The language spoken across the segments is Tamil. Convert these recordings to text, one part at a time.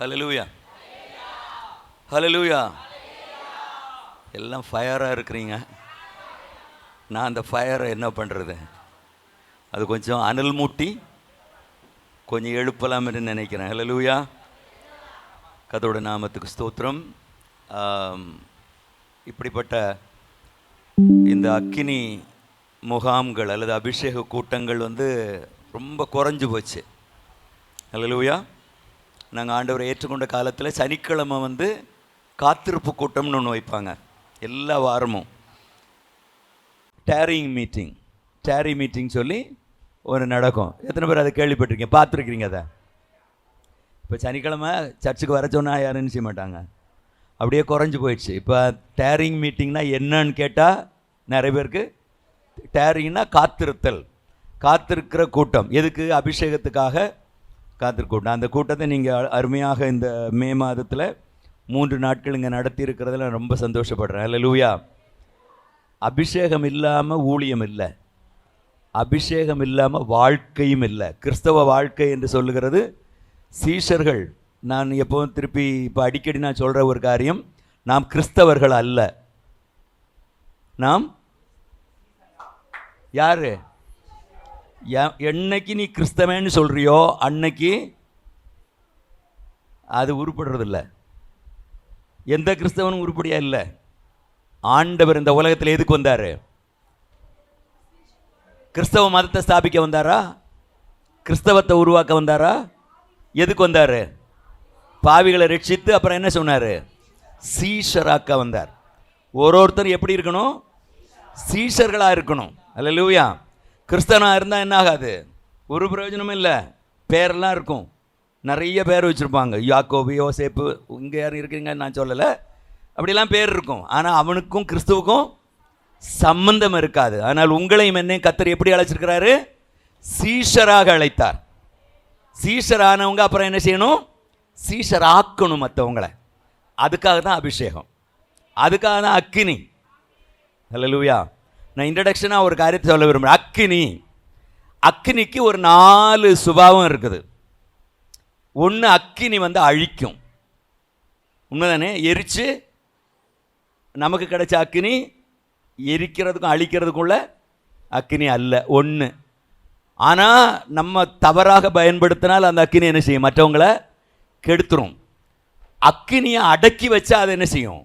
ஹல்லேலூயா, ஹல்லேலூயா. எல்லாம் ஃபயராக இருக்கிறீங்க. நான் அந்த ஃபயரை என்ன பண்ணுறது, அது கொஞ்சம் அனல் மூட்டி கொஞ்சம் எழுப்பலாம்னு நினைக்கிறேன். ஹல்லேலூயா, கர்த்தருடைய நாமத்துக்கு ஸ்தோத்திரம். இப்படிப்பட்ட இந்த அக்கினி முகாம்கள் அல்லது அபிஷேக கூட்டங்கள் ரொம்ப குறைஞ்சி போச்சு. ஹல்லேலூயா. நாங்கள் ஆண்டவரை ஏற்றுக்கொண்ட காலத்தில் சனிக்கிழமை காத்திருப்பு கூட்டம்னு ஒன்று வைப்பாங்க. எல்லா வாரமும் டேரி மீட்டிங் சொல்லி ஒன்று நடக்கும். எத்தனை பேர் அதை கேள்விப்பட்டிருக்கீங்க, பார்த்துருக்கிறீங்க? அதை இப்போ சனிக்கிழமை சர்ச்சுக்கு வர சொன்னால் யாரும் செய்ய மாட்டாங்க, அப்படியே குறைஞ்சி போயிடுச்சு. இப்போ டேரிங் மீட்டிங்னா என்னன்னு கேட்டால் நிறைய பேருக்கு டேரிங்னா காத்திருக்கிற கூட்டம். எதுக்கு? அபிஷேகத்துக்காக காத்திருக்கூட்டம். அந்த கூட்டத்தை நீங்கள் அருமையாக இந்த மே மாதத்தில் 3 நாட்கள் இங்கே நடத்தி இருக்கிறதுல ரொம்ப சந்தோஷப்படுறேன். ஹல்லேலூயா. அபிஷேகம் இல்லாமல் ஊழியம் இல்லை, அபிஷேகம் இல்லாமல் வாழ்க்கையும் இல்லை. கிறிஸ்தவ வாழ்க்கை என்று சொல்லுகிறது சீஷர்கள். நான் எப்போவும் திருப்பி இப்போ அடிக்கடி நான் சொல்கிற ஒரு காரியம், நாம் கிறிஸ்தவர்கள் அல்ல. நாம் யார்? என்னைக்கு நீ கிறிஸ்தவன்னு சொல்கிறியோ அன்னைக்கு அது உருப்படுறதில்ல. எந்த கிறிஸ்தவனும் உருப்படியா இல்லை. ஆண்டவர் இந்த உலகத்தில் எதுக்கு வந்தார்? கிறிஸ்தவ மதத்தை ஸ்தாபிக்க வந்தாரா? கிறிஸ்தவத்தை உருவாக்க வந்தாரா? எதுக்கு வந்தார்? பாவிகளை ரட்சித்து அப்புறம் என்ன சொன்னார்? சீஷராக்க வந்தார். ஒருத்தர் எப்படி இருக்கணும்? சீஷர்களாக இருக்கணும். ஹல்லேலூயா. கிறிஸ்தவனாக இருந்தால் என்ன ஆகாது? ஒரு பிரயோஜனமும் இல்லை. பேரெல்லாம் இருக்கும், நிறைய பேர் வச்சுருப்பாங்க. யாக்கோபு, யோசேப்பு, இங்கே யாரும் இருக்கிறீங்கன்னு நான் சொல்லலை, அப்படிலாம் பேர் இருக்கும். ஆனால் அவனுக்கும் கிறிஸ்துவுக்கும் சம்பந்தம் இருக்காது. ஆனால் உங்களையும் என்னையும் கர்த்தர் எப்படி அழைச்சிருக்கிறாரு? சீஷராக அழைத்தார். சீஷரானவங்க அப்புறம் என்ன செய்யணும்? சீஷராக்கணும் மற்றவங்களை. அதுக்காக தான் அபிஷேகம், அதுக்காக தான் அக்கினி. ஹல்லேலூயா. நான் இன்ட்ரடக்ஷனாக ஒரு காரியத்தை சொல்ல விரும்புகிறேன். அக்கினிக்கு ஒரு 4 சுபாவம் இருக்குது. ஒன்று, அக்கினி அழிக்கும். உண்மைதானே? எரித்து நமக்கு கிடைச்ச அக்கினி எரிக்கிறதுக்கும் அழிக்கிறதுக்குள்ள அக்கினி அல்ல ஒன்று. ஆனால் நம்ம தவறாக பயன்படுத்தினால் அந்த அக்கினி என்ன செய்யும்? மற்றவங்களை கெடுத்துரும். அக்கினியை அடக்கி வச்சா அது என்ன செய்யும்?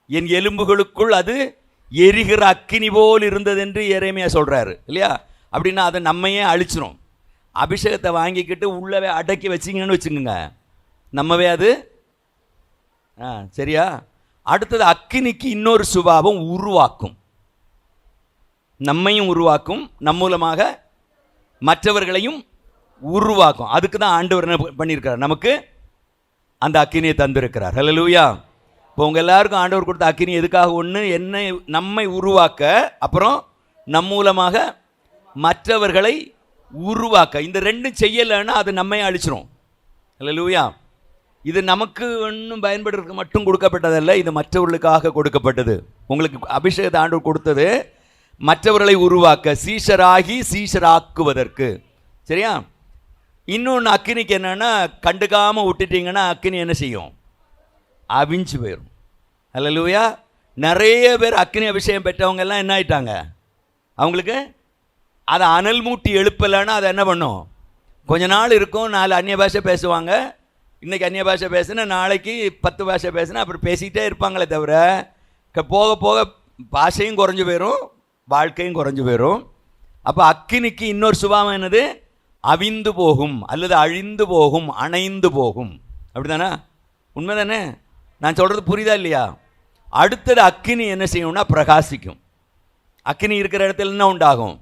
என் எலும்புகளுக்குள் அது எரிகிற அக்கினி போல் இருந்தது என்று எரேமியா சொல்கிறாரு இல்லையா? அப்படின்னா அதை நம்மையே அழிச்சிரும். அபிஷேகத்தை வாங்கிக்கிட்டு உள்ளவே அடக்கி வச்சிங்கன்னு வச்சுக்கோங்க, நம்மவே அது சரியா? அடுத்தது, அக்கினிக்கு இன்னொரு சுபாவம், உருவாக்கும். நம்மையும் உருவாக்கும், நம் மூலமாக மற்றவர்களையும் உருவாக்கும். அதுக்கு தான் ஆண்டவர் என்ன பண்ணியிருக்கிறார்? நமக்கு அந்த அக்கினியை தந்திருக்கிறார். ஹல்லேலூயா. இப்போ உங்கள் எல்லாருக்கும் ஆண்டவர் கொடுத்த அக்கினி எதுக்காக? ஒன்று, நம்மை உருவாக்க, அப்புறம் நம் மூலமாக மற்றவர்களை உருவாக்க. இந்த ரெண்டும் செய்யலைன்னா அது நம்மை அழிச்சிரும். ஹல்லேலூயா. இது நமக்கு ஒன்றும் பயன்படுறதுக்கு மட்டும் கொடுக்கப்பட்டதல்ல, இது மற்றவர்களுக்காக கொடுக்கப்பட்டது. உங்களுக்கு அபிஷேகத்தை ஆண்டவர் கொடுத்தது மற்றவர்களை உருவாக்க, சீஷராகி சீஷராக்குவதற்கு. சரியா? இன்னொன்று, அக்கினிக்கு என்னென்னா, கண்டுக்காமல் விட்டுட்டிங்கன்னா அக்கினி என்ன செய்யும்? அவிஞ்சு போயிடும். ஹல்லேலூயா. நிறைய பேர் அக்கினி அபிஷேகம் பெற்றவங்க எல்லாம் என்ன ஆயிட்டாங்க? அவங்களுக்கு அதை அனல் மூட்டி எழுப்பலைன்னா அதை என்ன பண்ணும்? கொஞ்ச நாள் இருக்கும், 4 அந்நிய பாஷை பேசுவாங்க. இன்றைக்கி அந்நிய பாஷை பேசுனா நாளைக்கு 10 பாஷை பேசுனா அப்படி பேசிக்கிட்டே இருப்பாங்களே தவிர, போக போக பாஷையும் குறைஞ்சி போயிடும், வாழ்க்கையும் குறைஞ்சி போயிடும். அப்போ அக்கினிக்கு இன்னொரு சுபாவம் என்னது? அவிந்து போகும் அல்லது அழிந்து போகும், அணைந்து போகும். அப்படி தானே? உண்மை தானே? நான் சொல்கிறது புரியுதா இல்லையா? அடுத்தது, அக்கினி என்ன செய்யும்னா பிரகாசிக்கும். அக்கினி இருக்கிற இடத்துல என்ன உண்டாகும்?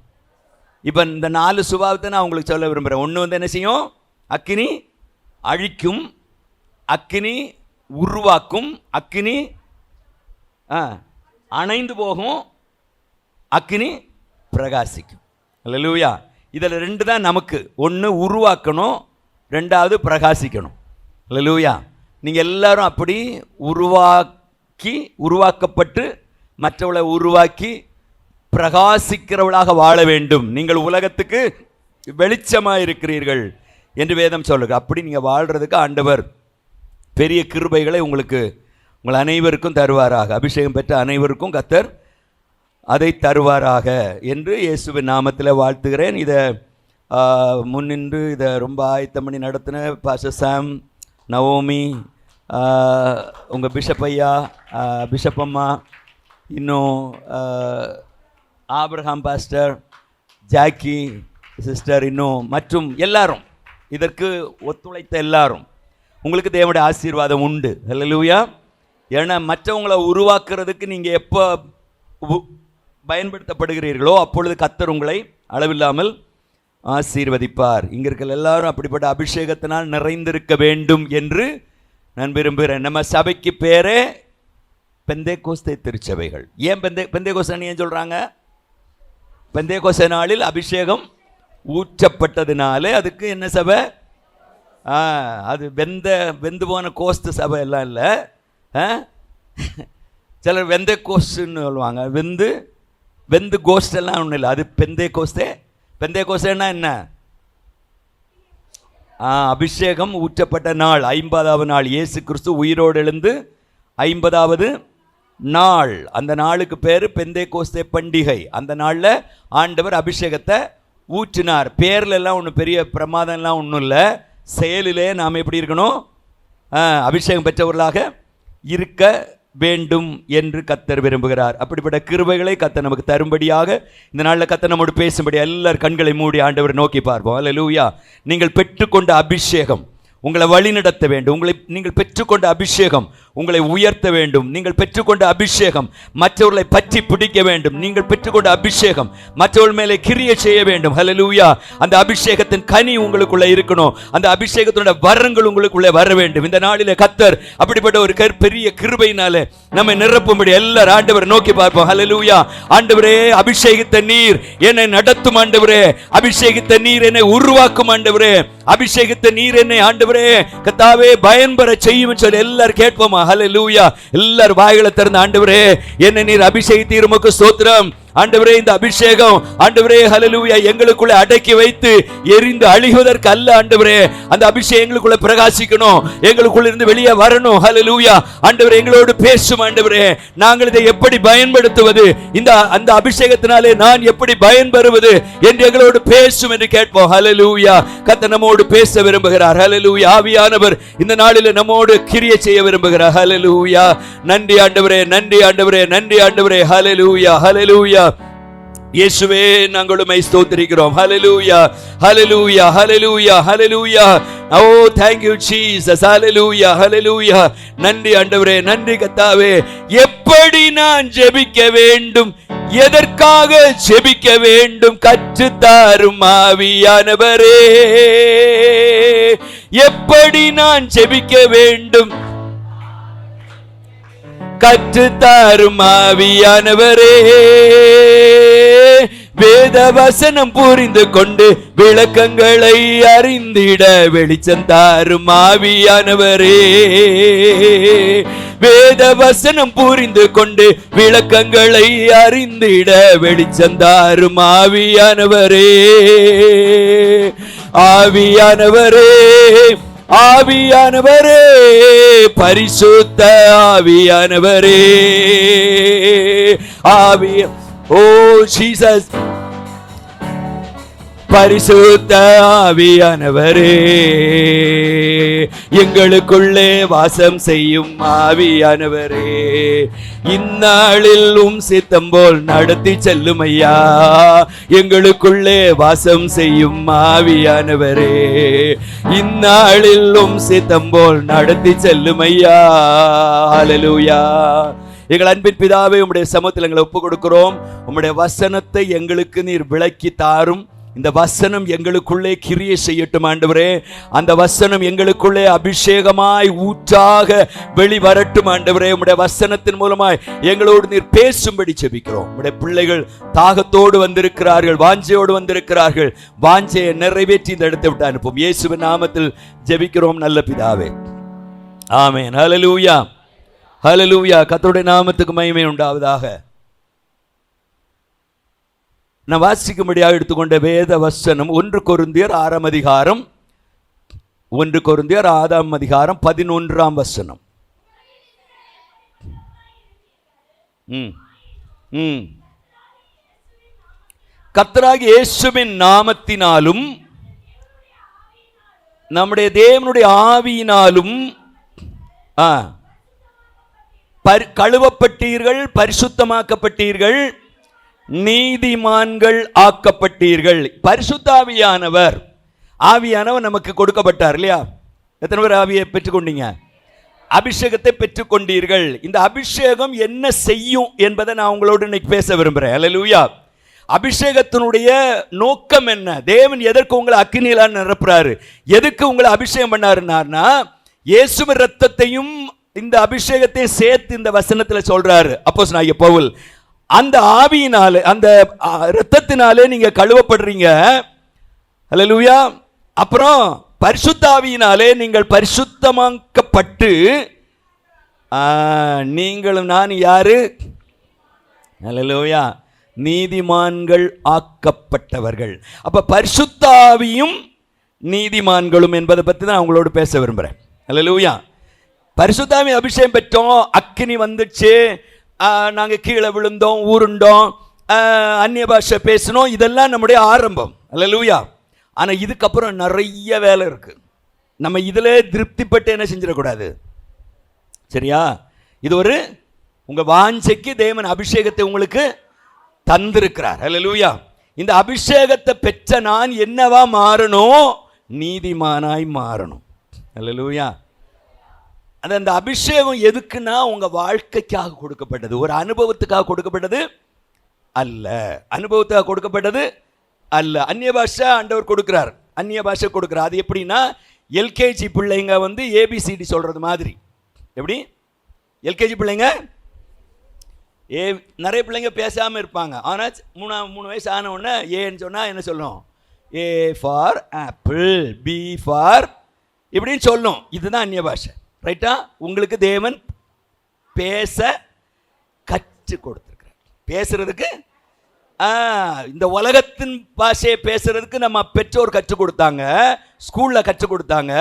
இப்போ இந்த 4 சுபாவத்தை நான் உங்களுக்கு சொல்ல விரும்புகிறேன். ஒன்று என்ன செய்யும்? அக்கினி அழிக்கும், அக்கினி உருவாக்கும், அக்கினி அணைந்து போகும், அக்கினி பிரகாசிக்கும். ஹல்லேலூயா. இதில் 2 தான் நமக்கு. ஒன்று உருவாக்கணும், 2வது பிரகாசிக்கணும். ஹல்லேலூயா. நீங்கள் எல்லாரும் அப்படி உருவாக்கப்பட்டு மற்றவளை உருவாக்கி பிரகாசிக்கிறவளாக வாழ வேண்டும். நீங்கள் உலகத்துக்கு வெளிச்சமாக இருக்கிறீர்கள் என்று வேதம் சொல்லுங்க. அப்படி நீங்கள் வாழ்கிறதுக்கு ஆண்டவர் பெரிய கிருபைகளை உங்கள் அனைவருக்கும் தருவாராக. அபிஷேகம் பெற்ற அனைவருக்கும் கர்த்தர் அதை தருவாராக என்று இயேசுவின் நாமத்தில் வாழ்த்துகிறேன். இதை முன்னின்று இதை ரொம்ப ஆயத்தம் பண்ணி நடத்தின பாஸ்டர் சாம், நவோமி, உங்கள் பிஷப் ஐயா, பிஷப் அம்மா, இன்னும் ஆபிரகாம் பாஸ்டர், ஜாக்கி சிஸ்டர், இன்னும் மற்றும் எல்லாரும், இதற்கு ஒத்துழைத்த எல்லாரும், உங்களுக்கு தேவனுடைய ஆசீர்வாதம் உண்டு. ஹல்லேலூயா. ஏன்னா மற்றவங்களை உருவாக்குறதுக்கு நீங்கள் எப்போ பயன்படுத்தப்படுகிறீர்களோ அப்பொழுது கர்த்தர் உங்களை அளவில்லாமல் ஆசீர்வதிப்பார். இங்கே இருக்கிற எல்லாரும் அப்படிப்பட்ட அபிஷேகத்தினால் நிறைந்திருக்க வேண்டும் என்று நான் விரும்புகிறேன். நம்ம சபைக்கு பேரே பெந்தேகோஸ்தே திருச்சபைகள். ஏன் பெந்தேகோஸ்தே ஏன் சொல்கிறாங்க? பெந்தேகோஸ்தே நாளில் அபிஷேகம் ஊற்றப்பட்டதுனாலே அதுக்கு என்ன சபை? அது வெந்து போன கோஸ்து சபை எல்லாம் இல்லை. சிலர் வெந்த கோஸ்ட்னு சொல்லுவாங்க. வெந்து கோஸ்டெல்லாம் ஒன்றும் இல்லை. அது பெந்தேகோஸ்தே. பெந்தேகோஸ்தேன்னா என்ன? அபிஷேகம் ஊற்றப்பட்ட நாள், 50வது நாள். இயேசு கிறிஸ்து உயிரோடு எழுந்து 50வது நாள். அந்த நாளுக்கு பேர் பெந்தேகோஸ்தே பண்டிகை. அந்த நாளில் ஆண்டவர் அபிஷேகத்தை ஊற்றினார். பேர்ல எல்லாம் ஒன்றும் பெரிய பிரமாதம்லாம் ஒன்றும் இல்லை. செயலிலே நாம் எப்படி இருக்கணும்? அபிஷேகம் பெற்றவர்களாக இருக்க வேண்டும் என்று கர்த்தர் விரும்புகிறார். அப்படிப்பட்ட கிருபைகளை கர்த்தர் நமக்கு தரும்படியாக இந்த நாளில் கர்த்தர் நம்மோடு பேசும்படி எல்லார் கண்களை மூடி ஆண்டவரை நோக்கி பார்ப்போம். அல்லேலூயா. நீங்கள் பெற்றுக்கொண்ட அபிஷேகம் உங்களை வழிநடத்த வேண்டும். நீங்கள் பெற்றுக்கொண்ட அபிஷேகம் உங்களை உயர்த்த வேண்டும். நீங்கள் பெற்றுக்கொண்ட அபிஷேகம் மற்றவர்களை பற்றி பிடிக்க வேண்டும். நீங்கள் பெற்றுக்கொண்ட அபிஷேகம் மற்றவர்கள் மேலே கிரியை செய்ய வேண்டும். ஹல்லேலூயா. அந்த அபிஷேகத்தின் கனி உங்களுக்குள்ள இருக்கணும். அந்த அபிஷேகத்தோட வரங்கள் உங்களுக்குள்ளே வர வேண்டும். இந்த நாளிலே கர்த்தர் அப்படிப்பட்ட ஒரு பெரிய கிருபையினாலே நம்மை நிரப்பும்படி எல்லாரும் ஆண்டவரை நோக்கி பார்ப்போம். ஹல்லேலூயா. ஆண்டவரே, அபிஷேகித்த நீர் என்னை நடத்தும். ஆண்டவரே, அபிஷேகித்த நீர் என்னை உருவாக்கும். ஆண்டவரே, அபிஷேகித்த நீர் என்னை ஆண்டவரே கர்த்தாவே பயன்பெற செய்யும் சொல்லி எல்லாரும் கேட்போமா? ஹல்லேலூயா. எல்லாரும் வாய்களை திறந்து ஆண்டவரே என்னை நீர் அபிஷேகித்தீர், உமக்கு ஸ்தோத்திரம். ஆண்டவரே, இந்த அபிஷேகம் ஆண்டவரே ஹல்லேலூயா எங்களுக்குள்ள அடக்கி வைத்து எரிந்து அழிவதற்கு அல்ல. ஆண்டவரே, அந்த அபிஷேகம் எங்களுக்குள்ள பிரகாசிக்கணும், எங்களுக்குள்ள இருந்து வெளியே வரணும். ஹல்லேலூயா. ஆண்டவரே, எங்களோடு பேசும். ஆண்டவரே, நாங்கள் இதை எப்படி பயன்படுத்துவது, அந்த அபிஷேகத்தினாலே நான் எப்படி பயன்பெறுவது என்று எங்களோடு பேசும் என்று கேட்போம். ஹல்லேலூயா. கர்த்தர் நம்மோடு பேச விரும்புகிறார். ஹல்லேலூயா. ஆவியானவர் இந்த நாளில் நம்மோடு கிரியை செய்ய விரும்புகிறார். ஹல்லேலூயா. நன்றி ஆண்டவரே, நன்றி ஆண்டவரே, நன்றி ஆண்டவரே. ஹல்லேலூயா, ஹல்லேலூயா. இயேசுவே, நாங்கள் உம்மை ஸ்தோத்திரிக்கிறோம். ஹல்லேலூயா, ஹல்லேலூயா, ஹல்லேலூயா, ஹல்லேலூயா. ஓ, thank you Jesus. ஹல்லேலூயா, ஹல்லேலூயா. நன்றி ஆண்டவரே, நன்றி கர்த்தாவே. எப்படி நான் ஜெபிக்க வேண்டும், எதற்காக ஜெபிக்க வேண்டும் கற்றுத்தாரும் ஆவியானவரே. எப்படி நான் ஜெபிக்க வேண்டும் கற்றுத்தாரும் ஆவியானவரே. வேத வசனம் புரிந்து கொண்டு விளக்கங்களை அறிந்திட வெளிச்சம் தாரும் ஆவியானவரே. வேத வசனம் புரிந்து கொண்டு விளக்கங்களை அறிந்திட வெளிச்சம் தாரும் ஆவியானவரே. ஆவியானவரே, ஆவியானவரே, பரிசுத்த ஆவியானவரே. ஓ ஜீசஸ், பரிசுத்த ஆவியானவரே, எங்களுக்குள்ளே வாசம் செய்யும் ஆவியானவரே. இந்நாளில் சித்தம் போல் நடத்தி செல்லும் ஐயா. எங்களுக்குள்ளே வாசம் செய்யும் ஆவியானவரே. இந்நாளில் சித்தம் போல் நடத்தி செல்லும் ஐயா. ஹல்லேலூயா. எங்கள் அன்பின் பிதாவே, உம்முடைய சமூகத்தில் எங்களை ஒப்புக் கொடுக்கிறோம். உம்முடைய வசனத்தை எங்களுக்கு நீர் விளக்கி தாரும். இந்த வசனம் எங்களுக்குள்ளே கிரியை செய்யட்டும் ஆண்டவரே. அந்த வசனம் எங்களுக்குள்ளே அபிஷேகமாய் ஊற்றாக வெளிவரட்டும் ஆண்டவரே. உம்முடைய வசனத்தின் மூலமாய் எங்களோடு நீர் பேசும்படி ஜெபிக்கிறோம். உம்முடைய பிள்ளைகள் தாகத்தோடு வந்திருக்கிறார்கள், வாஞ்சையோடு வந்திருக்கிறார்கள். வாஞ்சையை நிறைவேற்றி இந்த இடத்தை விட்டு அனுப்பும். இயேசுவின் நாமத்தில் ஜெபிக்கிறோம் நல்ல பிதாவே, ஆமென். ஹல்லேலூயா, ஹல்லேலூயா. கர்த்தருடைய நாமத்துக்கு மகிமை உண்டாவதாக. நான் வாசிக்கும்படியாக எடுத்துக்கொண்ட வேத வசனம் 1 கொரிந்தியர் 6 அதிகாரம் 1 கொரிந்தியர் 6ஆம் அதிகாரம் 11ஆம் வசனம். கர்த்தராகிய இயேசுவின் நாமத்தினாலும் நம்முடைய தேவனுடைய ஆவியினாலும் கழுவப்பட்டீர்கள், பரிசுத்தமாக்கப்பட்டீர்கள், நீதிமான்கள் ஆக்கப்பட்டீர்கள். பரிசுத்த ஆவியானவர் நமக்கு கொடுக்கப்பட்டார் இல்லையா? எத்தனை பேர் ஆவியை பெற்றுக்கொண்டீங்க? அபிஷேகத்தை பெற்றுக்கொண்டீர்கள். இந்த அபிஷேகம் என்ன செய்யும் என்பதை நான் உங்களோடு இன்னைக்கு பேச விரும்புகிறேன். அல்லேலூயா. அபிஷேகத்தினுடைய நோக்கம் என்ன? தேவன் எதற்கு உங்களை அக்கினியில நிரப்புறாரு? எதுக்கு உங்களை அபிஷேகம் பண்ணாருன்னா, இயேசுவின் இரத்தத்தையும் இந்த அபிஷேகத்தையும் சேர்த்து இந்த வசனத்தில் சொல்றாரு அப்போஸ்தலனாகிய பவுல். அந்த ஆவியினாலே, அந்த இரத்தத்தினாலே நீங்க கழுவப்படுறீங்க. அல்லேலூயா. அப்புறம் பரிசுத்த ஆவியினாலே நீங்கள் பரிசுத்தமாக்கப்பட்டு, நீங்களும் நான் யாரு? அல்லேலூயா, நீதிமான்கள் ஆக்கப்பட்டவர்கள். அப்ப பரிசுத்த ஆவியும் நீதிமான்களும் என்பதை பற்றி தான் உங்களோடு பேச விரும்புகிறேன். அல்லேலூயா. பரிசுத்த ஆவி அபிஷேகம் பெற்றோம், அக்கினி வந்துச்சு, நாங்கள் கீழே விழுந்தோம், ஊருண்டோம், அந்நிய பாஷை பேசணும், இதெல்லாம் நம்முடைய ஆரம்பம். அல்லேலூயா. ஆனால் இதுக்கப்புறம் நிறைய வேலை இருக்கு. நம்ம இதில் திருப்திப்பட்டு என்ன செஞ்சிடக்கூடாது, சரியா? இது ஒரு உங்கள் வாஞ்சைக்கு தேவன் அபிஷேகத்தை உங்களுக்கு தந்திருக்கிறார். அல்லேலூயா. இந்த அபிஷேகத்தை பெற்ற நான் என்னவா மாறணும்? நீதிமானாய் மாறணும். அல்லேலூயா. அது அந்த அபிஷேகம் எதுக்குன்னா உங்கள் வாழ்க்கைக்காக கொடுக்கப்பட்டது, ஒரு அனுபவத்துக்காக கொடுக்கப்பட்டது அல்ல. அனுபவத்துக்காக கொடுக்கப்பட்டது அல்ல. அந்நிய பாஷை ஆண்டவர் கொடுக்கிறார், அந்நிய பாஷை கொடுக்கிறார். அது எப்படின்னா, எல்கேஜி பிள்ளைங்க வந்து ஏபிசிடி சொல்கிறது மாதிரி. எப்படி? எல்கேஜி பிள்ளைங்க நிறைய பிள்ளைங்க பேசாமல் இருப்பாங்க. ஆனால் 3 வயசு ஆன உடனே ஏன்னு சொன்னால் என்ன சொல்லணும்? A for apple, B for இப்படின்னு சொல்லணும். இதுதான் அந்நிய பாஷை. ரைட்டா? உங்களுக்கு தேவன் பேச கற்றுக் கொடுத்துருக்கிறார். பேசுறதுக்கு இந்த உலகத்தின் பாஷையை பேசுறதுக்கு நம்ம பெற்றோர் கற்றுக் கொடுத்தாங்க, ஸ்கூலில் கற்றுக் கொடுத்தாங்க.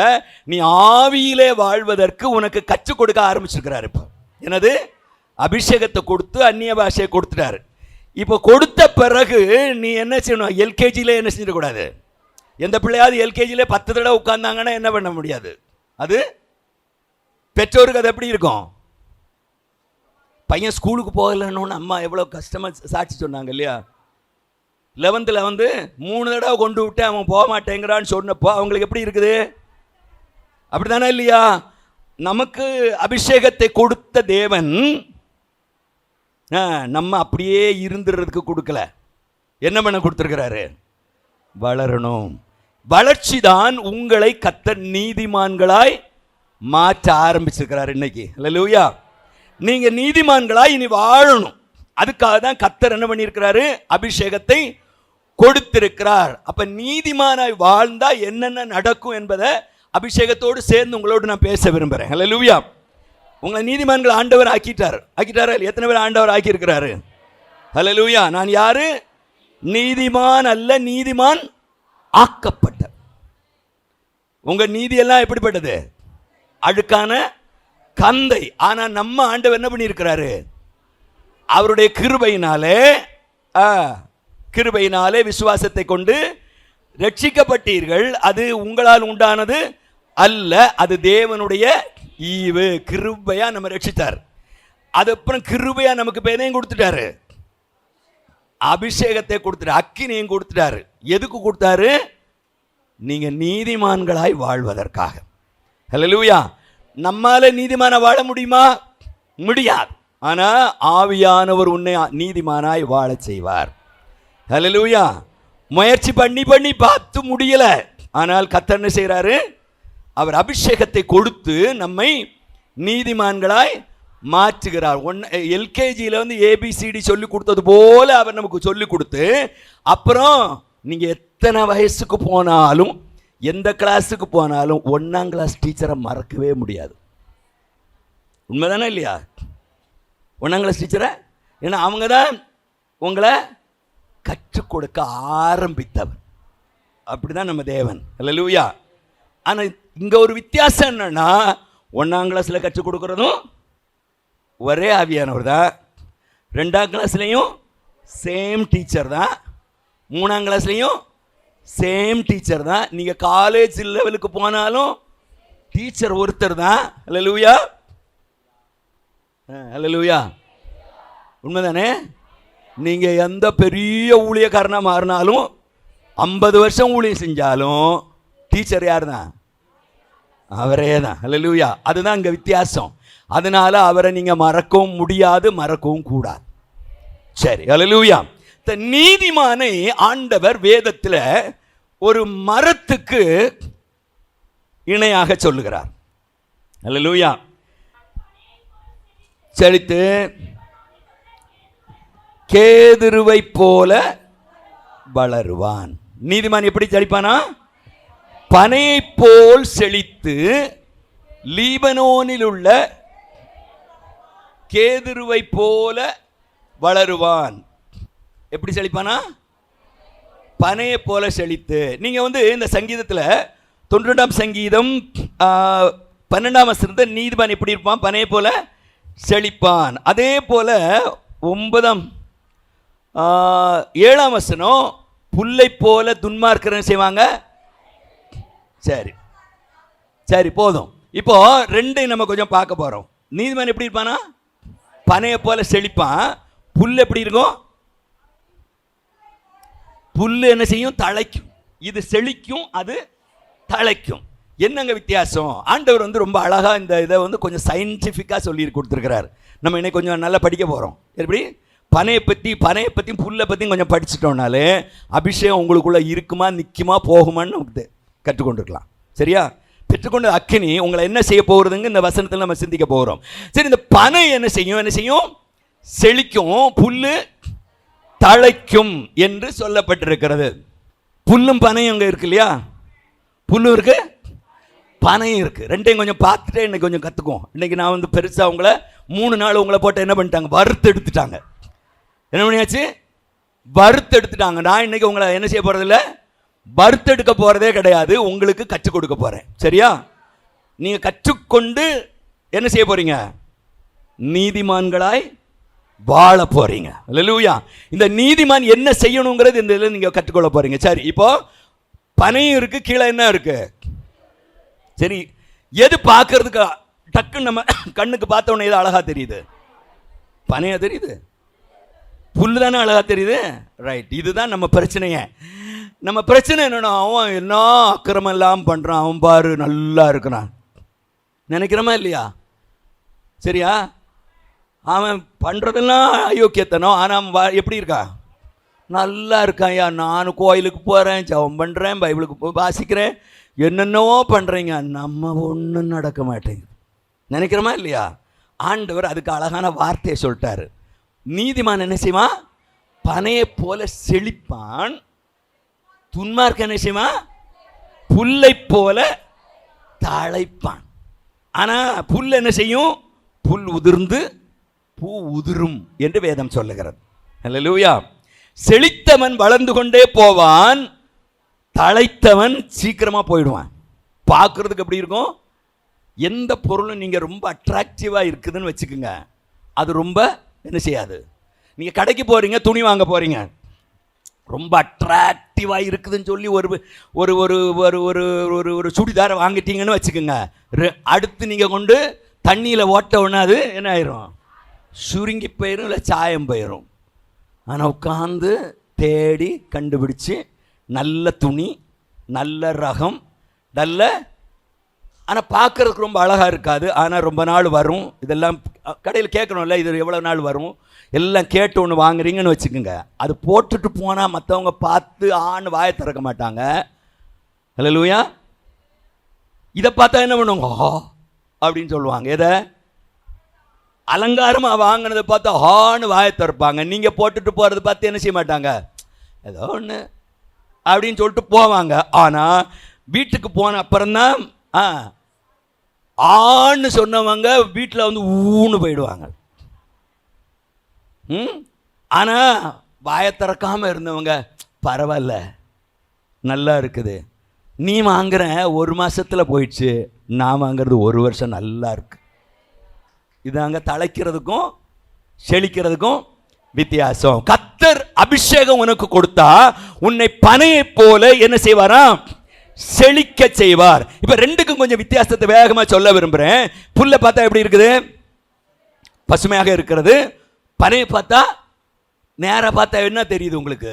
நீ ஆவியிலே வாழ்வதற்கு உனக்கு கற்றுக் கொடுக்க ஆரம்பிச்சிருக்கிறார். இப்போ என்னது? அபிஷேகத்தை கொடுத்து அந்நிய பாஷையை கொடுத்துட்டாரு. இப்போ கொடுத்த பிறகு நீ என்ன செய்யணும்? எல்கேஜியில் என்ன செஞ்சிடக்கூடாது. எந்த பிள்ளையாவது எல்கேஜியில் 10 தடவை உட்கார்ந்தாங்கன்னா என்ன பண்ண முடியாது? அது பெற்றோருக்கு அது எப்படி இருக்கும்? பையன் ஸ்கூலுக்கு போகலன்னு அம்மா எவ்வளோ கஷ்டமாக சாட்சி சொன்னாங்க இல்லையா? 11ல் வந்து 3 தடவை கொண்டு விட்டு அவன் போக மாட்டேங்கிறான்னு சொன்னப்போ அவங்களுக்கு எப்படி இருக்குது? அப்படி தானே இல்லையா? நமக்கு அபிஷேகத்தை கொடுத்த தேவன் நம்ம அப்படியே இருந்துறதுக்கு கொடுக்கல. என்ன பண்ண கொடுத்துருக்கிறாரு? வளரணும். வளர்ச்சி தான் உங்களை கர்த்தர் நீதிமான்களாய் மாற்ற ஆரம்பிச்சிருக்கிறார் இன்னைக்கு. அல்லேலூயா. நீங்க நீதிமான்களாய் இனி வாழணும். அதுக்காக தான் கர்த்தர் என்ன பண்ணியிருக்கிறாரு? அபிஷேகத்தை கொடுத்திருக்கிறார். அப்ப நீதிமானாய் வாழ்ந்தா என்னென்ன நடக்கும் என்பதை அபிஷேகத்தோடு சேர்ந்து உங்களோடு நான் பேச விரும்புகிறேன். அல்லேலூயா. உங்களை நீதிமான்கள் ஆண்டவர் ஆக்கிட்டாரா? எத்தனை பேர் ஆண்டவர் ஆக்கியிருக்கிறாரு? அல்லேலூயா. நான் யாரு? நீதிமான் அல்ல, நீதிமான் ஆக்கப்பட்ட. உங்க நீதியெல்லாம் எப்படிப்பட்டது? அழுக்கான கந்தை. ஆனா நம்ம ஆண்டவர் என்ன பண்ணியிருக்கிறாரு? அவருடைய கிருபையினாலே விசுவாசத்தை கொண்டு ரட்சிக்கப்பட்டீர்கள். அது உங்களால் உண்டானது அல்ல, அது தேவனுடைய ஈவு. கிருபையா நம்ம ரட்சித்தார். அது அப்புறம் கிருபையா நமக்கு பேரையும் கொடுத்துட்டாரு, அபிஷேகத்தை கொடுத்துட்டாரு, அக்கினியையும் கொடுத்துட்டாரு. எதுக்கு கொடுத்தாரு? நீங்க நீதிமான்களாய் வாழ்வதற்காக. ஹல்லேலூயா. நம்மால நீதிமான வாழ முடியுமா? முடியாது. ஆனா ஆவியானவர் உன்னை நீதிமானாய் வாழ செய்வார். ஹல்லேலூயா. முயற்சி பண்ணி பார்த்து முடியல. ஆனால் கர்த்தர் என்ன செய்கிறாரு? அவர் அபிஷேகத்தை கொடுத்து நம்மை நீதிமான்களாய் மாற்றுகிறார். எல்கேஜியில் வந்து ஏபிசிடி சொல்லி கொடுத்தது போல அவர் நமக்கு சொல்லி கொடுத்து, அப்புறம் நீங்க எத்தனை வயசுக்கு போனாலும் எந்த கிளாஸுக்கு போனாலும் 1ஆம் கிளாஸ் டீச்சரை மறக்கவே முடியாது. உண்மைதானே இல்லையா? 1ஆம் கிளாஸ் டீச்சரை, ஏன்னா அவங்க தான் உங்களை கற்றுக் கொடுக்க ஆரம்பித்தவர். அப்படிதான் நம்ம தேவன். அல்லேலூயா. ஆனால் இங்கே ஒரு வித்தியாசம் என்னன்னா, 1ஆம் கிளாஸில் கற்றுக் கொடுக்குறதும் ஒரே ஆவியானவர் தான், 2ஆம் கிளாஸ்லேயும் சேம் டீச்சர் தான், 3ஆம் கிளாஸ்லேயும் சேம் டீச்சர் தான். நீங்கள் காலேஜ் லெவலுக்கு போனாலும் டீச்சர் ஒருத்தர் தான். அல்லேலூயா, அல்லேலூயா. உண்மைதானே? நீங்கள் எந்த பெரிய ஊழியக்காரனாக மாறினாலும் 50 வருஷம் ஊழியம் செஞ்சாலும் டீச்சர் யார் தான்? அவரே தான். அல்லேலூயா. அதுதான் இங்கே வித்தியாசம். அதனால அவரை நீங்கள் மறக்கவும் முடியாது, மறக்கவும் கூடாது. சரி, அல்லேலூயா. நீதிமானை ஆண்டவர் வேதத்தில் ஒரு மரத்துக்கு இணையாக சொல்லுகிறார். அல்லேலூயா. செழித்து கேதுருவை போல வளருவான். நீதிமான் எப்படி செழிப்பானா? பனையை போல் செழித்து லீபனோனில் உள்ள கேதுருவை போல வளருவான். எப்படி செழிப்பானா? பனையை போல செழித்து. நீங்க இந்த சங்கீதத்தில் 92ஆம் சங்கீதம் 12ஆம் வசனத்தில் நீதிமான் எப்படி இருப்பான்? பனையை போல செழிப்பான். அதே போல 7ஆம் வசனம் புல்லை போல துன்மார்க்கரன் செய்வாங்க. சரி சரி, போதும். இப்போ 2 நம்ம கொஞ்சம் பார்க்க போறோம். நீதிமான் எப்படி இருப்பானா? பனையை போல செழிப்பான். புல் எப்படி இருக்கும்? புல்லு என்ன செய்யும்? தழைக்கும். இது செழிக்கும், அது தழைக்கும். என்னங்க வித்தியாசம்? ஆண்டவர் ரொம்ப அழகா இந்த இதை கொஞ்சம் சயின்டிஃபிக்காக சொல்லி கொடுத்துருக்கிறார். நம்ம இன்னைக்கு கொஞ்சம் நல்லா படிக்க போகிறோம். எப்படி பனையை பற்றியும் புல்லை பற்றியும் கொஞ்சம் படிச்சுட்டோம்னாலே அபிஷேகம் உங்களுக்குள்ள இருக்குமா, நிற்குமா, போகுமான்னு நமக்கு கற்றுக்கொண்டிருக்கலாம். சரியா? பெற்றுக்கொண்ட அக்கினி உங்களை என்ன செய்ய போகிறதுங்க இந்த வசனத்தில் நம்ம சிந்திக்க போகிறோம். சரி, இந்த பனை என்ன செய்யும்? செழிக்கும், புல்லு தழைக்கும் என்று சொல்லப்பட்டிருக்கிறது. புல்லும் பனையும் அங்கே இருக்கு இல்லையா? புல்லும் இருக்கு, பனையும் இருக்கு. 2ஐயும் கொஞ்சம் பார்த்துட்டு இன்னைக்கு கொஞ்சம் கற்றுக்குவோம். இன்னைக்கு நான் பெருசாக உங்களை 3 நாள் உங்களை போட்டு என்ன பண்ணிட்டாங்க? வறுத்து எடுத்துட்டாங்க. என்ன பண்ணியாச்சு? வறுத்து எடுத்துட்டாங்க. நான் இன்னைக்கு உங்களை என்ன செய்ய போறதில்ல, வறுத்தெடுக்க போறதே கிடையாது, உங்களுக்கு கற்றுக் கொடுக்க போறேன். சரியா? நீங்க கற்றுக்கொண்டு என்ன செய்ய போறீங்க? நீதிமான்களாய் வாழ போறீங்க. அல்லேலூயா. இந்த நீதிமான் என்ன செய்யணுங்கிறது இந்த இதில் நீங்க கற்றுக்கொள்ள போறீங்க. சரி, இப்போ பனையும் இருக்கு, கீழே என்ன இருக்கு? சரி, எது பார்க்கறதுக்கு டக்குன்னு நம்ம கண்ணுக்கு பார்த்த உடனே எது அழகா தெரியுது? பனையா தெரியுது? புல்லு தானே அழகா தெரியுது. ரைட். இதுதான் நம்ம பிரச்சனையே. நம்ம பிரச்சனை என்னன்னா, அவன் என்ன அக்கிரமம் எல்லாம் பண்றான், அவன் பாரு நல்லா இருக்கிறான் நினைக்கிறோமா இல்லையா? சரியா? அவன் பண்றதெல்லாம் அயோக்கியத்தனம். ஆனா அவன் எப்படி இருக்கா? நல்லா இருக்கான். ஐயா, நானும் கோயிலுக்கு போறேன், ஜெபம் பண்றேன், பைபிளுக்கு வாசிக்கிறேன், என்னென்னவோ பண்றீங்க, நம்ம ஒன்றும் நடக்க மாட்டேங்குது நினைக்கிறோமா இல்லையா? ஆண்டவர் அதுக்கு அழகான வார்த்தையை சொல்லிட்டாரு. நீதிமான் என்ன செய்வான்? பனையை போல செழிப்பான். துன்மார்க்கன் என்ன செய்வான்? புல்லை போல தழைப்பான். ஆனா புல் என்ன செய்யும்? புல் உதிர்ந்து பூ உதிரும் என்று வேதம் சொல்லுகிறது. அல்லேலூயா. செழித்தவன் வளர்ந்து கொண்டே போவான், தழைத்தவன் சீக்கிரமா போயிடுவான். பார்க்கறதுக்கு எப்படி இருக்கும்? எந்த பொருளும் நீங்க ரொம்ப அட்ராக்டிவா இருக்குதுன்னு வச்சுக்கோங்க, அது ரொம்ப என்ன செய்யாது. நீங்க கடைக்கு போறீங்க, துணி வாங்க போறீங்க, ரொம்ப அட்ராக்டிவாக இருக்குதுன்னு சொல்லி ஒரு ஒரு ஒரு ஒரு ஒரு ஒரு ஒரு சுடிதாரை வாங்கிட்டீங்கன்னு வச்சுக்கோங்க, அடுத்து நீங்கள் கொண்டு தண்ணியில் ஓட்ட உடனே அது என்ன ஆயிரும்? சுருங்கி போயிடும், இல்லை சாயம் போயிடும். ஆனால் உட்காந்து தேடி கண்டுபிடிச்சு நல்ல துணி, நல்ல ரகம், நல்ல, ஆனால் பார்க்குறதுக்கு ரொம்ப அழகாக இருக்காது, ஆனால் ரொம்ப நாள் வரும். இதெல்லாம் கடையில் கேட்கணும்ல, இது எவ்வளோ நாள் வரும் எல்லாம் கேட்டு ஒன்று வாங்குறீங்கன்னு வச்சுக்கோங்க, அது போட்டுட்டு போனால் மற்றவங்க பார்த்து ஆன்னு வாயை திறக்க மாட்டாங்க. அல்லேலூயா. இதை பார்த்தா என்ன பண்ணுவாங்க? அப்படின்னு சொல்லுவாங்க. எதை? அலங்காரமாக வாங்கினதை பார்த்தா ஹான்னு வாயை திறப்பாங்க. நீங்கள் போட்டுட்டு போகிறத பார்த்து என்ன செய்ய மாட்டாங்க? ஏதோ ஒன்று அப்படின்னு சொல்லிட்டு போவாங்க. ஆனால் வீட்டுக்கு போன அப்புறம்தான் ஆன்னு சொன்னவங்க வீட்டில் ஊன்னு போயிடுவாங்க. ஆனால் வாயை திறக்காமல் இருந்தவங்க பரவாயில்ல, நல்லா இருக்குது, நீ வாங்குற 1 மாசத்துல போயிடுச்சு, நான் வாங்குறது 1 வருஷம் நல்லா இருக்கு. இதாங்க தழைக்கிறதுக்கும் செழிக்கிறதுக்கும் வித்தியாசம். கர்த்தர் அபிஷேகம் உனக்கு கொடுத்தா உன்னை பனையை போல என்ன செய்வாராம்? செழிக்க செய்வார். இப்ப ரெண்டுக்கும் கொஞ்சம் வித்தியாசத்தை வேகமா சொல்ல விரும்புறேன். புல்லை பார்த்தா எப்படி இருக்குது? பசுமையாக இருக்கிறது. பனையை பார்த்தா நேரா பார்த்தா என்ன தெரியுது உங்களுக்கு?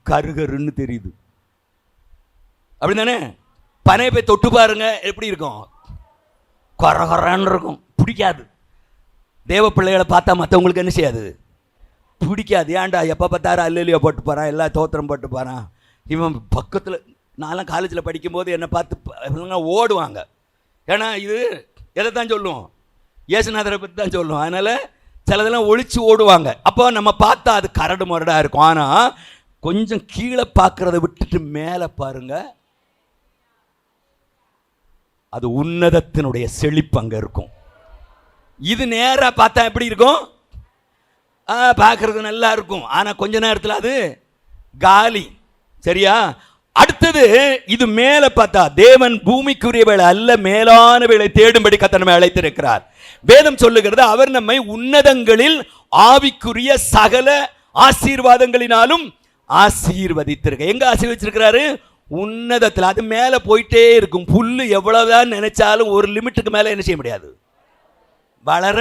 கருகருன்னு தெரியுது. அப்படிதானே? பனையை போய் தொட்டு பாருங்க, எப்படி இருக்கும்? கொரகொரன்னு இருக்கும், பிடிக்காது. தேவ பிள்ளைகளை பார்த்தா மற்றவங்களுக்கு என்ன செய்யாது? பிடிக்காது. ஏன்டா எப்போ பார்த்தாரு அல்லலியோ போட்டு போகிறான், எல்லா தோத்திரம் போட்டு போகிறான். இவன் பக்கத்தில், நான்லாம் காலேஜில் படிக்கும்போது என்னை பார்த்து ஓடுவாங்க. ஏன்னா இது எதை தான் சொல்லுவோம்? இயேசுநாதரை பற்றி தான் சொல்லுவோம். அதனால் சிலதெல்லாம் ஒழிச்சு ஓடுவாங்க. அப்போ நம்ம பார்த்தா அது கரடு முரடாக இருக்கும். ஆனால் கொஞ்சம் கீழே பார்க்குறத விட்டுட்டு மேலே பாருங்க, அது உன்னதத்தினுடைய செழிப்பு அங்கே இருக்கும். இது நேராக பார்த்தா எப்படி இருக்கும்? பார்க்கறது நல்லா இருக்கும், ஆனால் கொஞ்ச நேரத்தில் அது காலி. சரியா? அடுத்தது இது மேலே பார்த்தா, தேவன் பூமிக்குரியவளை அல்ல மேலானவளை தேடும்படி கர்த்தர் நம்மை அழைத்திருக்கிறார். வேதம் சொல்லுகிறது, அவர் நம்மை உன்னதங்களில் ஆவிக்குரிய சகல ஆசீர்வாதங்களினாலும் ஆசீர்வதித்திருக்க. எங்க ஆசீர்வதிச்சிருக்கிறாரு? உன்னதத்தில். அது மேலே போயிட்டே இருக்கும். புல்லு எவ்வளவுதான் நினைச்சாலும் ஒரு லிமிட்டுக்கு மேலே என்ன செய்ய முடியாது, வளர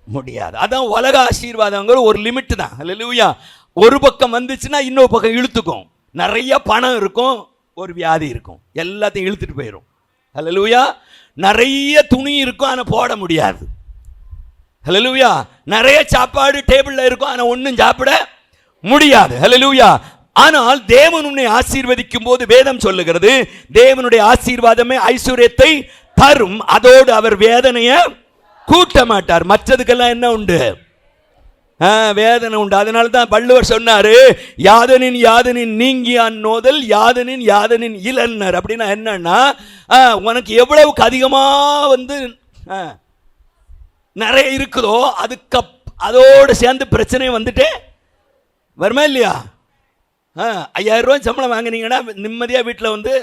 முடியாது. அதான் உலக ஆசீர்வாதங்கிற ஒரு லிமிட் தான். அல்லேலூயா. ஒரு பக்கம் வந்துச்சுன்னா இன்னொரு பக்கம் இழுத்துக்கும். நிறைய பணம் இருக்கும், ஒரு வியாதி இருக்கும், எல்லாத்தையும் இழுத்துட்டு போயிடும். அல்லேலூயா. நிறைய துணி இருக்கும், ஆனால் போட முடியாது. அல்லேலூயா. நிறைய சாப்பாடு டேபிளில் இருக்கும், ஆனால் ஒன்றும் சாப்பிட முடியாது. அல்லேலூயா. ஆனால் தேவன் உன்னை ஆசீர்வதிக்கும் போது வேதம் சொல்லுகிறது, தேவனுடைய ஆசீர்வாதமே ஐஸ்வர்யத்தை தரும், அதோடு அவர் வேதனையை கூட்ட மாட்டார். மற்றதுக்கெல்லாம் என்ன உண்டு? வேதனை உண்டு. அதனால தான் வள்ளுவர் சொன்னாரு, யாதனின் யாதனின் நீங்கியான் நோதல் யாதனின் யாதனின் இளன்னர். அப்படின்னா என்னன்னா, உனக்கு எவ்வளவுக்கு அதிகமாக நிறைய இருக்குதோ அதுக்கு அதோடு சேர்ந்து பிரச்சனை வந்துட்டே வருமா இல்லையா? 5000 ரூபா சம்பளம் வாங்கினீங்கன்னா நிம்மதியாக வீட்டில்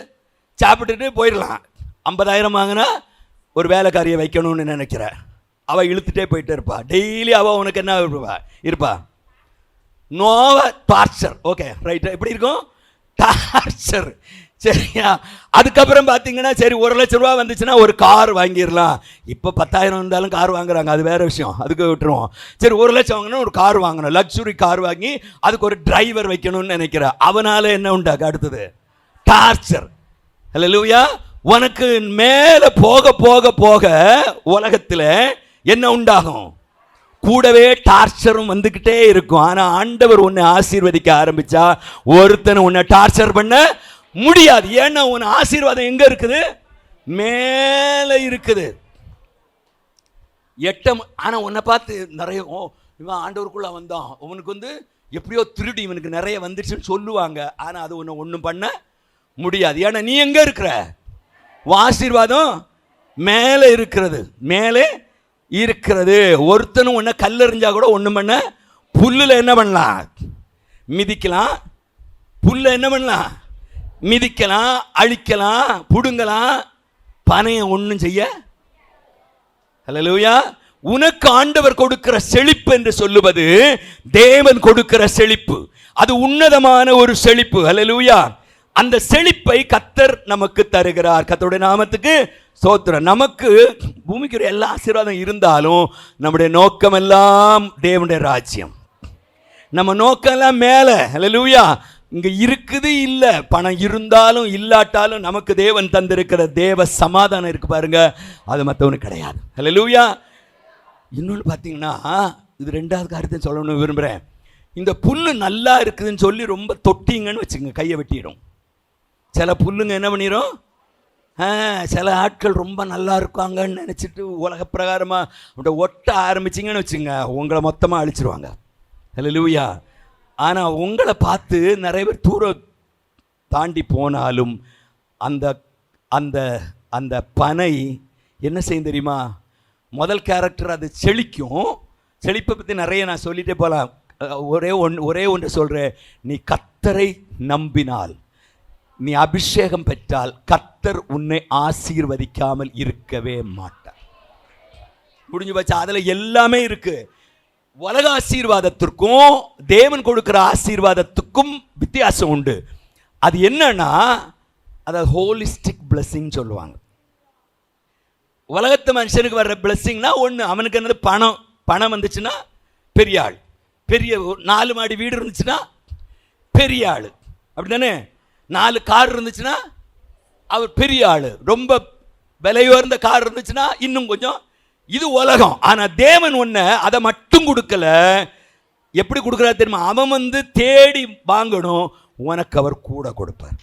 சாப்பிட்டுட்டு போயிடலாம். 50,000 வாங்கினா ஒரு வேலைக்காரியை வைக்கணும்னு நினைக்கிற, அவள் இழுத்துட்டே போயிட்டே இருப்பா. டெய்லி அவள் உனக்கு என்ன இருப்பா? நோவ டார்ச்சர். Okay right. எப்படி இருக்கும்? டார்ச்சர். சரியா? அதுக்கப்புறம் பார்த்தீங்கன்னா சரி 1,00,000 ரூபா வந்துச்சுன்னா ஒரு கார் வாங்கிடலாம். இப்போ 10,000 இருந்தாலும் கார் வாங்குறாங்க, அது வேற விஷயம், அதுக்கு விட்டுருவோம். சரி 1,00,000 வாங்கணும், ஒரு கார் வாங்கணும், லக்ஸுரி கார் வாங்கி அதுக்கு ஒரு டிரைவர் வைக்கணும்னு நினைக்கிற, அவனால என்ன உண்டாக அடுத்தது? டார்ச்சர். அல்லேலூயா. உனக்கு மேலே போக போக போக உலகத்தில் என்ன உண்டாகும்? கூடவே டார்ச்சரும் வந்துக்கிட்டே இருக்கும். ஆனால் ஆண்டவர் உன்னை ஆசீர்வதிக்க ஆரம்பிச்சா ஒருத்தனை உன்னை டார்ச்சர் பண்ண முடியாது. ஏன்னா உன் ஆசீர்வாதம் எங்க இருக்குது? மேலே இருக்குது. ஆனா உன்னை பார்த்து நிறைய இவன் ஆண்டவருக்குள்ள வந்தான், அவனுக்கு எப்படியோ திருடி இவனுக்கு நிறைய வந்துச்சுன்னு சொல்லுவாங்க. ஆனா அது உன்னை ஒன்றும் பண்ண முடியாது. ஏன்னா நீ எங்க இருக்கிற? ஆசீர்வாதம் மேலே இருக்கிறது, மேலே இருக்கிறது. ஒருத்தனும் உன்னை கல்லெறிஞ்சா கூட ஒன்றும் பண்ண, புல்லில் என்ன பண்ணலாம்? மிதிக்கலாம். புல்ல என்ன பண்ணலாம்? மிதிக்கலாம், அழிக்கலாம், புடுங்கலாம். பனையை ஒன்றும் செய்ய. அல்லேலூயா. உனக்கு ஆண்டவர் கொடுக்கிற செழிப்பு என்று சொல்லுவது தேவன் கொடுக்கிற செழிப்பு. அது உன்னதமான ஒரு செழிப்பு. அல்லேலூயா. அந்த செழிப்பை கர்த்தர் நமக்கு தருகிறார். கர்த்தருடைய நாமத்துக்கு ஸ்தோத்திரம். நமக்கு பூமிக்கு எல்லா ஆசீர்வாதம் இருந்தாலும் நம்முடைய நோக்கம் எல்லாம் தேவனுடைய ராஜ்யம். நம்ம நோக்கம் எல்லாம் மேலே. அல்லேலூயா. இங்க இருக்குது இல்ல, பணம் இருந்தாலும் இல்லாட்டாலும் நமக்கு தேவன் தந்திருக்கிற தேவ சமாதானம் இருக்கு பாருங்க, அது மற்றவனுக்கு கிடையாது. அல்லேலூயா. இன்னொன்று பார்த்தீங்கன்னா, இது ரெண்டாவது காரியத்தை சொல்லணும்னு விரும்புகிறேன். இந்த புல்லு நல்லா இருக்குதுன்னு சொல்லி ரொம்ப தொட்டிங்கன்னு வச்சுக்கோங்க, கையை வெட்டிடும். சில புல்லுங்க என்ன பண்ணிடும்? சில ஆட்கள் ரொம்ப நல்லா இருக்காங்கன்னு நினச்சிட்டு உலக பிரகாரமாக அப்படி ஒட்ட ஆரம்பிச்சிங்கன்னு வச்சுங்க, உங்களை மொத்தமாக அழிச்சிருவாங்க. அல்லேலூயா. ஆனால் உங்களை பார்த்து நிறைய பேர் தூரம் தாண்டி போனாலும் அந்த அந்த அந்த பனை என்ன செய்யும் தெரியுமா? முதல் கேரக்டர் அது செழிக்கும். செழிப்பை பற்றி நிறைய நான் சொல்லிட்டே போகலாம். ஒரே ஒன்று சொல்கிறேன், நீ கர்த்தரை நம்பினால் நீ அபிஷேகம் பெற்றால் கர்த்தர் உன்னை ஆசீர்வதிக்காமல் இருக்கவே மாட்டார். முடிஞ்சு போச்சு. அதுல எல்லாமே இருக்கு. உலக ஆசீர்வாதத்திற்கும் தேவன் கொடுக்கிற ஆசீர்வாதத்துக்கும் வித்தியாசம் உண்டு. அது என்னன்னா, அதாவது ஹோலிஸ்டிக் பிளஸிங் சொல்லுவாங்க. உலகத்து மனுஷனுக்கு வர்ற பிளஸிங்னா ஒன்று, அவனுக்கு என்னது பணம். பணம் வந்துச்சுன்னா பெரிய ஆள், பெரிய 4 மாடி வீடு இருந்துச்சுன்னா பெரிய ஆள், அப்படி தானே? 4 கார் இருந்துச்சுன்னா அவர் பெரிய ஆள், ரொம்ப விலையுயர்ந்த கார் இருந்துச்சுன்னா இன்னும் கொஞ்சம். இது உலகம். ஆனா தேவன் ஒன்ன அதை மட்டும் கொடுக்கல. எப்படி கொடுக்குறாரு தெரியுமா? அவன் வந்து தேடி வாங்கணும், உனக்கு அவர் கூட கொடுப்பார்.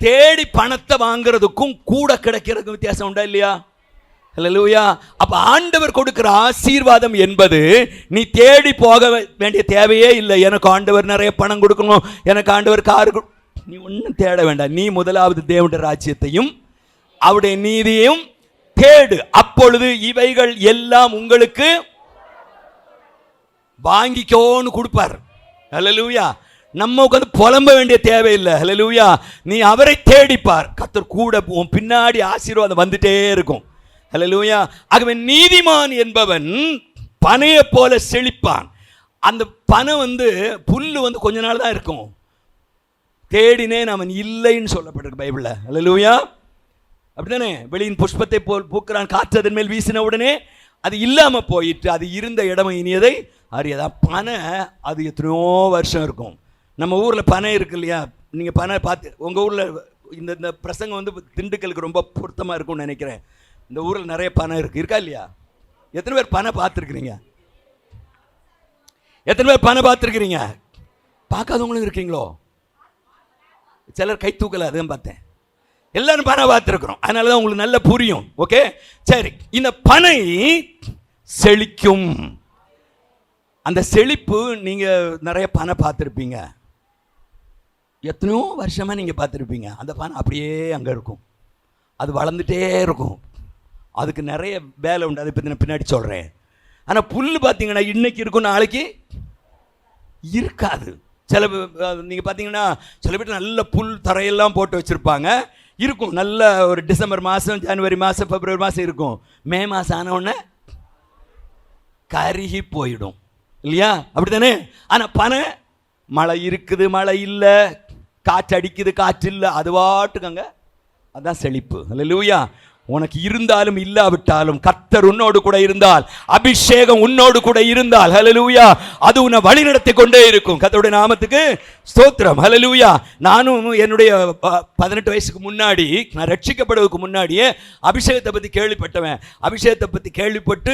தேடி பணத்தை வாங்குறதுக்கும் கூட கிடைக்கிறதுக்கும் வித்தியாசம் உண்டா இல்லையா? ஹல்லேலூயா. அப்ப ஆண்டவர் கொடுக்கிற ஆசீர்வாதம் என்பது நீ தேடி போக வேண்டிய தேவையே இல்லை. எனக்கு ஆண்டவர் நிறைய பணம் கொடுக்கணும், எனக்கு ஆண்டவர் கார், நீ ஒன்றும் தேட வேண்டாம். நீ முதலாவது தேவனுடைய ராஜ்யத்தையும் அவருடைய நீதியையும் தேடு, அப்பொழுது இவைகள் எல்லாம் உங்களுக்கு வாங்கிக்கோன்னு கொடுப்பார். ஹல்லேலூயா. நம்ம உட்காந்து புலம்ப வேண்டிய தேவையில்லை. ஹல்லேலூயா. நீ அவரை தேடிப்பார், கர்த்தர் கூட உன் பின்னாடி ஆசீர்வாதம் வந்துட்டே இருக்கும். ஹல்லேலூயா. ஆகவே நீதிமான் என்பவன் பனையை போல செழிப்பான். அந்த பனை வந்து புல்லு வந்து கொஞ்ச நாள் தான் இருக்கும். தேடினேன் அவன் இல்லைன்னு சொல்லப்பட்டிருக்கு பைபிள்ல. ஹல்லேலூயா. அப்படித்தானே? வெளியின் புஷ்பத்தை போல் பூக்கிறான், காற்று அதன் மேல் வீசின உடனே அது இல்லாம போயிட்டு அது இருந்த இடம் இனியதை அறியதா. பனை அது எத்தனையோ வருஷம் இருக்கும். நம்ம ஊரில் பனை இருக்கு இல்லையா? நீங்கள் பனை பார்த்து உங்கள் ஊரில் இந்த பிரசங்கம் வந்து திண்டுக்கலுக்கு ரொம்ப பொருத்தமாக இருக்கும்னு நினைக்கிறேன். இந்த ஊரில் நிறைய பனை இருக்கா இல்லையா? எத்தனை பேர் பனை பார்த்துருக்குறீங்க? எத்தனை பேர் பனை பார்த்துருக்கிறீங்க? பார்க்காதவங்களும் இருக்கீங்களோ? சிலர் கை தூக்கல, அதுதான் பார்த்தேன். எல்லாரும் பனை பார்த்துருக்குறோம், அதனால தான் உங்களுக்கு நல்லா புரியும். ஓகே, சரி. இந்த பனை செழிக்கும். அந்த செழிப்பு, நீங்கள் நிறைய பனை பார்த்துருப்பீங்க, எத்தனையோ வருஷமாக நீங்கள் பார்த்துருப்பீங்க. அந்த பனை அப்படியே அங்கே இருக்கும், அது வளர்ந்துட்டே இருக்கும். அதுக்கு நிறைய வேலை உண்டு, அதை பற்றி நான் பின்னாடி சொல்கிறேன். ஆனால் புல் பார்த்தீங்கன்னா இன்னைக்கு இருக்கும், நாளைக்கு இருக்காது. சில நீங்கள் பார்த்தீங்கன்னா சில பேர் நல்ல புல் தரையெல்லாம் போட்டு வச்சுருப்பாங்க, இருக்கும். நல்ல ஒரு டிசம்பர் மாதம், ஜனவரி மாதம், பிப்ரவரி மாதம் இருக்கும். மே மாதம் ஆனவுடனே கருகி போயிடும் இல்லையா? அப்படி தானே? ஆனால் பனை மழை இருக்குது, மழை இல்லை, காற்று அடிக்குது, காற்று இல்லை, அது வாட்டுக்கங்க. அதுதான் செழிப்பு. ஹல்லேலூயா. உனக்கு இருந்தாலும் இல்லாவிட்டாலும் கர்த்தர் உன்னோடு கூட இருந்தால், அபிஷேகம் உன்னோடு கூட இருந்தால், ஹல்லேலூயா, அது உன்னை வழிநடத்தி கொண்டே இருக்கும். கர்த்தருடைய நாமத்துக்கு ஸ்தோத்திரம். ஹல்லேலூயா. நானும் என்னுடைய 18 வயசுக்கு முன்னாடி, நான் ரட்சிக்கப்படுவதற்கு முன்னாடியே அபிஷேகத்தை பற்றி கேள்விப்பட்டவன். அபிஷேகத்தை பற்றி கேள்விப்பட்டு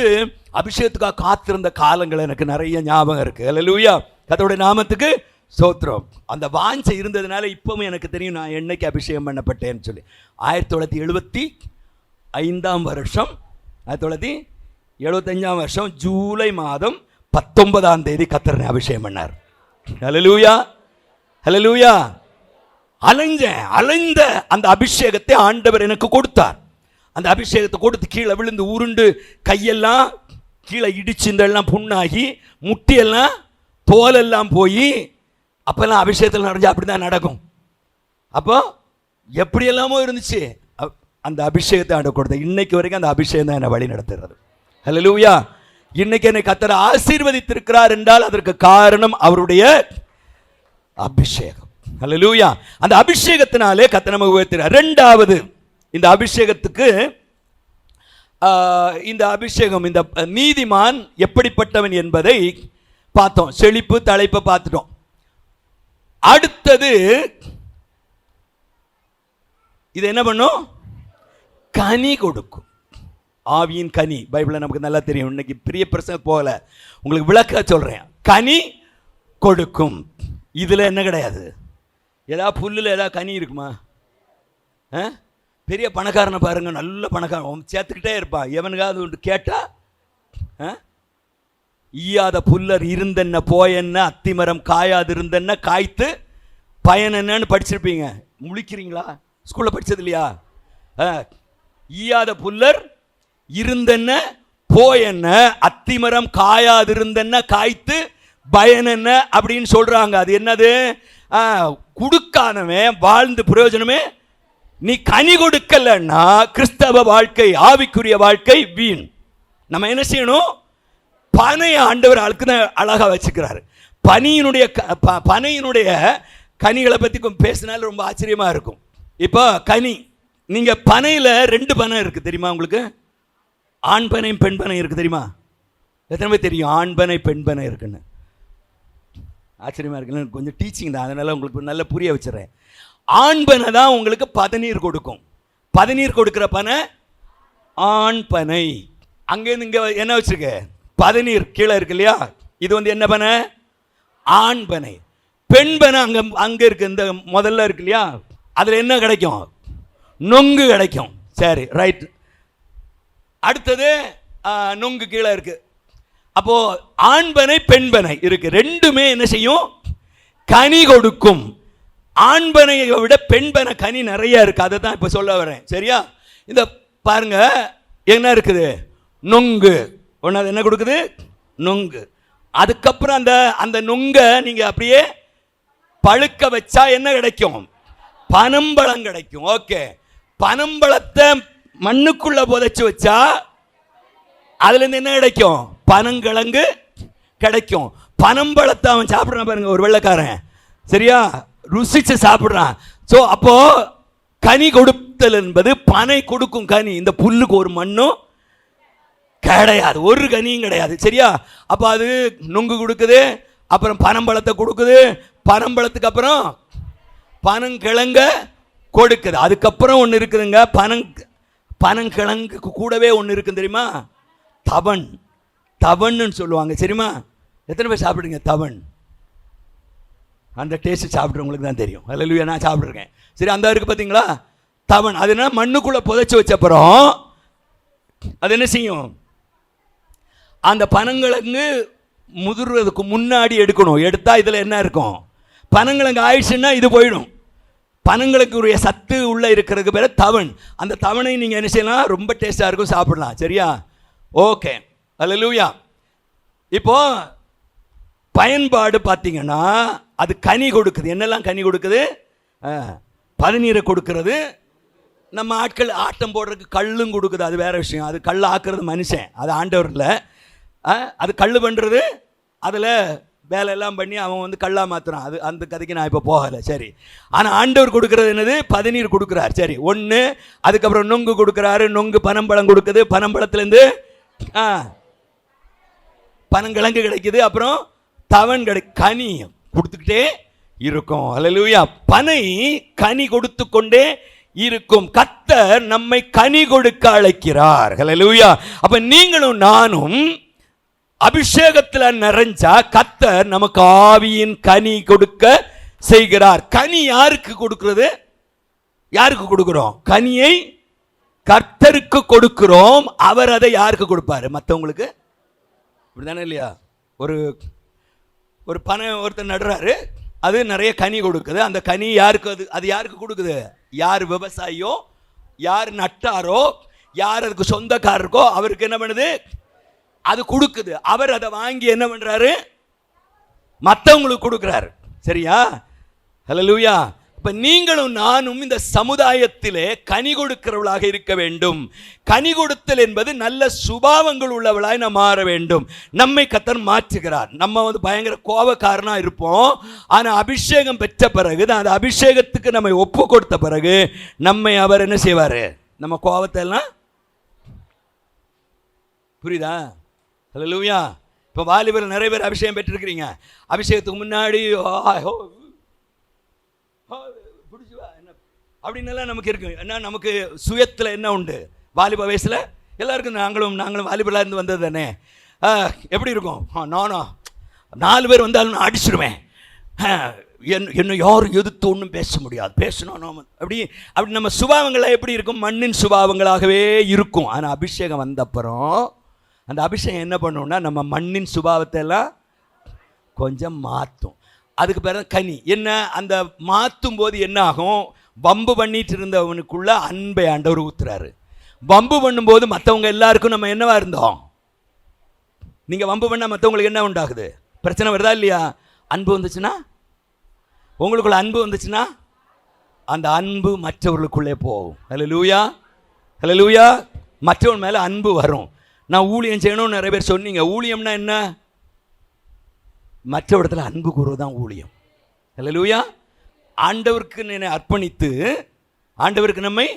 அபிஷேகத்துக்காக காத்திருந்த காலங்கள் எனக்கு நிறைய ஞாபகம் இருக்கு. ஹல்லேலூயா. கர்த்தருடைய நாமத்துக்கு ஸ்தோத்திரம். அந்த வாஞ்சை இருந்ததுனால இப்பவும் எனக்கு தெரியும் நான் என்னைக்கு அபிஷேகம் பண்ணப்பட்டேன்னு சொல்லி. 1975 வருஷம், 1975 வருஷம் ஜூலை மாதம் 19ஆம் தேதி கர்த்தர் அபிஷேகம் பண்ணார். ஹல்லேலூயா, ஹல்லேலூயா. அலைந்த அந்த அபிஷேகத்தை ஆண்டவர் எனக்கு கொடுத்தார். அந்த அபிஷேகத்தை கொடுத்து கீழே விழுந்து உருண்டு கையெல்லாம் கீழே இடிச்சு இந்த எல்லாம் புண்ணாகி முட்டியெல்லாம் தோலெல்லாம் போய், அப்பெல்லாம் அபிஷேகத்தில் நடந்து அப்படி தான் நடக்கும். அப்போ எப்படியெல்லாமோ இருந்துச்சு. அந்த அபிஷேகத்தை ஆண்டு கொடுத்த இன்னைக்கு வரைக்கும் அந்த அபிஷேகம் தான் என்னை வழி நடத்துகிறது. ஹல்லேலூயா. இன்னைக்கு என்னை கர்த்தர் ஆசீர்வதித்திருக்கிறார் என்றால் அதற்கு காரணம் அவருடைய அபிஷேகம். ஹல்லேலூயா. அந்த அபிஷேகத்தினாலே கர்த்தர் நமக்கு உயர்த்துகிறார். இரண்டாவது, இந்த அபிஷேகத்துக்கு இந்த அபிஷேகம், இந்த நீதிமான் எப்படிப்பட்டவன் என்பதை பார்த்தோம். செழிப்பு தலைப்பை பார்த்துட்டோம். அடுத்தது இது என்ன பண்ணும்? கனி கொடுக்கும். ஆவியின் கனி பைபிளில் நமக்கு நல்லா தெரியும். இன்னைக்கு பெரிய பிரசங்கம் போகல, உங்களுக்கு விளக்க சொல்றேன். கனி கொடுக்கும். இதுல என்ன கிடையாது. ஏதாவது புல்லுல ஏதாவது கனி இருக்குமா? பெரிய பணக்காரனை பாருங்க, நல்ல பணக்காரன் சேர்த்துக்கிட்டே இருப்பான். எவனுக்காவது ஒன்று கேட்டா ஈயாத புல்லர் இருந்தென்ன போயென்ன, அத்திமரம் காயாது இருந்தென்ன, காய்த்து பயன் என்னன்னு படிச்சிருப்பீங்க. முழிக்கிறீங்களா? ஸ்கூல்ல படிச்சது இல்லையா? ஈயாத புல்லர் இருந்தென்ன போயென்ன, அத்திமரம் காயாது இருந்தென்ன, காய்த்து பயன் என்ன அப்படின்னு சொல்றாங்க. அது என்னது? கொடுக்காதவன் வாழ்ந்து பிரயோஜனமே. நீ கனி கொடுக்கலன்னா கிறிஸ்தவ வாழ்க்கை, ஆவிக்குரிய வாழ்க்கை வீண். நம்ம என்ன செய்யணும்? பனை ஆண்டவர் அழகா வச்சுக்கிறாரு. பனையினுடைய கனிகளை பற்றி பேசினாலும் ரொம்ப ஆச்சரியமா இருக்கும். இப்போ கனி, நீங்க பனையில் 2 பனை இருக்கு தெரியுமா உங்களுக்கு? ஆண் பனையும் பெண் பனை இருக்கு தெரியுமா? எத்தனை பேர் தெரியும் ஆண் பனை பெண் பனை இருக்குன்னு? ஆச்சரியமா இருக்குன்னு கொஞ்சம் டீச்சிங் தான், அதனால உங்களுக்கு நல்லா புரிய வச்சுறேன். ஆண் பனை தான் உங்களுக்கு பதநீர் கொடுக்கும். பதநீர் கொடுக்கிற பனை ஆண் பனை. அங்கேருந்து இங்கே என்ன வச்சிருக்க? பதநீர் கீழே இருக்கு இல்லையா? இது என்ன பனை? ஆண் பனை. பெண் பனை அங்கே இருக்கு, இந்த முதல்ல இருக்கு இல்லையா? அதில் என்ன கிடைக்கும்? நொங்கு கிடைக்கும். சரி, ரைட். அடுத்தது நொங்கு கீழே இருக்கு. அப்போ ஆண்பனை பெண்பனை இருக்கு, ரெண்டுமே என்ன செய்யும்? கனி கொடுக்கும். ஆண்பனையை விட பெண்பனை கனி நிறைய இருக்கு. அதை தான் இப்போ சொல்ல வரேன். சரியா? இந்த பாருங்க என்ன இருக்குது? நொங்கு. ஒன்று என்ன கொடுக்குது? நொங்கு. அதுக்கப்புறம் அந்த நொங்கை நீங்க அப்படியே பழுக்க வச்சா என்ன கிடைக்கும்? பனம்பழம் கிடைக்கும். ஓகே, பனம்பழத்தை மண்ணுக்குள்ள புதைச்சு வச்சா அதுல இருந்து என்ன கிடைக்கும்? பனங்கிழங்கு கிடைக்கும். பனம்பழத்தை அவன் சாப்பிட்றான் பாருங்க, ஒரு வெள்ளைக்காரன். சரியா? ருசிச்சு சாப்பிட்றான். ஸோ அப்போ கனி கொடுத்தல் என்பது பனை கொடுக்கும் கனி. இந்த புல்லுக்கு ஒரு மண்ணும் கிடையாது, ஒரு கனியும் கிடையாது. சரியா? அப்போ அது நுங்கு கொடுக்குது, அப்புறம் பனம்பழத்தை கொடுக்குது, பனம்பழத்துக்கு அப்புறம் பனங்கிழங்க கொடுக்குது. அதுக்கப்புறம் ஒன்று இருக்குதுங்க, பனங்கிழங்குக்கு கூடவே ஒன்று இருக்கு தெரியுமா? தவன். தவன்னு சொல்லுவாங்க. சரிமா? எத்தனை பேர் சாப்பிடுங்க தவன்? அந்த டேஸ்ட் சாப்பிட்றவங்களுக்கு தான் தெரியும். அல்லேலூயா, நான் சாப்பிட்ருக்கேன். சரி, அந்த இருக்கு பார்த்தீங்களா தவன். அது என்ன? மண்ணுக்குள்ளே புதைச்சி வச்சப்புறம் அது என்ன செய்யும்? அந்த பனங்கிழங்கு முதிர்றதுக்கு முன்னாடி எடுக்கணும். எடுத்தால் இதில் என்ன இருக்கும்? பனங்கிழங்கு ஆயிடுச்சுன்னா இது போயிடும். பனங்கிழங்குடைய சத்து உள்ளே இருக்கிறதுக்கு பேர் தவன். அந்த தவணை நீங்கள் என்ன செய்யலாம்? ரொம்ப டேஸ்ட்டாக இருக்கும், சாப்பிடலாம். சரியா? ஓகே, அல்லேலூயா. இப்போ பயன்பாடு பார்த்தீங்கன்னா அது கனி கொடுக்குது. என்னெல்லாம் கனி கொடுக்குது? பதநீரை கொடுக்கறது. நம்ம ஆட்கள் ஆட்டம் போடுறதுக்கு கல்லும் கொடுக்குது, அது வேற விஷயம். அது கல் ஆக்குறது மனுஷன், அது ஆண்டவர் இல்லை. அது கல் பண்ணுறது, அதில் வேலையெல்லாம் பண்ணி அவன் கல்லா மாற்றுறான். அது அந்த கதைக்கு நான் இப்போ போகலை. சரி, ஆனால் ஆண்டவர் கொடுக்கறது என்னது? பதநீர் கொடுக்குறார். சரி, ஒன்று. அதுக்கப்புறம் நொங்கு கொடுக்குறாரு. நொங்கு பனம்பழம் கொடுக்குது. பனம்பழத்துலேருந்து பனங்கிழங்கு கிடைக்குது. அப்புறம் தவன் கனி கொடுத்துக்கிட்டே இருக்கும். அல்லேலூயா. பனை கனி கொடுத்து கொண்டே இருக்கும். கர்த்தர் நம்மை கனி கொடுக்க அழைக்கிறார். அல்லேலூயா. அப்ப நீங்களும் நானும் அபிஷேகத்தில் நிறைஞ்சா கர்த்தர் நமக்கு ஆவியின் கனி கொடுக்க செய்கிறார். கனி யாருக்கு கொடுக்கிறது? யாருக்கு கொடுக்கிறோம்? கனியை கர்த்தருக்கு கொடுக்கிறோம். அவர் அதை யாருக்கு கொடுப்பாரு? மற்றவங்களுக்கு. இப்படிதானே இல்லையா? ஒரு பனை ஒருத்தர் நடுறாரு, அது நிறைய கனி கொடுக்குது. அந்த கனி யாருக்கு? அது யாருக்கு கொடுக்குது? யார் விவசாயியோ, யார் நட்டாரோ, யார் அதுக்கு சொந்தக்காரருக்கோ அவருக்கு என்ன பண்ணுது? அது கொடுக்குது. அவர் அதை வாங்கி என்ன பண்றாரு? மற்றவங்களுக்கு கொடுக்குறாரு. சரியா? ஹல்லேலூயா. இப்ப நீங்களும் நானும் இந்த சமுதாயத்திலே கனி கொடுக்கிறவளாக இருக்க வேண்டும். கனி கொடுத்தல் என்பது நல்ல சுபாவங்கள் உள்ளவளாய் நாம் மாற வேண்டும். நம்மை கர்த்தர் மாற்றுகிறார். நம்ம பயங்கர கோபக்காரனா இருப்போம். ஆனா அபிஷேகம் பெற்ற பிறகு, அந்த அபிஷேகத்துக்கு நம்மை ஒப்பு கொடுத்த பிறகு நம்மை அவர் என்ன செய்வாரு? நம்ம கோபத்தை எல்லாம், புரியுதா? ஹல்லேலூயா. இப்போ வாலிபர் நிறைய பேர் அபிஷேகம் பெற்றிருக்கிறீங்க. அபிஷேகத்துக்கு முன்னாடி அப்படின்னு நமக்கு இருக்கு. என்ன நமக்கு சுயத்தில் என்ன உண்டு? வாலிப வயசில் எல்லாருக்கும் நாங்களும் வாலிபலாக இருந்து வந்தது தானே. எப்படி இருக்கும்? நானும் 4 பேர் வந்தாலும் நான் அடிச்சிடுவேன். என்ன யாரும் எதிர்த்து ஒன்றும் பேச முடியாது. பேசணும் நாம அப்படி நம்ம சுபாவங்கள்லாம் எப்படி இருக்கும்? மண்ணின் சுபாவங்களாகவே இருக்கும். ஆனால் அபிஷேகம் வந்தப்புறம் அந்த அபிஷேகம் என்ன பண்ணும்னா நம்ம மண்ணின் சுபாவத்தை எல்லாம் கொஞ்சம் மாற்றும். அதுக்கு பிறகு கனி என்ன? அந்த மாற்றும் போது என்ன ஆகும்? வம்பு பண்ணிட்டு இருந்தவனுக்குள்ள அன்பை ஆண்டவர் ஊத்துறாரு. வம்பு பண்ணும்போது மற்றவங்க எல்லாருக்கும் நம்ம என்னவா இருந்தோம்? நீங்க வம்பு பண்ணா மற்றவங்களுக்கு என்ன உண்டாகுது? பிரச்சனை வருதா இல்லையா? அன்பு வந்துச்சுன்னா உங்களுக்குள்ள அன்பு வந்துச்சுன்னா அந்த அன்பு மற்றவர்களுக்குள்ளே போகும். ஹல்லேலூயா, ஹல்லேலூயா. மற்றவன் மேலே அன்பு வரும். நான் ஊழியம் செய்யணும்னு நிறைய பேர் சொன்னீங்க. ஊழியம்னா என்ன? மற்ற இடத்துல அன்பு கூறுவது தான் ஊழியம். ஹல்லேலூயா. ஆண்டவருக்கு நம்மை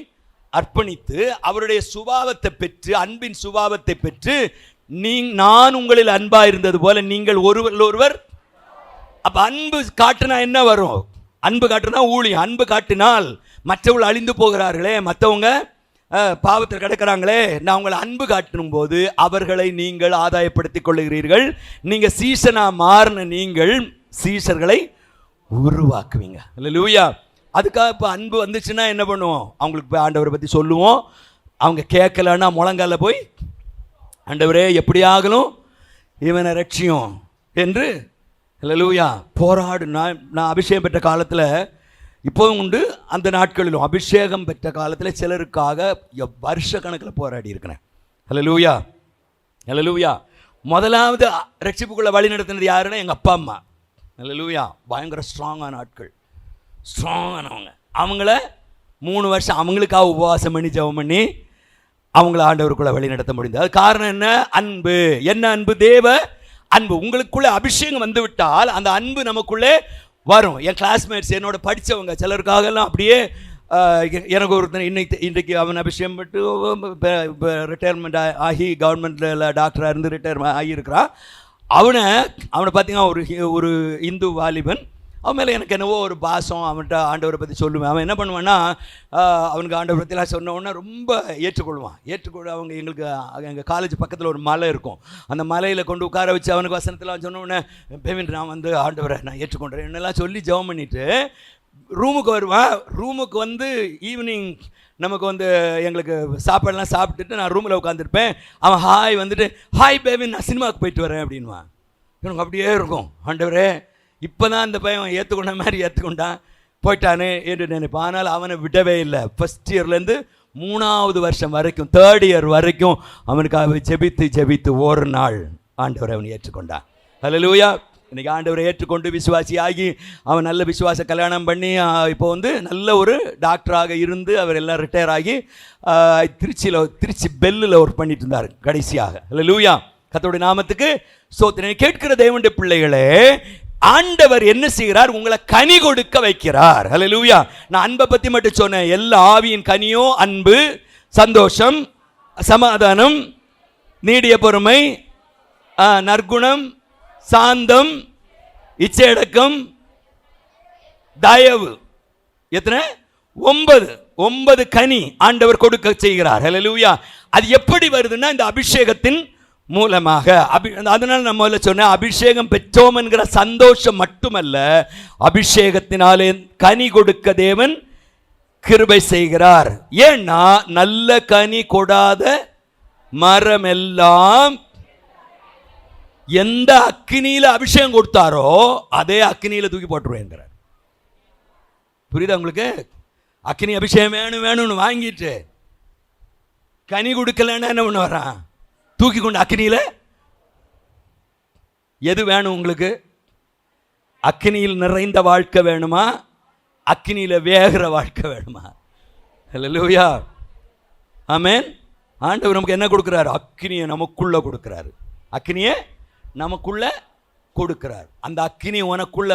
அர்ப்பணித்து அவருடைய சுபாவத்தை பெற்று, அன்பின் சுபாவத்தை பெற்று, நான் உங்களில் அன்பா இருந்தது போல நீங்கள் ஒருவர். அப்ப அன்பு காட்டினா என்ன வரும்? அன்பு காட்டினா ஊழியம். அன்பு காட்டினால் மற்றவர்கள் அழிந்து போகிறார்களே, மற்றவங்க பாவத்தில் கிடக்கிறாங்களே, நான் உங்களை அன்பு காட்டும் போது அவர்களை நீங்கள் ஆதாயப்படுத்திக் கொள்ளுகிறீர்கள். நீங்க சீசனா மாறின நீங்கள் சீசர்களை உருவாக்குவீங்க. ஹல்லேலூயா. அதுக்காக இப்போ அன்பு வந்துச்சுன்னா என்ன பண்ணுவோம்? அவங்களுக்கு போய் ஆண்டவரை பற்றி சொல்லுவோம். அவங்க கேட்கலன்னா முழங்கால போய் ஆண்டவரே எப்படியாகலும் இவனை ரட்சியும் என்று ஹல்லேலூயா போராடு. நான் அபிஷேகம் பெற்ற காலத்தில் இப்போவும் உண்டு, அந்த நாட்களிலும் அபிஷேகம் பெற்ற காலத்தில் சிலருக்காக வருஷ கணக்கில் போராடி இருக்கிறேன். ஹல்லேலூயா, ஹல்லேலூயா. முதலாவது ரட்சிப்புக்குள்ளே வழி நடத்தினது யாருன்னா எங்கள் அப்பா அம்மா. ஹல்லேலூயா. பயங்கர ஸ்ட்ராங்கான ஆட்கள், ஸ்ட்ராங்கானவங்க. அவங்கள 3 வருஷம் அவங்களுக்காக உபவாசம் பண்ணி ஜெபம் பண்ணி அவங்கள ஆண்டவருக்குள்ளே வழி நடத்த முடிந்தது. அது காரணம் என்ன? அன்பு. என்ன அன்பு? தேவ அன்பு. உங்களுக்குள்ளே அபிஷேகம் வந்து விட்டால் அந்த அன்பு நமக்குள்ளே வரும். என் கிளாஸ்மேட்ஸ் என்னோட படித்தவங்க சிலருக்காகலாம் அப்படியே எனக்கு ஒருத்தர் இன்றைக்கு அவன் அபிஷேகம் பட்டு ரிட்டையர்மெண்ட் ஆகி கவர்மெண்ட்டில் டாக்டராக இருந்து ரிட்டையர்மெண்ட் ஆகியிருக்கிறான். அவனை பார்த்தீங்கன்னா ஒரு இந்து வாலிபன். அவன் மேலே எனக்கு என்னவோ ஒரு பாசம். அவன்கிட்ட ஆண்டவரை பற்றி சொல்லுவேன். அவன் என்ன பண்ணுவான்னா, அவனுக்கு ஆண்டவரை பற்றிலாம் சொன்ன உடனே ரொம்ப ஏற்றுக்கொள்வான். அவங்க எங்கள் காலேஜ் பக்கத்தில் ஒரு மலை இருக்கும். அந்த மலையில் கொண்டு உட்கார வச்சு அவனுக்கு வசனத்தில் சொன்ன உடனே, பேவின் நான் வந்து ஆண்டவரை நான் ஏற்றுக்கொண்டேன் என்னெல்லாம் சொல்லி ஜெபம் பண்ணிவிட்டு ரூமுக்கு வருவான். ரூமுக்கு வந்து ஈவினிங் நமக்கு வந்து எங்களுக்கு சாப்பாடெல்லாம் சாப்பிட்டுட்டு நான் ரூமில் உட்காந்துருப்பேன். அவன் வந்துட்டு ஹாய் பேவின் நான் சினிமாவுக்கு போயிட்டு வரேன் அப்படின்வான். எனக்கு அப்படியே இருக்கும், ஆண்டவரே இப்போ தான் அந்த பையன் ஏற்றுக்கொண்ட மாதிரி ஏற்றுக்கொண்டான் போயிட்டானே என்று நினைப்பான். ஆனால் அவனை விடவே இல்லை. ஃபஸ்ட் இயர்லேருந்து 3வது வருஷம் வரைக்கும், 3rd இயர் வரைக்கும் அவனுக்காக ஜெபித்து ஒரு நாள் ஆண்டவரை அவன் ஏற்றுக்கொண்டான். ஹல்லேலூயா. இன்றைக்கி ஆண்டவரை ஏற்றுக்கொண்டு விசுவாசி ஆகி அவன் நல்ல விசுவாச கல்யாணம் பண்ணி இப்போ வந்து நல்ல ஒரு டாக்டராக இருந்து அவர் எல்லாம் ரிட்டையர் ஆகி திருச்சி பெல்லில் ஒர்க் பண்ணிட்டு இருந்தார் கடைசியாக. ஹல்லேலூயா. கர்த்தருடைய நாமத்துக்கு ஸ்தோத்திரம். கேட்கிற தேவனுடைய பிள்ளைகளே, ஆண்டவர் என்ன செய்கிறார்? உங்களை கனி கொடுக்க வைக்கிறார். ஹல்லேலூயா. நான் அன்பை பற்றி மட்டும் சொன்னேன். எல்லா ஆவியின் கனியோ அன்பு, சந்தோஷம், சமாதானம், நீடிய பொறுமை, நற்குணம், சாந்தம், இச்சையடக்கம், தயவு. எத்தனை? 9 கனி ஆண்டவர் கொடுக்க செய்கிறார். ஹல்லேலூயா. அது எப்படி வருதுன்னா இந்த அபிஷேகத்தின் மூலமாக. அதனால நம்ம முதல்ல சொன்ன அபிஷேகம் பெற்றோம் என்கிற சந்தோஷம் மட்டுமல்ல, அபிஷேகத்தினாலே கனி கொடுக்க தேவன் கிருபை செய்கிறார். ஏன்னா நல்ல கனி கொடாத மரம் எல்லாம் எந்த அக்கினியில அபிஷேகம் கொடுத்தாரோ அதே அக்கினியில தூக்கி போட்டுருவேங்கிறார். புரியுதா உங்களுக்கு? அக்கினி அபிஷேகம் வேணும்னு வாங்கிட்டு கனி கொடுக்கலன்னா என்ன பண்ண வரான்? தூக்கி கொண்டு அக்கினியில. எது வேணும் உங்களுக்கு? அக்கினியில் நிறைந்த வாழ்க்கை வேணுமா? அக்கினியில வேகிற வாழ்க்கை வேணுமா? ஹல்லேலூயா. ஆமென். ஆண்டவர் நமக்கு என்ன கொடுக்கிறார்? அக்கினியை நமக்குள்ள கொடுக்கிறாரு. அக்கினியை நமக்குள்ள கொடுக்கிறார். அந்த அக்கினி உனக்குள்ள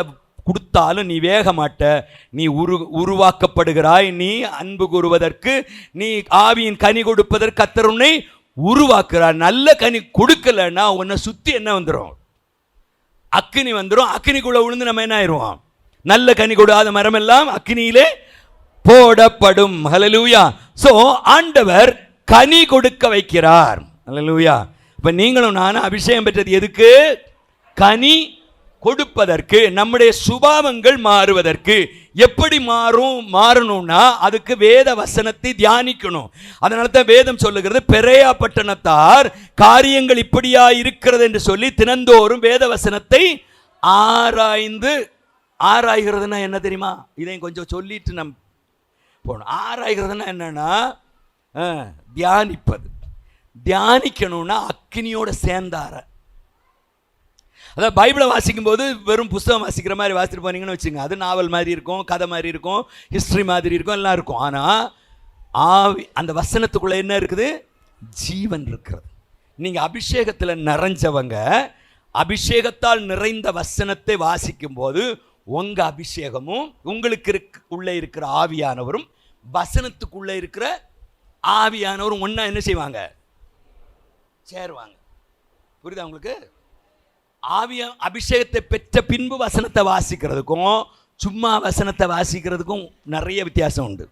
கொடுத்தாலும் நீ வேக மாட்ட. நீ உருவாக்கப்படுகிறாய். நீ அன்பு கூறுவதற்கு, நீ ஆவியின் கனி கொடுப்பதற்கு கர்த்தர் உன்னை உருவாக்குறார். நல்ல கனி கொடுக்கலன்னா உன்னை சுத்தி என்ன வந்துடும்? அக்கினி வந்துடும். அக்கினிக்குள்ள விழுந்து நம்ம என்ன ஆயிடுவோம்? நல்ல கனி கொடாத மரம் எல்லாம் அக்கினியிலே போடப்படும். ஹல்லேலூயா. சோ ஆண்டவர் கனி கொடுக்க வைக்கிறார். ஹல்லேலூயா. இப்ப நீங்களும் நானும் அபிஷேகம் பெற்றது எதுக்கு? கனி கொடுப்பதற்கு, நம்முடைய சுபாவங்கள் மாறுவதற்கு. எப்படி மாறணும்னா அதுக்கு வேத வசனத்தை தியானிக்கணும். அதனால தான் வேதம் சொல்லுகிறது, பெரேயா பட்டணத்தார் காரியங்கள் இப்படியா இருக்கிறது என்று சொல்லி தினந்தோறும் வேத வசனத்தை ஆராய்கிறதுனா என்ன தெரியுமா? இதையும் கொஞ்சம் சொல்லிட்டு நம் போகணும். ஆராய்கிறதுனா என்னன்னா தியானிப்பது. தியானிக்கணும்னா அக்கினியோட சேர்ந்தார. அதாவது பைபிளை வாசிக்கும் போது வெறும் புஸ்தகம் வாசிக்கிற மாதிரி வாசிட்டு போனீங்கன்னு வச்சுங்க, அது நாவல் மாதிரி இருக்கும், கதை மாதிரி இருக்கும், ஹிஸ்ட்ரி மாதிரி இருக்கும், எல்லாம் இருக்கும். ஆனால் ஆவி அந்த வசனத்துக்குள்ளே என்ன இருக்குது? ஜீவன் இருக்கிறது. நீங்கள் அபிஷேகத்தில் நிறைஞ்சவங்க அபிஷேகத்தால் நிறைந்த வசனத்தை வாசிக்கும் போது உங்கள் அபிஷேகமும் உங்களுக்கு உள்ளே இருக்கிற ஆவியானவரும் வசனத்துக்குள்ளே இருக்கிற ஆவியானவரும் ஒன்றா என்ன செய்வாங்க? சேருவாங்க. புரியுதா உங்களுக்கு? அபிஷேகத்தை பெற்ற பின்பு வசனத்தை வாசிக்கிறதுக்கும் சும்மா வசனத்தை வாசிக்கிறதுக்கும் நிறைய வித்தியாசம் உண்டு.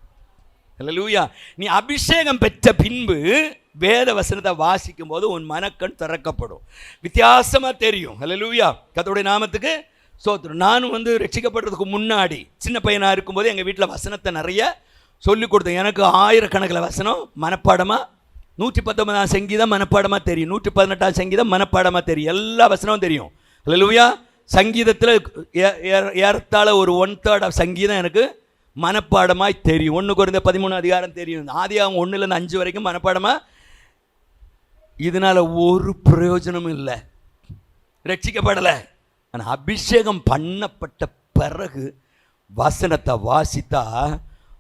அல்லேலூயா. நீ அபிஷேகம் பெற்ற பின்பு வேத வசனத்தை வாசிக்கும் போது உன் மனக்கண் திறக்கப்படும், வித்தியாசமா தெரியும். அல்லேலூயா. கர்த்தருடைய நாமத்துக்கு ஸ்தோத்திரம். நானும் ரட்சிக்கப்படுறதுக்கு முன்னாடி சின்ன பையனா இருக்கும்போது எங்கள் வீட்டில் வசனத்தை நிறைய சொல்லி கொடுத்தேன். எனக்கு ஆயிரக்கணக்கில் வசனம் மனப்பாடமாக, 119ஆம் சங்கீதம் மனப்பாடமாக தெரியும், 118ஆம் சங்கீதம் மனப்பாடமாக தெரியும், எல்லா வசனமும் தெரியும். அல்லேலூயா. சங்கீதத்தில் ஏறத்தாழ ஒரு 1/3 சங்கீதம் எனக்கு மனப்பாடமாய் தெரியும். 1 கொரிந்தியர் 13 அதிகாரம் தெரியும். ஆதியாகமம் 1லேருந்து 5 வரைக்கும் மனப்பாடமாக. இதனால் ஒரு பிரயோஜனமும் இல்லை, ரட்சிக்கப்படலை. ஆனால் அபிஷேகம் பண்ணப்பட்ட பிறகு வசனத்தை வாசித்தா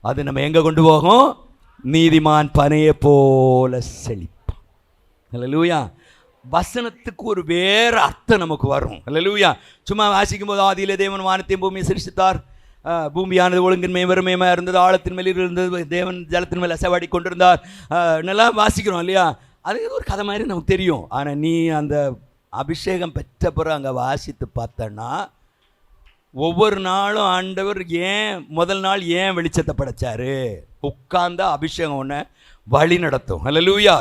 அது நம்ம எங்கே கொண்டு போகும்? நீதிமான் பனையை போல செழிப்பான். அல்லேலூயா. வசனத்துக்கு ஒரு வேறு அர்த்தம் நமக்கு வரும். அல்லேலூயா. சும்மா வாசிக்கும் போது ஆதியிலே தேவன் வானத்தையும் பூமியை சிருஷ்டித்தார், பூமியானது ஒழுங்கின்மை வெறுமையாக இருந்தது, ஆழத்தின் மேல் இருந்தது, தேவன் ஜலத்தின் மேல் அசைவாடி கொண்டிருந்தார், நல்லா வாசிக்கிறோம் இல்லையா? அது ஒரு கதை மாதிரி நமக்கு தெரியும். ஆனால் நீ அந்த அபிஷேகம் பெற்ற பிறகு அங்கே வாசித்து பார்த்தன்னா ஒவ்வொரு நாளும் ஆண்டவர் முதல் நாள் ஏன் வெளிச்சத்தை படைச்சாரு? உட்கார்ந்தா அபிஷேகம் ஒன்று வழி நடத்தும். அல்லேலூயா.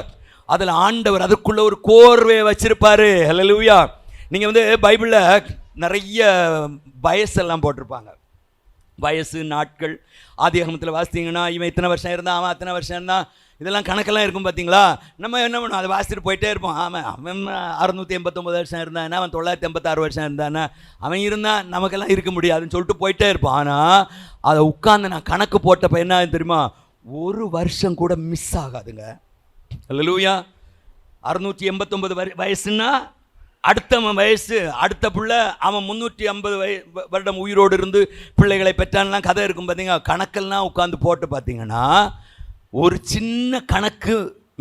அதில் ஆண்டவர் அதுக்குள்ள ஒரு கோர்வையை வச்சிருப்பாரு. அல்லேலூயா. நீங்கள் பைபிளில் நிறைய வயசெல்லாம் போட்டிருப்பாங்க, வயசு நாட்கள். ஆதியாகமத்தில் வாசித்தீங்கன்னா இவன் இத்தனை வருஷம் இருந்தான், அவன் அத்தனை வருஷம் இருந்தான், இதெல்லாம் கணக்கெல்லாம் இருக்கும் பார்த்தீங்களா? நம்ம என்ன பண்ணுவோம்? அதை வாசித்துட்டு போயிட்டே இருப்போம். அவன் 689 வருஷம் இருந்தானா, அவன் 986 வருஷம் இருந்தானா, அவன் இருந்தால் நமக்கெல்லாம் இருக்க முடியாதுன்னு சொல்லிட்டு போயிட்டே இருப்போம். ஆனால் அதை உட்கார்ந்து நான் கணக்கு போட்டப்போ என்ன தெரியுமா? ஒரு வருஷம் கூட மிஸ் ஆகாதுங்க. அல்லேலூயா. 689 வயசுன்னா அடுத்த வயசு, அடுத்த பிள்ளை அவன் 350 வருடம் உயிரோடு இருந்து பிள்ளைகளை பெற்றான்லாம் கதை இருக்கும் பார்த்தீங்க. கணக்கெல்லாம் உட்காந்து போட்டு பார்த்தீங்கன்னா ஒரு சின்ன கணக்கு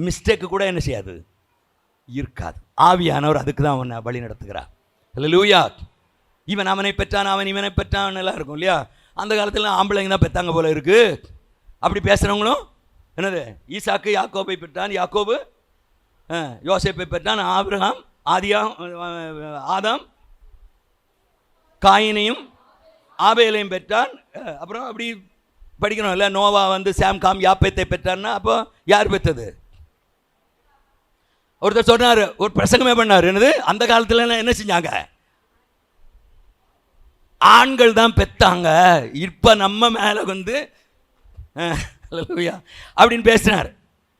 மிஸ்டேக்கு கூட என்ன செய்யாது? இருக்காது. ஆவியானவர் அதுக்கு தான் அவனை வழி நடத்துகிறார். அல்லேலூயா. இவன் அவனை பெற்றான், அவன் இவனை பெற்றான் எல்லாம் இருக்கும் இல்லையா? அந்த காலத்தில் ஆம்பளைங்க தான் பெற்றாங்க போல இருக்கு. அப்படி பேசுகிறவங்களும் என்னது? ஈசாக்கு யாக்கோபை பெற்றான், யாக்கோபு யோசேப்பை பெற்றான், ஆபிரகாம் ஆதாம் காயினையும் ஆபேலையும் பெற்றான். அப்புறம் அப்படி படிக்கணும் இல்லை? நோவா சாம் காம் யாப்பேத்தை பெற்றான்னா அப்போ யார் பெற்றது? ஒருத்தர் சொன்னார், ஒரு பிரசங்கமே பண்ணார். என்னது? அந்த காலத்தில் என்ன செஞ்சாங்க? ஆண்கள் தான் பெற்றாங்க, இப்போ நம்ம மேலே அப்படின்னு பேசினார்.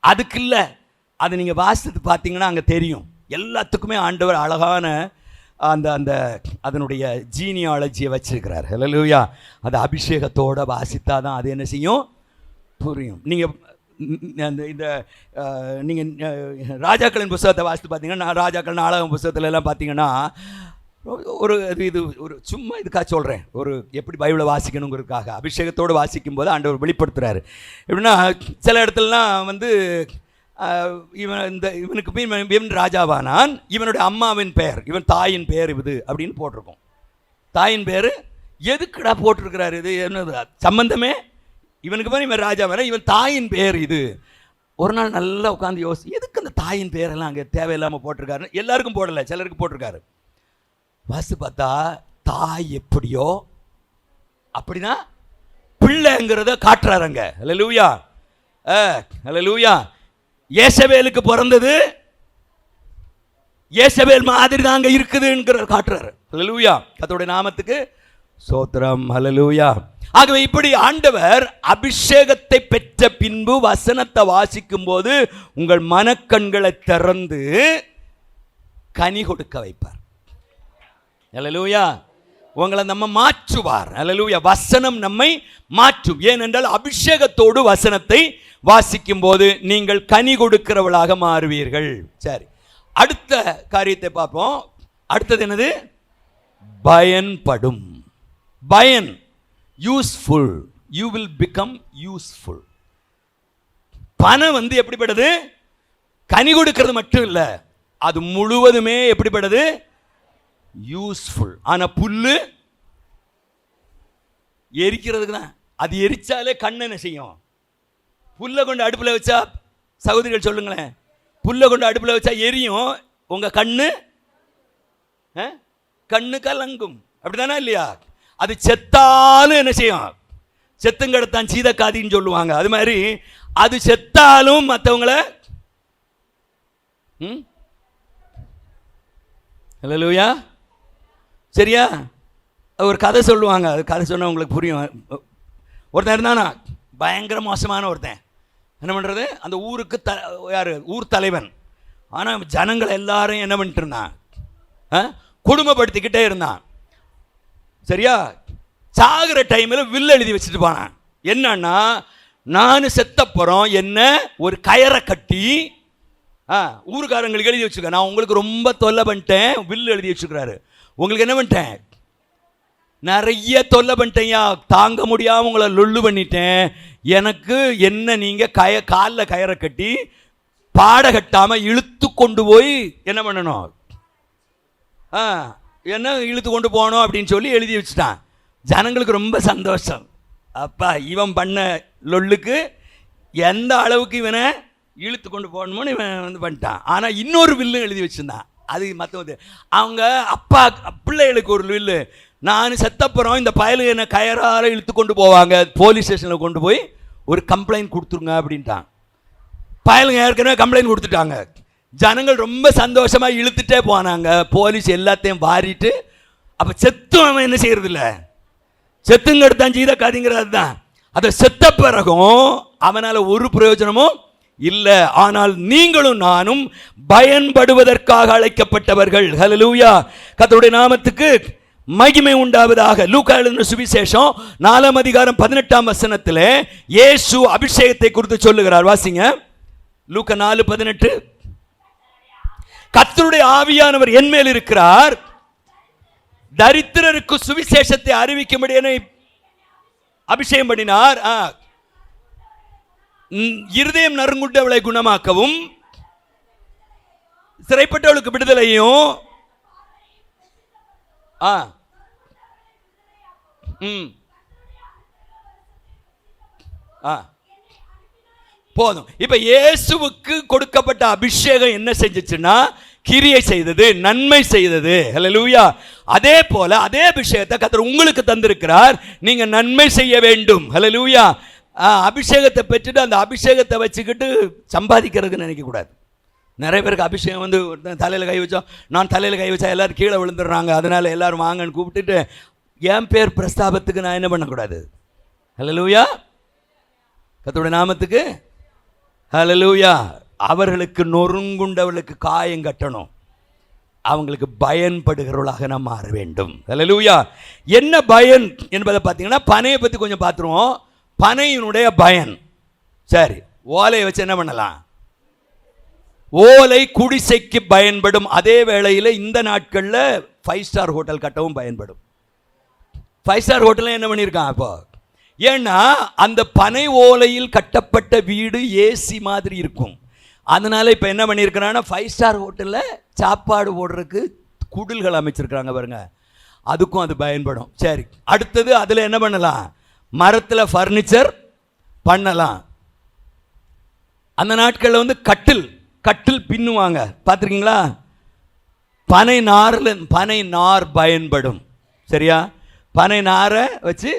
அதுக்கு இல்லை, அது நீங்கள் வாசித்து பார்த்தீங்கன்னா அங்கே தெரியும். எல்லாத்துக்குமே ஆண்டவர் அழகான அந்த அந்த அதனுடைய ஜீனியாலஜியை வச்சிருக்கிறார். அல்லேலூயா. அது அபிஷேகத்தோடு வாசித்தா தான் அது என்ன செய்யும்? புரியும். நீங்கள் இந்த நீங்கள் ராஜாக்களின் புஸ்தகத்தை வாசித்து பார்த்தீங்கன்னா, ராஜாக்கள் நாடகம் புஸ்தகத்துல எல்லாம் பார்த்தீங்கன்னா இது ஒரு சும்மா இதுக்காக சொல்கிறேன், ஒரு எப்படி பைபிளை வாசிக்கணுங்கிறதுக்காக அபிஷேகத்தோடு வாசிக்கும் போது ஆண்டவர் வெளிப்படுத்துகிறாரு. எப்படின்னா சில இடத்துலலாம் இவன் ராஜாவானான், இவனுடைய அம்மாவின் பெயர், இவன் தாயின் பெயர் இது அப்படின்னு போட்டிருக்கோம். தாயின் பேர் எதுக்குடா போட்டிருக்கிறாரு? இது என்ன சம்பந்தமே? இவனுக்கு போய் இவன் ராஜாவான, இவன் தாயின் பெயர் இது. ஒரு நாள் நல்லா உட்காந்து எதுக்கு அந்த தாயின் பெயரெல்லாம் அங்கே தேவையில்லாமல் போட்டிருக்காருன்னு எல்லாருக்கும் போடலை, சிலருக்கு போட்டிருக்காரு. வாசி பார்த்தா தாய் எப்படியோ அப்படின்னா பிள்ளைங்கிறத காட்டுறாருங்க. அல்லேலூயா. அல்லேலூயா. ஏசபேலுக்கு பிறந்தது ஏசபேல் மாதிரி தாங்க இருக்குதுங்கிற காட்டுறாரு. அல்லேலூயா. கர்த்தருடைய நாமத்துக்கு ஸ்தோத்திரம். அல்லேலூயா. ஆகவே இப்படி ஆண்டவர் அபிஷேகத்தை பெற்ற பின்பு வசனத்தை வாசிக்கும் போது உங்கள் மனக்கண்களை திறந்து கனி கொடுக்க வைப்பார். அல்லேலூயா. உங்களை நம்ம மாற்றுவார். அல்லேலூயா. வசனம் நம்மை மாற்றும். ஏனென்றால் அபிஷேகத்தோடு வசனத்தை வாசிக்கும் போது நீங்கள் கனி கொடுக்கிறவளாக மாறுவீர்கள். சரி, அடுத்த காரியத்தை பார்ப்போம். அடுத்தது என்னது? பயன்படும். பயன் useful, you will become useful. பணம் எப்படிப்பட்டது? கனி கொடுக்கிறது மட்டும் இல்ல, அது முழுவதுமே எப்படிப்பட்டது? யூஸ்ஃபுல். ஆனா புல்லு எரிக்கிறதுக்கு தான். அது எரிச்சாலே கண்ணு என்ன செய்யும்? புல்லை கொண்டு அடுப்பில் வச்சா, சகோதரிகள் சொல்லுங்களேன், புல்லை கொண்டு அடுப்பில் வச்சா எரியும், உங்க கண்ணு கண்ணு கலங்கும். அப்படிதானா இல்லையா? அது செத்தாலும் என்ன செய்யும்? செத்துங்கடத்தான் சீதக்காதின்னு சொல்லுவாங்க. அது மாதிரி அது செத்தாலும் மற்றவங்களை ஹல்லேலூயா. சரியா? ஒரு கதை சொல்லுவாங்க, அது கதை சொன்னால் உங்களுக்கு புரியும். ஒருத்தன் இருந்தானா, பயங்கர மோசமான ஒருத்தன். என்ன பண்ணுறது? அந்த ஊருக்கு யார்? ஊர் தலைவன். ஆனால் ஜனங்கள் எல்லாரும் என்ன பண்ணிட்டு இருந்தான்? குடும்பப்படுத்திக்கிட்டே இருந்தான். சரியா? சாகிற டைமில் வில் எழுதி வச்சுட்டு போனான். என்னன்னா, நான் செத்தப்புறம் என்ன ஒரு கயரை கட்டி ஊருக்காரங்களுக்கு எழுதி வச்சுருக்கேன், நான் உங்களுக்கு ரொம்ப தொல்லை பண்ணிட்டேன், வில் எழுதி வச்சுக்கிறாரு. உங்களுக்கு என்ன பண்ணிட்டேன்? நிறைய தொல்லை பண்ணிட்டேயா, தாங்க முடியாமல் உங்களை லொல்லு பண்ணிட்டேன். எனக்கு என்ன நீங்கள் காலில் கயரை கட்டி பாட கட்டாமல் இழுத்து கொண்டு போய் என்ன பண்ணணும்? என்ன இழுத்து கொண்டு போகணும் அப்படின்னு சொல்லி எழுதி வச்சுட்டான். ஜனங்களுக்கு ரொம்ப சந்தோஷம். அப்பா, இவன் பண்ண லொல்லுக்கு எந்த அளவுக்கு இவனை இழுத்து கொண்டு போகணுமோன்னு இவன் பண்ணிட்டான். ஆனால் இன்னொரு வில்லு எழுதி வச்சுருந்தான். அது மற்றவங்க அவங்க அப்பா பிள்ளைகளுக்கு ஒரு வில்லு, நான் செத்தப்புறம் இந்த பயலு என்னை கயரால் இழுத்து கொண்டு போவாங்க, போலீஸ் ஸ்டேஷனில் கொண்டு போய் ஒரு கம்ப்ளைண்ட் கொடுத்துருங்க அப்படின்ட்டான். பயலுங்க ஏற்கனவே கம்ப்ளைண்ட் கொடுத்துட்டாங்க. ஜனங்கள் ரொம்ப சந்தோஷமாக இழுத்துட்டே போனாங்க. போலீஸ் எல்லாத்தையும் வாரிட்டு, அப்போ செத்தும் அவன் என்ன செய்யறது இல்லை, செத்துங்க எடுத்தான் சீதக்காதிங்கிறது தான். அதை செத்த பிறகும் அவனால் ஒரு பிரயோஜனமும் இல்லை. ஆனால் நீங்களும் நானும் பயன்படுவதற்காக அழைக்கப்பட்டவர்கள். ஹல்லேலூயா. கர்த்தருடைய நாமத்துக்கு மகிமை உண்டாவதாக. லூக்கா எழுதின சுவிசேஷம் 4 அதிகாரம் 18 வசனத்தில் இயேசு அபிஷேகத்தை குறித்து சொல்லுகிறார். வாசிங்க. லூக்கா 4:18. கர்த்தருடைய ஆவியானவர் என் மேல் இருக்கிறார், தரித்திரருக்கு சுவிசேஷத்தை அறிவிக்கும்படி என்னை அபிஷேகம் பண்ணினார், இருதயம் நறுங்குண்டவளை குணமாக்கவும், சிறைப்பட்டவளுக்கு விடுதலையும், போதும். இப்ப இயேசுவுக்கு கொடுக்கப்பட்ட அபிஷேகம் என்ன செஞ்சுச்சுன்னா, கிரியை செய்தது, நன்மை செய்தது. ஹல்லேலூயா. அதே போல அதே அபிஷேகத்தை கர்த்தர் உங்களுக்கு தந்திருக்கிறார், நீங்க நன்மை செய்ய வேண்டும். ஹல்லேலூயா. அபிஷேகத்தை பெற்றுட்டு அந்த அபிஷேகத்தை வச்சுக்கிட்டு சம்பாதிக்கிறதுக்கு நினைக்க கூடாது. நிறைய பேருக்கு அபிஷேகம் தலையில் கை வச்சோம், நான் தலையில் கை வச்சா எல்லாரும் கீழே விழுந்துடுறாங்க, அதனால எல்லாரும் வாங்கன்னு கூப்பிட்டுட்டு என் பேர் பிரஸ்தாபத்துக்கு நான் என்ன பண்ணக்கூடாது. ஹல்லேலூயா. கர்த்தருடைய நாமத்துக்கு ஹல்லேலூயா. அவர்களுக்கு நொறுங்குண்டவர்களுக்கு காயம் கட்டணும், அவங்களுக்கு பயன்படுகிறவர்களாக நாம் மாற வேண்டும். ஹல்லேலூயா. என்ன பயன் என்பதை பார்த்தீங்கன்னா, பனையை பற்றி கொஞ்சம் பார்த்துருவோம். பனையினுடைய பயன், சரி, ஓலையை வச்சு என்ன பண்ணலாம்? ஓலை குடிசைக்கு பயன்படும். அதே வேளையில் இந்த நாட்களில் 5 ஸ்டார் ஹோட்டல் கட்டவும் பயன்படும். 5 ஸ்டார் ஹோட்டலில் என்ன பண்ணியிருக்கான் அப்போ? ஏன்னா அந்த பனை ஓலையில் கட்டப்பட்ட வீடு ஏசி மாதிரி இருக்கும். அதனால இப்போ என்ன பண்ணியிருக்கிறான்னா 5 ஸ்டார் ஹோட்டலில் சாப்பாடு போடுறதுக்கு குடில்கள் அமைச்சிருக்கிறாங்க பாருங்க, அதுக்கும் அது பயன்படும். சரி, அடுத்தது அதில் என்ன பண்ணலாம்? மரத்தில் ஃபர்னிச்சர் பண்ணலாம். அந்த நாட்களில் கட்டில் பின்னுவாங்க, பார்த்துருக்கீங்களா? பனை நார் பயன்படும். சரியா? பனை நாரை வச்சு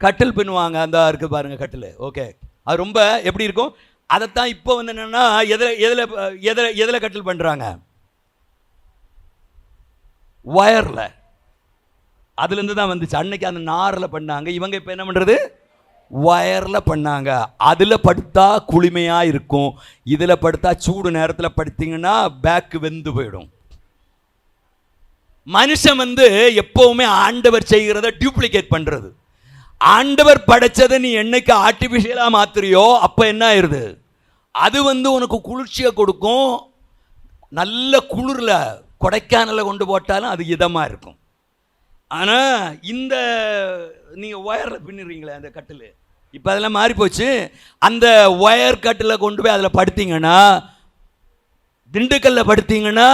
கட்டில் பின்னுவாங்க. அந்த இருக்கு பாருங்க கட்டில். ஓகே, அது ரொம்ப எப்படி இருக்கும்? அதைத்தான் இப்போ என்னன்னா எதில் கட்டில் பண்ணுறாங்க? ஒயரில். அதுலேருந்து தான் வந்துச்சு. அன்னைக்கு அந்த நாரில் பண்ணாங்க, இவங்க இப்போ என்ன பண்ணுறது? ஒயரில் பண்ணாங்க. அதில் படுத்தா குளிமையாக இருக்கும், இதில் படுத்தா சூடு நேரத்தில் படுத்திங்கன்னா பேக்கு வெந்து போயிடும். மனுஷன் எப்பவுமே ஆண்டவர் செய்கிறத டியூப்ளிகேட் பண்ணுறது. ஆண்டவர் படைச்சதை நீ என்னைக்கு ஆர்டிஃபிஷியலாக மாத்துறியோ அப்போ என்ன ஆயிடுது? அது உனக்கு குளிர்ச்சியை கொடுக்கும். நல்ல குளிரில் கொடைக்கானலில் கொண்டு போட்டாலும் அது இதமாக இருக்கும். ஆனால் இந்த நீங்கள் ஒயரில் பின்னுறீங்களே அந்த கட்டில், இப்போ அதெல்லாம் மாறி போச்சு. அந்த ஒயர் கட்டில் கொண்டு போய் அதில் படுத்தீங்கன்னா, திண்டுக்கல்ல படுத்தீங்கன்னா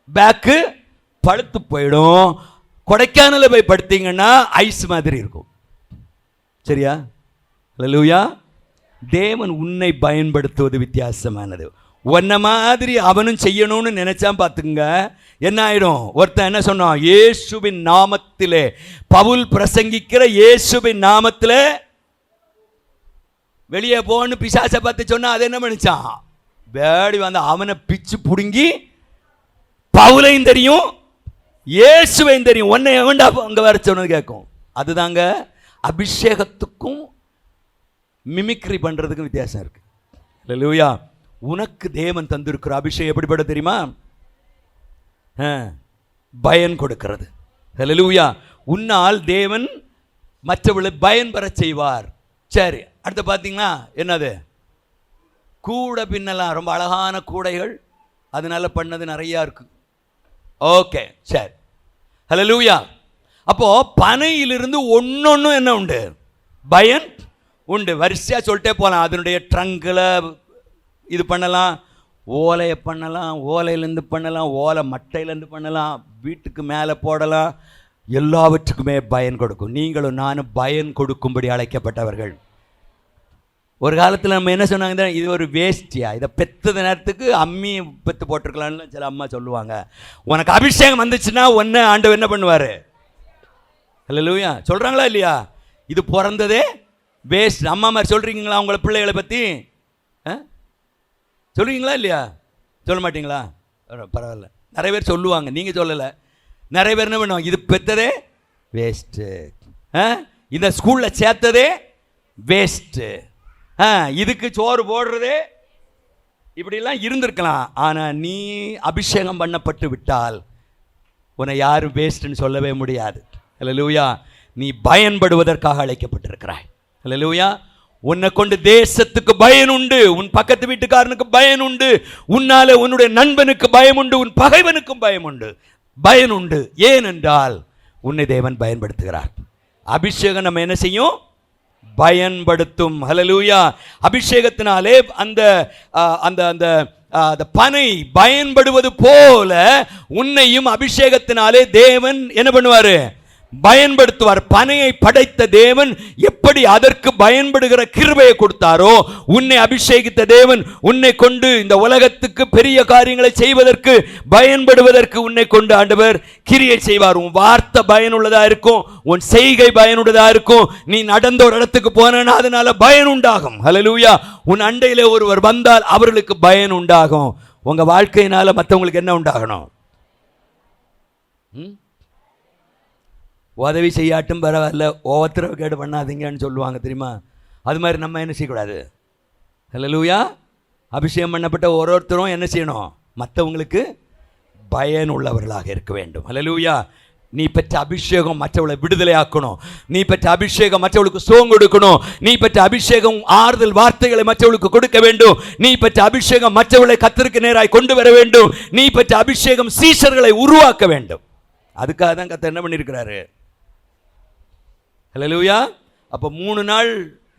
பேக்கு பழுத்து போயிடும். கொடைக்கானல போய் படுத்தீங்கன்னா ஐஸ் மாதிரி இருக்கும். சரியா? அல்லேலூயா. தேவன் உன்னை பயன்படுத்துவது வித்தியாசமானது. உன்ன மாதிரி அவனும் செய்யணும்னு நினைச்சான் பார்த்துங்க, என்ன ஆயிடும்? ஒருத்தன் என்ன சொன்னான்? இயேசுவின் நாமத்திலே, பவுல் பிரசங்கிக்கிற இயேசுவின் நாமத்திலே வெளியே போன்னு பிசாசை பார்த்து சொன்னா, அது என்ன பண்ணிச்சான்? வேடி வந்து அவனை பிச்சு புடுங்கி, பவுலையும் தெரியும் இயேசுவையும் தெரியும், உன்னை எவன்டா அங்க வர சொன்னது கேட்கும். அதுதாங்க அபிஷேகத்துக்கும் மிமிக்ரி பண்றதுக்கும் வித்தியாசம் இருக்கு. அல்லேலூயா. உனக்கு தேவன் தந்திருக்கிற அபிஷேகம் எப்படிப்பட தெரியுமா? பயன் கொடுக்கிறது. அல்லேலூயா. உன்னால் தேவன் மற்றவர்களை பயன் பெற செய்வார். சரி, அடுத்து பார்த்தீங்கன்னா என்னது? கூடை பின்னலாம். ரொம்ப அழகான கூடைகள், அதனால பண்ணது நிறையா இருக்கு. ஓகே, சரி. ஹல்லேலூயா. அப்போ பனையிலிருந்து ஒன்னொன்னு என்ன உண்டு? பயன் உண்டு. வரிசையா சொல்லிட்டே போகலாம். அதனுடைய ட்ரங்கில் இது பண்ணலாம், ஓலையை பண்ணலாம், ஓலையிலேருந்து பண்ணலாம், ஓலை மட்டையிலேருந்து பண்ணலாம், வீட்டுக்கு மேலே போடலாம். எல்லாவற்றுக்குமே பயன் கொடுக்கும். நீங்களும் நானும் பயன் கொடுக்கும்படி அழைக்கப்பட்டவர்கள். ஒரு காலத்தில் நம்ம என்ன சொன்னாங்க? இது ஒரு வேஸ்டியா, இதை பெற்றது நேரத்துக்கு அம்மி பெற்று போட்டிருக்கலாம்னு சில அம்மா சொல்லுவாங்க. உனக்கு அபிஷேகம் வந்துச்சுன்னா ஒன்று ஆண்டவர் என்ன பண்ணுவார்? அல்லேலூயா. சொல்கிறாங்களா இல்லையா? இது பிறந்ததே வேஸ்ட். அம்மா மாதிரி சொல்கிறீங்களா உங்களை பிள்ளைகளை பற்றி? சொல்கிறீங்களா இல்லையா? சொல்ல மாட்டீங்களா? பரவாயில்ல, நிறைய பேர் சொல்லுவாங்க, நீங்கள் சொல்லலை. நிறைய பேர் என்ன பண்ணுவாங்க? இது பெற்றதே வேஸ்ட்டு, இந்த ஸ்கூலில் சேர்த்ததே வேஸ்ட்டு, இதுக்கு சோறு போடுறதே, இப்படிலாம் இருந்திருக்கலாம். ஆனால் நீ அபிஷேகம் பண்ணப்பட்டு விட்டால் உன்னை யாரும் வேஸ்ட்டுன்னு சொல்லவே முடியாது. அல்லேலூயா. நீ பயன்படுவதற்காக அழைக்கப்பட்டிருக்கிறாய். அல்லேலூயா. உன்னை கொண்டு தேசத்துக்கு பயன் உண்டு, உன் பக்கத்து வீட்டுக்காரனுக்கு பயன் உண்டு, உன்னால உன்னுடைய நண்பனுக்கு பயம் உண்டு, உன் பகைவனுக்கும் பயம் உண்டு, பயன் உண்டு. ஏனென்றால் உன்னை தேவன் பயன்படுத்துகிறார். அபிஷேகம் நம்ம என்ன செய்யும்? பயன்படுத்தும். ஹல்லேலூயா. அபிஷேகத்தினாலே அந்த அந்த அந்த பனை பயன்படுவது போல உன்னையும் அபிஷேகத்தினாலே தேவன் என்ன பண்ணுவாரு? பயன்படுத்துவார். பனையை படைத்த தேவன் எப்படி அதற்கு பயன்படுகிற கிருபையை கொடுத்தாரோ, உன்னை அபிஷேகித்த தேவன் உன்னை கொண்டு இந்த உலகத்துக்கு பெரிய காரியங்களை செய்வதற்கு, பயன்படுவதற்கு உன்னை கொண்டு ஆண்டவர் கிரியை செய்வார். உன் வார்த்தை பயனுள்ளதா இருக்கும், உன் செய்கை பயனுள்ளதா இருக்கும். நீ நடந்த ஒரு இடத்துக்கு போனா அதனால பயன் உண்டாகும். ஹல்லேலூயா. உன் அண்டையிலே ஒருவர் வந்தால் அவர்களுக்கு பயன் உண்டாகும். உங்க வாழ்க்கையினால மற்றவங்களுக்கு என்ன உண்டாகணும்? உதவி செய்யாட்டும் பரவாயில்ல, ஒவ்வொருத்தரவு கேடு பண்ணாதீங்கன்னு சொல்லுவாங்க தெரியுமா? அது மாதிரி நம்ம என்ன செய்யக்கூடாது. ஹல்லேலூயா. அபிஷேகம் பண்ணப்பட்ட ஒருத்தரும் என்ன செய்யணும்? மற்றவங்களுக்கு பயனுள்ளவர்களாக இருக்க வேண்டும். ஹல்லேலூயா. நீ பெற்ற அபிஷேகம் மற்றவளை விடுதலை ஆக்கணும். நீ பெற்ற அபிஷேகம் மற்றவளுக்கு சுகம் கொடுக்கணும். நீ பெற்ற அபிஷேகம் ஆறுதல் வார்த்தைகளை மற்றவளுக்கு கொடுக்க வேண்டும். நீ பெற்ற அபிஷேகம் மற்றவளை கர்த்தருக்கு நேராய் கொண்டு வர வேண்டும். நீ பெற்ற அபிஷேகம் சீஷர்களை உருவாக்க வேண்டும். அதுக்காக தான் கர்த்தர் என்ன பண்ணியிருக்கிறாரு? ஹல்லேலூயா. அப்போ 3 நாள்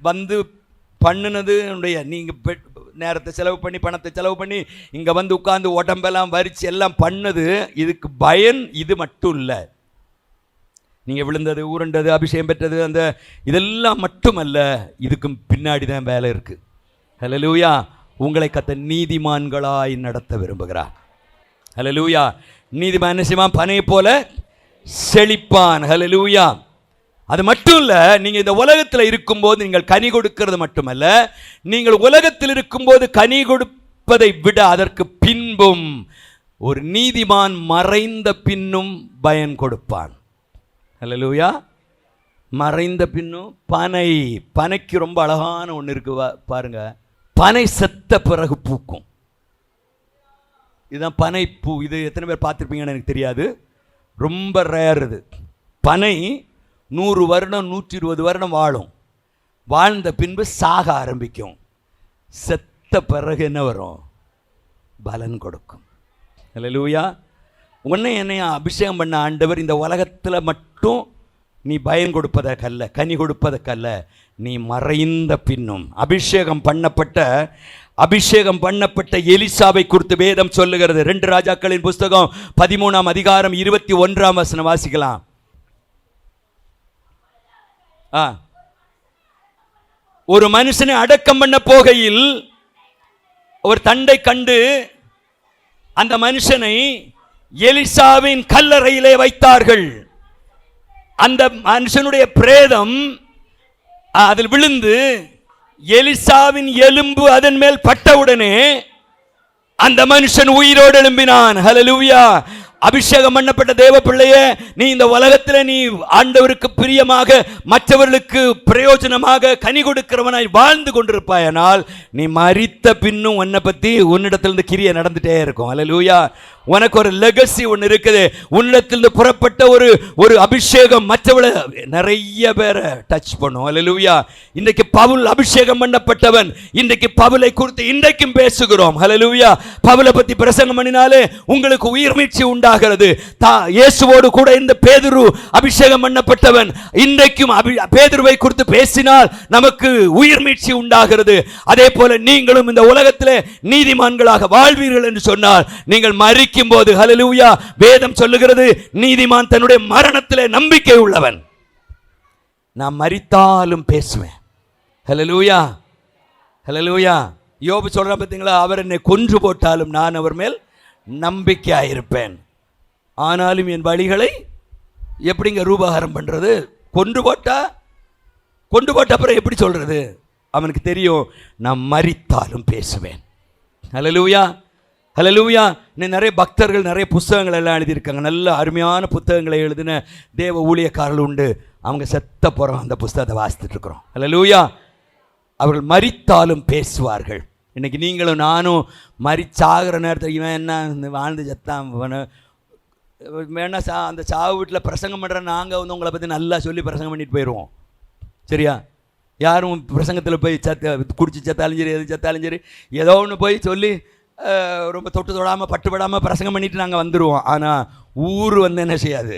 வந்து பண்ணினது, நீங்கள் நேரத்தை செலவு பண்ணி, பணத்தை செலவு பண்ணி இங்கே வந்து உட்காந்து உடம்பெல்லாம் வரிச்சு எல்லாம் பண்ணது, இதுக்கு பயன் இது மட்டும் இல்லை. நீங்கள் விழுந்தது, உருண்டது, அபிஷேகம் பெற்றது, அந்த இதெல்லாம் மட்டுமல்ல, இதுக்கும் பின்னாடி தான் வேலை இருக்குது. ஹல்லேலூயா. உங்களை கர்த்தர் நீதிமான்களாய் நடத்த விரும்புகிறார். ஹல்லேலூயா. நீதிமான் என்ன செய்வான்? பனை போல செழிப்பான். ஹல்லேலூயா. அது மட்டும் இல்லை, நீங்கள் இந்த உலகத்தில் இருக்கும்போது நீங்கள் கனி கொடுக்கிறது மட்டுமல்ல, நீங்கள் உலகத்தில் இருக்கும்போது கனி கொடுப்பதை விட அதற்கு பின்பும் ஒரு நீதிமான் மறைந்த பின்னும் பயன் கொடுப்பான். ஹல்லேலூயா. மறைந்த பின்னும் பனைக்கு ரொம்ப அழகான ஒன்று இருக்கு பாருங்க. பனை செத்த பிறகு பூக்கும். இதுதான் பனை பூ. இது எத்தனை பேர் பார்த்துருப்பீங்கன்னு எனக்கு தெரியாது, ரொம்ப ரேர் இது. பனை 100 வருடம் 120 வருடம் வாழும். வாழ்ந்த பின்பு சாக ஆரம்பிக்கும். செத்த பிறகு என்ன வரும்? பலன் கொடுக்கும். ஹல்லேலூயா. உன்னை என்னை அபிஷேகம் பண்ண ஆண்டவர் இந்த உலகத்தில் மட்டும் நீ பயம் கொடுப்பதற்கல்ல, கனி கொடுப்பதற்கல்ல, நீ மறைந்த பின்னும் அபிஷேகம் பண்ணப்பட்ட எலிசாவை குறித்து வேதம் சொல்லுகிறது. 2 ராஜாக்களின் புஸ்தகம் 13ஆம் அதிகாரம் 21ஆம் வசனம் வாசிக்கலாம். ஒரு மனுஷனை அடக்கம் பண்ண போகையில் ஒரு தண்டை கண்டு அந்த மனுஷனை எலிசாவின் கல்லறையிலே வைத்தார்கள். அந்த மனுஷனுடைய பிரேதம் அதில் விழுந்து எலிசாவின் எலும்பு அதன் மேல் பட்டவுடனே அந்த மனுஷன் உயிரோடு எழும்பினான். ஹல்லேலூயா. அபிஷேகம் பண்ணப்பட்ட தேவ பிள்ளையே, நீ இந்த உலகத்தில் நீ ஆண்டவருக்கு பிரியமாக மற்றவர்களுக்கு பிரயோஜனமாக கனி கொடுக்கிறவனாய் வாழ்ந்து கொண்டிருப்பாயனால் நீ மரித்த பின்னும் உன்னை பற்றி உன்னிடத்திலிருந்து கிரியை நடந்துட்டே இருக்கும். ஹல்லேலூயா. உனக்கு ஒரு லெகசி ஒன்று இருக்குது. உன்னிடத்திலிருந்து புறப்பட்ட ஒரு அபிஷேகம் மற்றவளை நிறைய பேரை டச் பண்ணும். ஹல்லேலூயா. இன்றைக்கு பவுல் அபிஷேகம் பண்ணப்பட்டவன். இன்றைக்கு பவுலை குறித்து இன்றைக்கும் பேசுகிறோம். ஹல்லேலூயா. பவுலை பற்றி பிரசங்கம் பண்ணினாலே உங்களுக்கு உயிர் மீட்சி உண்டாகிறது. இயேசுவோடு கூட இந்த பேதுரு அபிஷேகம் பண்ணப்பட்டவன். இன்றைக்கும் பேதுருவை குறித்து பேசினால் நமக்கு உயிர் மீட்சி உண்டாகிறது. அதே போல நீங்களும் இந்த உலகத்திலே நீதிமான்களாக வாழ்வீர்கள் என்று சொன்னால் நீங்கள் மறிக்கும் போது, ஹல்லேலூயா, வேதம் சொல்லுகிறது நீதிமான் தன்னுடைய மரணத்திலே நம்பிக்கை உள்ளவன். நான் மரித்தாலும் பேசுவேன். ஹல்லேலூயா, ஹல்லேலூயா. யோபு சொல்ற பார்த்தீங்களா, அவர் என்னை கொன்று போட்டாலும் நான் அவர் மேல் நம்பிக்கையாயிருப்பேன். ஆனாலும் என் வழிகளை எப்படிங்க ரூபகாரம் பண்றது? கொன்று போட்ட அப்புறம் எப்படி சொல்றது? அவனுக்கு தெரியும், நான் மரித்தாலும் பேசுவேன். ஹல்லேலூயா, ஹல்லேலூயா. நிறைய பக்தர்கள் நிறைய புத்தகங்கள் எல்லாம் எழுதியிருக்காங்க. நல்ல அருமையான புத்தகங்களை எழுதின தேவ ஊழியக்காரர்கள் உண்டு. அவங்க செத்த போகிறோம் அந்த புத்தகத்தை வாசித்துட்டு இருக்கிறோம். ஹல்லேலூயா. அவர்கள் மரித்தாலும் பேசுவார்கள். இன்னைக்கு நீங்களும் நானும் மரிச்சாகிற நேரத்தில் இவன் என்ன வாழ்ந்து செத்தான் வேணா அந்த சாவு வீட்டில் பிரசங்கம் பண்ணுற நாங்கள் உங்களை பற்றி நல்லா சொல்லி பிரசங்கம் பண்ணிட்டு போயிடுவோம். சரியா? யாரும் பிரசங்கத்தில் போய் குடிச்சு செத்தாலும் சரி, எது செத்தாலும் சரி, ஏதோ ஒன்று போய் சொல்லி ரொம்ப தொடாமல் பட்டுப்படாமல் பிரசங்கம் பண்ணிட்டு நாங்கள் வந்துடுவோம். ஆனால் ஊர் என்ன செய்யாது?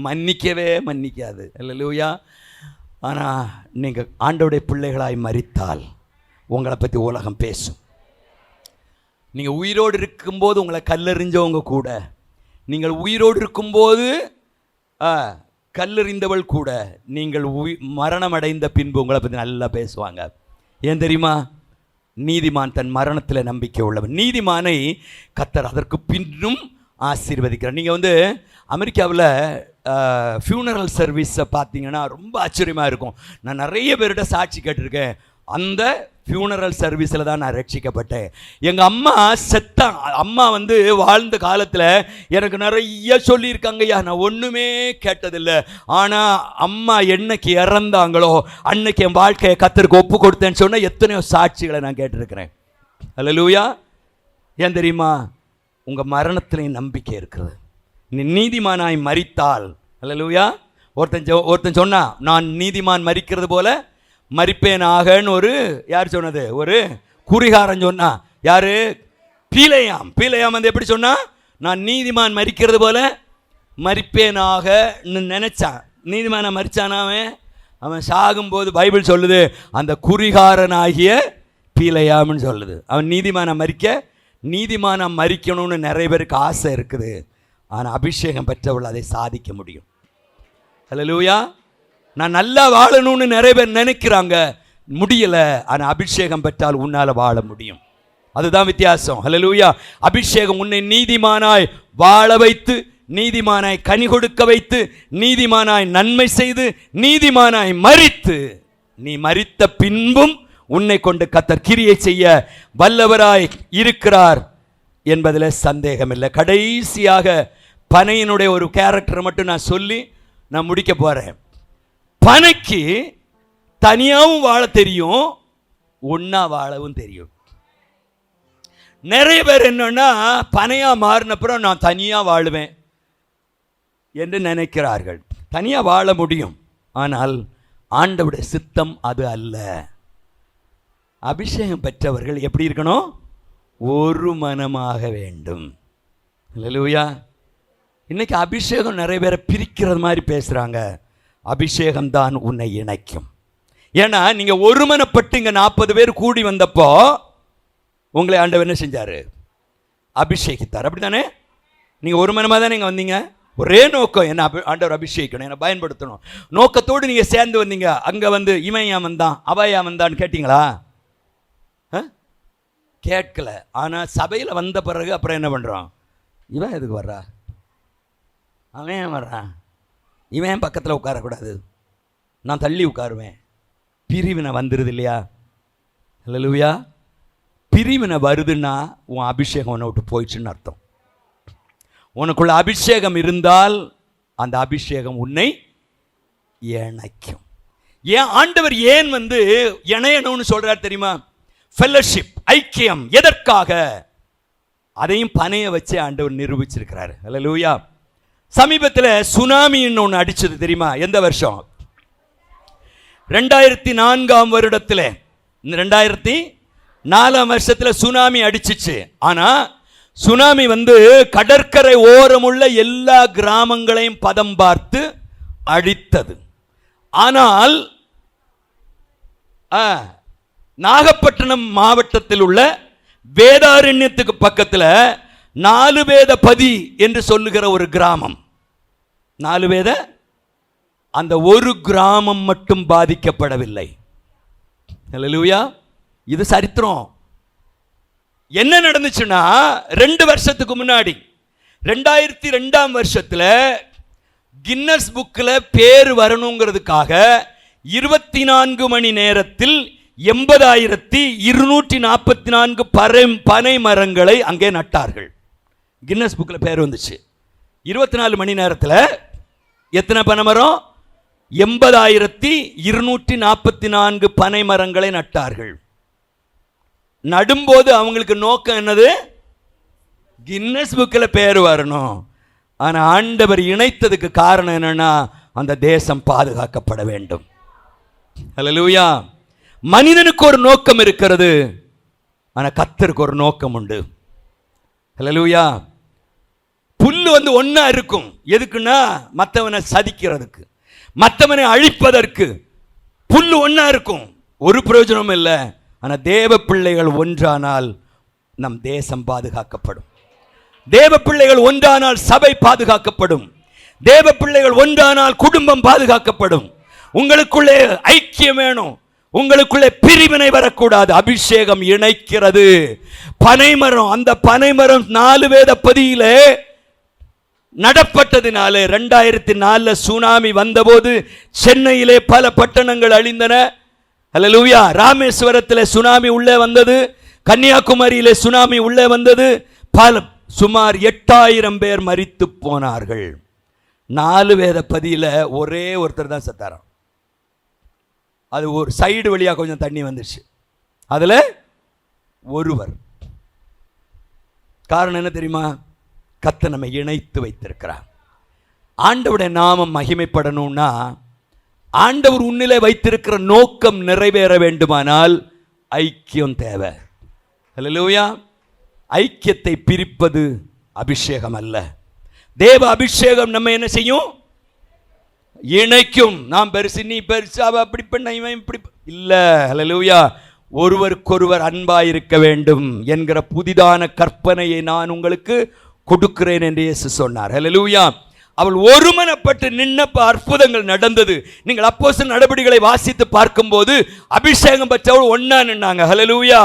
மன்னிக்காது. ஹல்லேலூயா. ஆனால் நீங்கள் ஆண்டவருடைய பிள்ளைகளாய் மரித்தால் உங்களை பற்றி உலகம் பேசும். நீங்கள் உயிரோடு இருக்கும்போது உங்களை கல்லெறிஞ்சவங்க கூட, நீங்கள் உயிரோடு இருக்கும்போது கல்லெறிந்தவள் கூட, நீங்கள் மரணம் அடைந்த பின்பு உங்களை பற்றி நல்லா பேசுவாங்க. ஏன் தெரியுமா? நீதிமான் தன் மரணத்தில் நம்பிக்கை உள்ளவன். நீதிமானை கர்த்தர் அதற்கு பின்னும் ஆசீர்வதிக்கிறார். நீங்கள் அமெரிக்காவில் ஃபியூனரல் சர்வீஸை பார்த்தீங்கன்னா ரொம்ப ஆச்சரியமாக இருக்கும். நான் நிறைய பேர்கிட்ட சாட்சி கேட்டிருக்கேன். அந்த ஃபியூனரல் சர்வீஸில் தான் நான் ரட்சிக்கப்பட்டேன். எங்கள் அம்மா அம்மா வாழ்ந்த காலத்தில் எனக்கு நிறைய சொல்லியிருக்காங்கய்யா, நான் ஒன்றுமே கேட்டதில்லை. ஆனால் அம்மா என்னைக்கு இறந்தாங்களோ அன்னைக்கு என் வாழ்க்கையை கர்த்தருக்கு ஒப்பு கொடுத்தேன்னு சொன்னால் எத்தனையோ சாட்சிகளை நான் கேட்டிருக்கிறேன். ஹல்லேலூயா. ஏன் தெரியுமா? உங்கள் மரணத்திலையும் நம்பிக்கை இருக்கிறது. நீ நீதிமானாய் மரித்தால், ஹல்லேலூயா, ஒருத்தன் சொன்னா நான் நீதிமான் மரிக்கிறது போல மரிப்பேனாகன்னு யார் சொன்னது? ஒரு குறிகாரன் சொன்னா. யாரு? பீலையாம். எப்படி சொன்னா? நான் நீதிமான் மரிக்கிறது போல மரிப்பேனாக நினைச்சான். நீதிமான மரிச்சானா? அவன் சாகும்போது பைபிள் சொல்லுது அந்த குறிகாரனாகிய பீலையாம்னு சொல்லுது. அவன் நீதிமான மரிக்கணும்னு நிறைய பேருக்கு ஆசை இருக்குது. ஆனால் அபிஷேகம் பெற்றவள் அதை சாதிக்க முடியும். ஹல்லேலூயா. நான் நல்லா வாழணும்னு நிறைய பேர் நினைக்கிறாங்க, முடியல. ஆனால் அபிஷேகம் பெற்றால் உன்னால் வாழ முடியும். அதுதான் வித்தியாசம். ஹல்லேலூயா. அபிஷேகம் உன்னை நீதிமானாய் வாழ வைத்து, நீதிமானாய் கனி கொடுக்க வைத்து, நீதிமானாய் நன்மை செய்து, நீதிமானாய் மரித்து, நீ மரித்த பின்பும் உன்னை கொண்டு கர்த்தர் கிரியை செய்ய வல்லவராய் இருக்கிறார் என்பதில் சந்தேகமில்லை. கடைசியாக பனையினுடைய ஒரு கேரக்டர் மட்டும் நான் சொல்லி நான் முடிக்க போறேன். பனைக்கு தனியாகவும் வாழ தெரியும், ஒன்னா வாழவும் தெரியும். நிறைய பேர் என்னன்னா பனையா மாறினப்புறம் நான் தனியா வாழுவேன் என்று நினைக்கிறார்கள். தனியா வாழ முடியும், ஆனால் ஆண்டவருடைய சித்தம் அது அல்ல. அபிஷேகம் பெற்றவர்கள் எப்படி இருக்கணும்? ஒரு மனமாக வேண்டும். ஹல்லேலூயா. இன்னைக்கு அபிஷேகம் நிறைய பேரை பிரிக்கிறது மாதிரி பேசுகிறாங்க. அபிஷேகம் தான் உன்னை இணைக்கும். ஏன்னா நீங்கள் ஒருமனப்பட்டு இங்கே 40 பேர் கூடி வந்தப்போ உங்களை ஆண்டவர் என்ன செஞ்சார்? அபிஷேகித்தார். அப்படி தானே? நீங்கள் ஒருமனமாக தானே இங்கே வந்தீங்க. ஒரே நோக்கம், என்ன ஆண்டவர் அபிஷேகிக்கணும், என்னை பயன்படுத்தணும் நோக்கத்தோடு நீங்கள் சேர்ந்து வந்தீங்க. அங்கே வந்து இவன் ஏன் வந்தான், அவ ஏன் வந்தான்னு கேட்டிங்களா? கேட்கல. ஆனால் சபையில் வந்த பிறகு அப்புறம் என்ன பண்ணுறான்? இவன் எதுக்கு வர்றா, அவன் ஏன் வர்றான், இவன் பக்கத்தில் உட்காரக்கூடாது, நான் தள்ளி உட்காருவேன். பிரிவினை வந்துடுது இல்லையா? அல்லேலூயா. பிரிவினை வருதுன்னா உன் அபிஷேகம் உன்னை விட்டு போயிடுச்சுன்னு அர்த்தம். உனக்குள்ள அபிஷேகம் இருந்தால் அந்த அபிஷேகம் உன்னை இணைக்கும். ஏன் ஆண்டவர் ஏன் வந்து இணையணும்னு சொல்றார் தெரியுமா? ஃபெல்லோஷிப், ஐக்கியம். எதற்காக? அதையும் பனைய வச்சு ஆண்டவர் நிரூபிச்சிருக்கிறார். அல்லேலூயா. சமீபத்தில் சுனாமின்னு ஒன்று அடிச்சது தெரியுமா? எந்த வருஷம்? 2004 வருடத்தில், இந்த 2004 வருஷத்தில் சுனாமி அடிச்சிச்சு. ஆனால் சுனாமி வந்து கடற்கரை ஓரமுள்ள எல்லா கிராமங்களையும் பதம் பார்த்து அழித்தது. ஆனால் நாகப்பட்டினம் மாவட்டத்தில் உள்ள வேதாரண்யத்துக்கு பக்கத்தில் 4 வேத பதி என்று சொல்லுகிற ஒரு கிராமம், 4 வேத, அந்த ஒரு கிராமம் மட்டும் பாதிக்கப்படவில்லை. அல்லேலூயா. இது சரித்திரம். என்ன நடந்துச்சுன்னா 2 வருஷத்துக்கு முன்னாடி 2002 வருஷத்தில் கின்னஸ் புக்கில் பேர் வரணுங்கிறதுக்காக 24 மணி நேரத்தில் 80,244 பனை மரங்களை அங்கே நட்டார்கள். கின்னஸ் புக்கில் பேர் வந்துச்சு. 24 மணி நேரத்தில் எத்தனை பனை மரம்? 80,244 பனை மரங்களை நட்டார்கள். நடும்போது அவங்களுக்கு நோக்கம் என்னது? கின்னஸ் புக்கில் பேர் வரணும். ஆனால் ஆண்டவர் இணைத்ததுக்கு காரணம் என்னன்னா, அந்த தேசம் பாதுகாக்கப்பட வேண்டும். அல்லேலூயா. மனிதனுக்கு ஒரு நோக்கம் இருக்கிறது, ஆனால் கர்த்தருக்கு ஒரு நோக்கம் உண்டு. அல்லேலூயா. புல்லு வந்து ஒன்றா இருக்கும். எதுக்குன்னா மற்றவனை சதிக்கிறதுக்கு, மற்றவனை அழிப்பதற்கு. புல்லு ஒன்றா இருக்கும், ஒரு பிரயோஜனமும் இல்லை. ஆனால் தேவ பிள்ளைகள் ஒன்றானால் நம் தேசம் பாதுகாக்கப்படும். தேவ பிள்ளைகள் ஒன்றானால் சபை பாதுகாக்கப்படும். தேவ பிள்ளைகள் ஒன்றானால் குடும்பம் பாதுகாக்கப்படும். உங்களுக்குள்ளே ஐக்கியம் வேணும், உங்களுக்குள்ளே பிரிவினை வரக்கூடாது. அபிஷேகம் இணைக்கிறது. பனைமரம், அந்த பனைமரம் 4 வேத பதியிலே நடப்பட்டதினாலே 2004 சுனாமி வந்தபோது சென்னையிலே பல பட்டணங்கள் அழிந்தன. அல்லேலூயா. ராமேஸ்வரத்தில் சுனாமி உள்ளே வந்தது, கன்னியாகுமரியிலே சுனாமி உள்ளே வந்தது. சுமார் 8,000 பேர் மரித்து போனார்கள். 4 வேத பதியில் ஒரே ஒருத்தர் தான் செத்தாராம். அது ஒரு சைடு வழியாக கொஞ்சம் தண்ணி வந்துச்சு, அதில் ஒருவர். காரணம் என்ன தெரியுமா? கர்த்தர் நம்மை இணைத்து வைத்திருக்கிறார். ஆண்டவருடைய நாமம் மகிமைப்படணும்னா, ஆண்டவர் உன்னிலே வைத்திருக்கிற நோக்கம் நிறைவேற வேண்டுமானால் ஐக்கியம் தேவை. அல்லேலூயா. ஐக்கியத்தை பிரிப்பது அபிஷேகம் அல்ல. தேவ அபிஷேகம் நம்ம என்ன செய்யும்? இணைக்கும். நாம் பெருசு, நீ பெருசு, அவ அப்படி பண்ண, இவன் இப்படி இல்லை. அல்லேலூயா. ஒருவருக்கொருவர் அன்பாயிருக்க வேண்டும் என்கிற புதிதான கற்பனையை நான் உங்களுக்கு கொடுக்கிறேன் என்று இயேசு சொன்னார். அல்லேலூயா. அவள் ஒருமனப்பட்டு நின்னப்ப அற்புதங்கள் நடந்தது. நீங்கள் அப்போஸ்தலர் நடபடிகளை வாசித்து பார்க்கும்போது அபிஷேகம் பெற்றவள் ஒன்னா நின்னாங்க. அல்லேலூயா.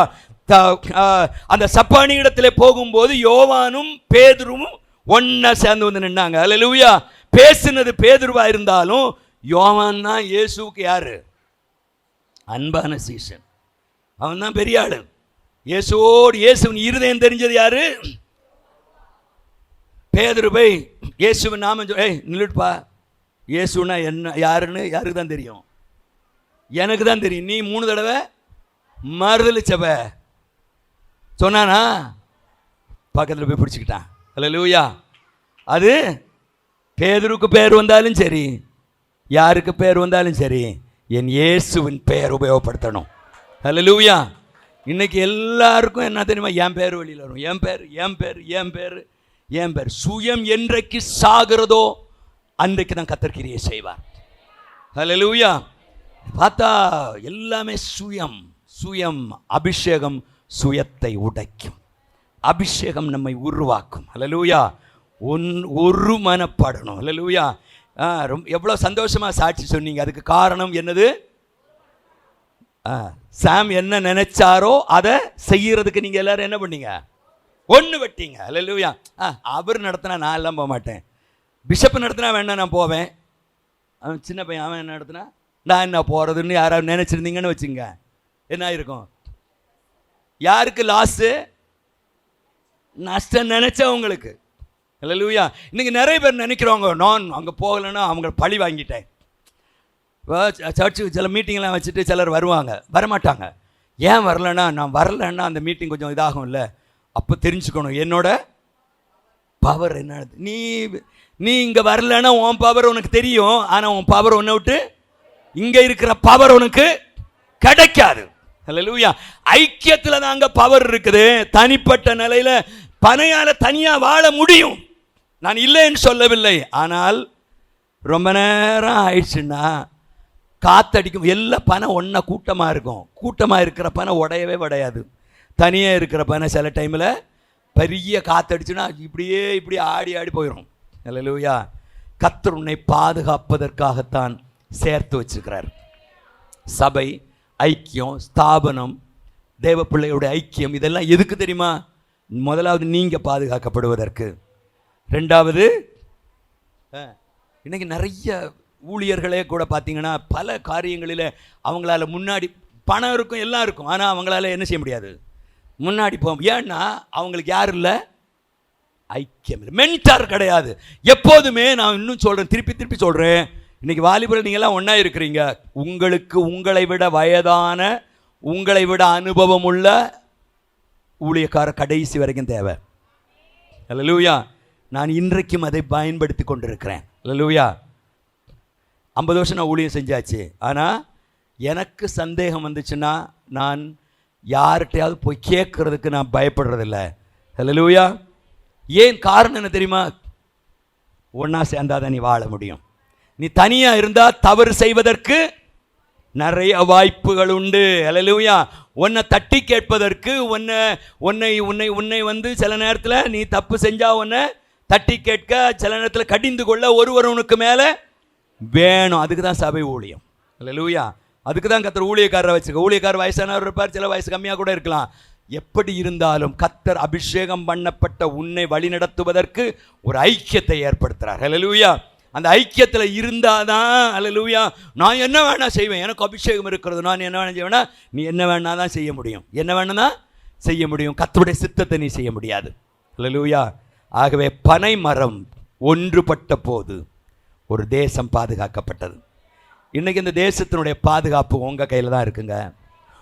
அந்த சப்பானி இடத்துல போகும்போது யோவானும் பேதுருவும் ஒன்னா சேர்ந்து வந்து நின்னாங்க. அல்லேலூயா. பேசினது பேதுருவா இருந்தாலும் யோவான் தான் இயேசுவுக்கு யாரு? அன்பான சீசன். அவன் தான் பெரிய ஆளு. இயேசுவோடு இயேசுவின் இருதயம் தெரிஞ்சது யாரு? பேதுரு போய் இயேசுவின் நாமம் நில்லுப்பா, இயேசுனா என்ன யாருன்னு யாருக்கு தான் தெரியும்? எனக்கு தான் தெரியும். நீ 3 தடவை மறுதலிச்சவ சொன்னானா? பக்கத்தில் போய் பிடிச்சிக்கிட்டான். அல்லேலூயா. அது பேதுருக்கு பேர் வந்தாலும் சரி, யாருக்கு பேர் வந்தாலும் சரி, என் இயேசுவின் பெயர் உபயோகப்படுத்தணும். அல்லேலூயா. இன்னைக்கு எல்லாருக்கும் என்ன தெரியுமா? என் பேர் வெளியில் வரும். என் பேர், என் பேர், என் பேர். ஏன் பேர் சுயம் என்றைக்கு சாகிறதோ அன்றைக்கு தான் கர்த்தர் கிரியை செய்வார். ஹல்லேலூயா. பார்த்தா எல்லாமே சுயம் சுயம். அபிஷேகம் சுயத்தை உடைக்கும். அபிஷேகம் நம்மை உருவாக்கும். ஹல்லேலூயா. ஒரு மனப்படணும். ஹல்லேலூயா. எவ்வளோ சந்தோஷமாக சாட்சி சொன்னீங்க. அதுக்கு காரணம் என்னது? சாம் என்ன நினைச்சாரோ அதை செய்யறதுக்கு நீங்கள் எல்லாரும் என்ன பண்ணீங்க? ஒன்று வெட்டீங்க. ஹல்லேலூயா. அவர் நடத்தினா நான் எல்லாம் போக மாட்டேன். பிஷப் நடத்தினா வேணா நான் போவேன். அவன் சின்ன பையன், அவன் என்ன நடத்தினா நான் என்ன போகிறதுன்னு யாராவது நினச்சிருந்தீங்கன்னு வச்சுங்க, என்ன இருக்கும்? யாருக்கு லாஸு? நஷ்டம் நினைச்சவங்களுக்கு. ஹல்லேலூயா. இன்னைக்கு நிறைய பேர் நினைக்கிறவங்க, நான் அங்கே போகலைன்னா அவங்க பழி வாங்கிட்டேன். சர்ச்சுக்கு சில மீட்டிங்லாம் வச்சுட்டு சிலர் வருவாங்க, வரமாட்டாங்க. ஏன் வரலன்னா, நான் வரலன்னா அந்த மீட்டிங் கொஞ்சம் இதாகும் இல்லை. அப்போ தெரிஞ்சுக்கணும் என்னோட பவர் என்ன. நீ இங்கே வரலன்னா உன் பவர் உனக்கு தெரியும், ஆனால் உன் பவர் ஒன்றை விட்டு இங்கே இருக்கிற பவர் உனக்கு கிடைக்காது. ஹல்லேலூயா. ஐக்கியத்தில் தாங்க பவர் இருக்குது. தனிப்பட்ட நிலையில் பனையால் தனியாக வாழ முடியும், நான் இல்லைன்னு சொல்லவில்லை. ஆனால் ரொம்ப நேரம் ஆயிடுச்சுன்னா காத்தடிக்கும். எல்லா பனை ஒன்றா கூட்டமாக இருக்கும். கூட்டமாக இருக்கிற பனை உடையவே உடையாது. தனியாக இருக்கிற பனை சில டைமில் பெரிய காத்தடிச்சுன்னா இப்படி ஆடி ஆடி போயிடும். ஹல்லேலூயா. கர்த்தர் உன்னை பாதுகாப்பதற்காகத்தான் சேர்த்து வச்சிருக்கிறார். சபை ஐக்கியம், ஸ்தாபனம், தேவ பிள்ளையுடைய ஐக்கியம், இதெல்லாம் எதுக்கு தெரியுமா? முதலாவது நீங்கள் பாதுகாக்கப்படுவதற்கு. ரெண்டாவது, இன்னைக்கு நிறைய ஊழியர்களே கூட பார்த்தீங்கன்னா பல காரியங்களில் அவங்களால முன்னாடி பணம் இருக்கும், எல்லாம் இருக்கும், ஆனால் அவங்களால என்ன செய்ய முடியாது, முன்னாடி போக. ஏன்னா அவங்களுக்கு யார் இல்லை? ஐக்கியம் இல்லை, மென்டார் கிடையாது. எப்போதுமே நான் இன்னும் சொல்கிறேன், திருப்பி சொல்கிறேன், இன்றைக்கி வாலிபர்கள் நீங்கள்லாம் ஒன்றா இருக்கிறீங்க. உங்களுக்கு உங்களை விட வயதான, உங்களை விட அனுபவம் உள்ள ஊழியக்கார கடைசி வரைக்கும் தேவை. ஹல்லேலூயா. நான் இன்றைக்கும் அதை பயன்படுத்தி கொண்டிருக்கிறேன். ஹல்லேலூயா. 50 வருஷம் நான் ஊழியம் செஞ்சாச்சு. ஆனால் எனக்கு சந்தேகம் வந்துச்சுன்னா நான் யார்கிட்டையாவது போய் கேட்கறதுக்கு நான் பயப்படுறதில்லை. ஹல்லேலூயா. ஏன் காரணம் என்ன தெரியுமா? ஒன்றா சேர்ந்தாதான் நீ வாழ முடியும். நீ தனியாக இருந்தால் தவறு செய்வதற்கு நிறைய வாய்ப்புகள் உண்டு. ஹல்லேலூயா. உன்னை தட்டி கேட்பதற்கு, உன்னை வந்து சில நேரத்தில் நீ தப்பு செஞ்சால் உன்னை தட்டி கேட்க, சில நேரத்தில் கடிந்து கொள்ள ஒருவர் உனக்கு மேலே வேணும். அதுக்கு தான் சபை ஊழியம். ஹல்லேலூயா. அதுக்கு தான் கர்த்தர் ஊழியக்காரரை வச்சுருக்க. ஊழியக்காரர் வயசானவர் இருப்பார், சில வயசு கம்மியாக கூட இருக்கலாம். எப்படி இருந்தாலும் கர்த்தர் அபிஷேகம் பண்ணப்பட்ட உன்னை வழிநடத்துவதற்கு ஒரு ஐக்கியத்தை ஏற்படுத்துகிறார். ஹல்லேலூயா. அந்த ஐக்கியத்தில் இருந்தாதான், ஹல்லேலூயா, நான் என்ன வேணா செய்வேன், எனக்கு அபிஷேகம் இருக்கிறது, நான் என்ன வேணா செய்வேன்னா, நீ என்ன வேணா தான் செய்ய முடியும், என்ன வேணா செய்ய முடியும், கர்த்தருடைய சித்தத்தை நீ செய்ய முடியாது. ஹல்லேலூயா. ஆகவே பனை மரம் ஒன்றுபட்ட போது ஒரு தேசம் பாதுகாக்கப்பட்டது. இன்றைக்கி இந்த தேசத்தினுடைய பாதுகாப்பு உங்கள் கையில் தான் இருக்குங்க.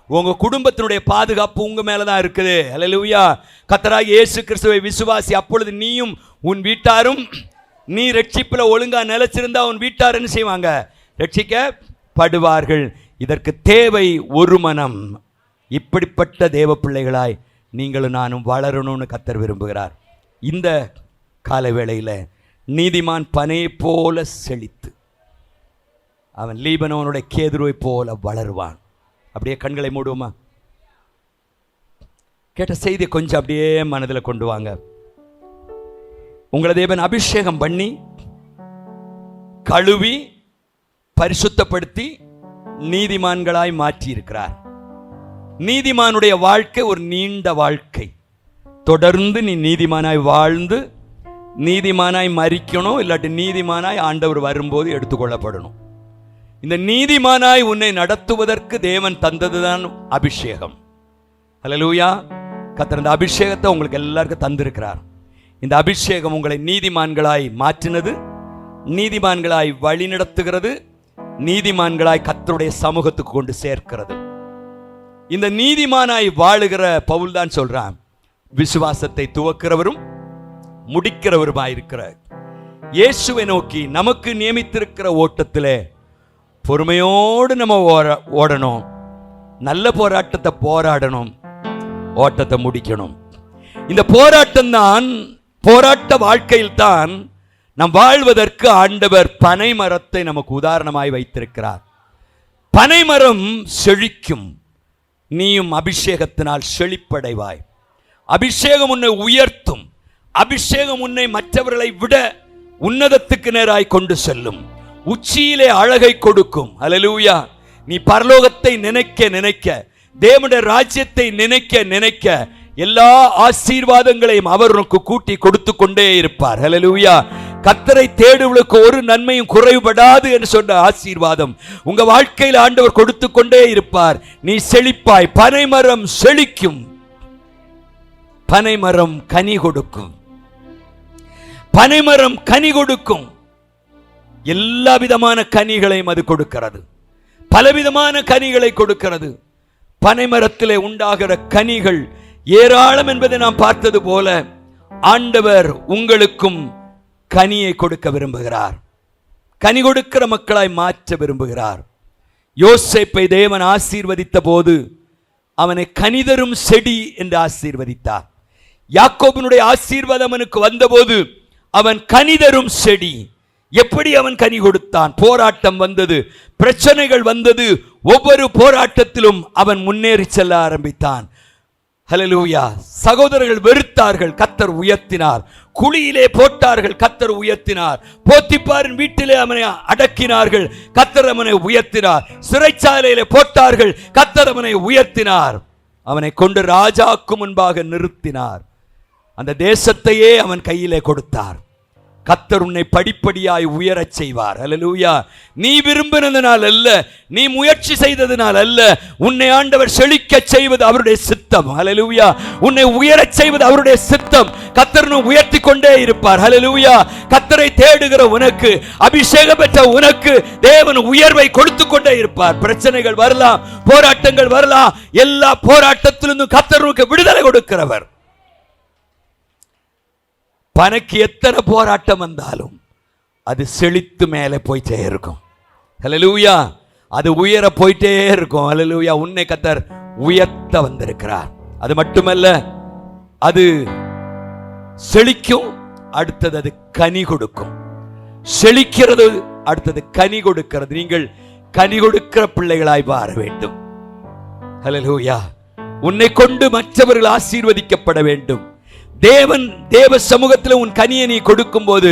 உங்கள் குடும்பத்தினுடைய பாதுகாப்பு உங்கள் மேலே தான் இருக்குது. ஹல்லேலூயா. கர்த்தராகிய இயேசு கிறிஸ்துவை விசுவாசி, அப்பொழுது நீயும் உன் வீட்டாரும், நீ ரட்சிப்பில் ஒழுங்காக நிலைச்சிருந்தா உன் வீட்டார் என்ன செய்வாங்க? ரட்சிக்கப்படுவார்கள். இதற்கு தேவை ஒரு மனம். இப்படிப்பட்ட தேவ பிள்ளைகளாய் நீங்களும் நானும் வளரணும்னு கர்த்தர் விரும்புகிறார். இந்த கால வேளையில் நீதிமான் பனையை போல செழித்து அவன் லீபனோனுடைய கேதுருவை போல வளருவான். அப்படியே கண்களை மூடுவோமா? கேட்ட செய்தியை கொஞ்சம் அப்படியே மனதில் கொண்டு வாங்க. உங்களை தேவன் அபிஷேகம் பண்ணி கழுவி பரிசுத்தப்படுத்தி நீதிமான்களாய் மாற்றி இருக்கிறார். நீதிமானுடைய வாழ்க்கை ஒரு நீண்ட வாழ்க்கை. தொடர்ந்து நீ நீதிமானாய் வாழ்ந்து நீதிமானாய் மரிக்கணும், இல்லாட்டி நீதிமானாய் ஆண்டவர் வரும்போது எடுத்துக்கொள்ளப்படணும். இந்த நீதிமானாய் உன்னை நடத்துவதற்கு தேவன் தந்ததுதான் அபிஷேகம். ஹல்லேலூயா. கர்த்தர் இந்த அபிஷேகத்தை உங்களுக்கு எல்லாருக்கும் தந்திருக்கிறார். இந்த அபிஷேகம் உங்களை நீதிமான்களாய் மாற்றினது, நீதிமான்களாய் வழி நடத்துகிறது, நீதிமான்களாய் கர்த்தருடைய சமூகத்துக்கு கொண்டு சேர்க்கிறது. இந்த நீதிமானாய் வாழுகிற பவுல் தான் சொல்றான், விசுவாசத்தை துவக்கிறவரும் முடிக்கிறவருமாயிருக்கிற இயேசுவை நோக்கி நமக்கு நியமித்திருக்கிற ஓட்டத்திலே பொறுமையோடு நம்ம ஓடணும், நல்ல போராட்டத்தை போராடணும், ஓட்டத்தை முடிக்கணும். இந்த போராட்டம் தான் போராட்ட வாழ்க்கையில் தான் நாம் வாழ்வதற்கு ஆண்டவர் பனை மரத்தை நமக்கு உதாரணமாய் வைத்திருக்கிறார். பனைமரம் செழிக்கும், நீயும் அபிஷேகத்தினால் செழிப்படைவாய். அபிஷேகம் உன்னை உயர்த்தும். அபிஷேகம் உன்னை மற்றவர்களை விட உன்னதத்துக்கு நேராய் கொண்டு செல்லும். உச்சியிலே அழகை கொடுக்கும். அல்லேலூயா. நீ பரலோகத்தை நினைக்க நினைக்க, தேவனுடைய ராஜ்யத்தை நினைக்க நினைக்க, எல்லா ஆசீர்வாதங்களையும் அவர் உனக்கு கூட்டி கொடுத்து கொண்டே இருப்பார். அல்லேலூயா. கர்த்தரை தேடுவளுக்கு ஒரு நன்மையும் குறைபடாது என்று சொன்ன ஆசீர்வாதம் உங்க வாழ்க்கையில் ஆண்டவர் கொடுத்து கொண்டே இருப்பார். நீ செழிப்பாய். பனைமரம் செழிக்கும், பனைமரம் கனி கொடுக்கும். பனைமரம் கனி கொடுக்கும். எல்லா விதமான கனிகளையும் அது கொடுக்கிறது. பலவிதமான கனிகளை கொடுக்கிறது. பனைமரத்திலே உண்டாகிற கனிகள் ஏராளம் என்பதை நாம் பார்த்தது போல ஆண்டவர் உங்களுக்கும் கனியை கொடுக்க விரும்புகிறார். கனி கொடுக்கிற மக்களாய் மாற்ற விரும்புகிறார். யோசேப்பை தேவன் ஆசீர்வதித்த போது அவனை கனிதரும் செடி என்று ஆசீர்வதித்தார். யாக்கோபினுடைய ஆசீர்வாதம் அவனுக்கு வந்தபோது அவன் கனிதரும் செடி. எப்படி அவன் கனி கொடுத்தான்? போராட்டம் வந்தது, பிரச்சனைகள் வந்தது. ஒவ்வொரு போராட்டத்திலும் அவன் முன்னேறி செல்ல ஆரம்பித்தான். ஹல்லேலூயா. சகோதரர்கள் வெறுத்தார்கள், கர்த்தர் உயர்த்தினார். குழியிலே போட்டார்கள், கர்த்தர் உயர்த்தினார். போத்திப்பாரின் வீட்டிலே அவனை அடக்கினார்கள், கர்த்தர் அவனை உயர்த்தினார். சிறைச்சாலையிலே போட்டார்கள், கர்த்தர் அவனை உயர்த்தினார். அவனை கொண்டு ராஜாவுக்கு முன்பாக நிறுத்தினார். அந்த தேசத்தையே அவன் கையிலே கொடுத்தார். கர்த்தர் உன்னை படிப்படியாய் உயரச் செய்வார். அல்லேலூயா. நீ விரும்பினதனால் அல்ல, நீ முயற்சி செய்ததனால் அல்ல, உன்னை ஆண்டவர் செழிக்கச் செய்வது அவருடைய சித்தம். அல்லேலூயா. உன்னை உயரச் செய்வது அவருடைய சித்தம். கர்த்தர் உயர்த்தி கொண்டே இருப்பார். அல்லேலூயா. கர்த்தரை தேடுகிற உனக்கு, அபிஷேகம் பெற்ற உனக்கு தேவன் உயர்வை கொடுத்து கொண்டே இருப்பார். பிரச்சனைகள் வரலாம், போராட்டங்கள் வரலாம். எல்லா போராட்டத்திலிருந்தும் கர்த்தர் உனக்கு விடுதலை கொடுக்கிறவர். பனைக்கு எத்தனை போராட்டம் வந்தாலும் அது செழித்து மேலே போயிட்டே இருக்கும். ஹல்லேலூயா. அது உயர போயிட்டே இருக்கும். ஹல்லேலூயா. உன்னை கர்த்தர் உயர்த்த வந்திருக்கிறார். அது மட்டுமல்ல, அது செழிக்கும், அடுத்தது அது கனி கொடுக்கும். செழிக்கிறது, அடுத்தது கனி கொடுக்கிறது. நீங்கள் கனி கொடுக்கிற பிள்ளைகளாய் மாற வேண்டும். ஹல்லேலூயா. உன்னை கொண்டு மற்றவர்கள் ஆசீர்வதிக்கப்பட வேண்டும். தேவ சமூகத்தில் உன் கனியை நீ கொடுக்கும் போது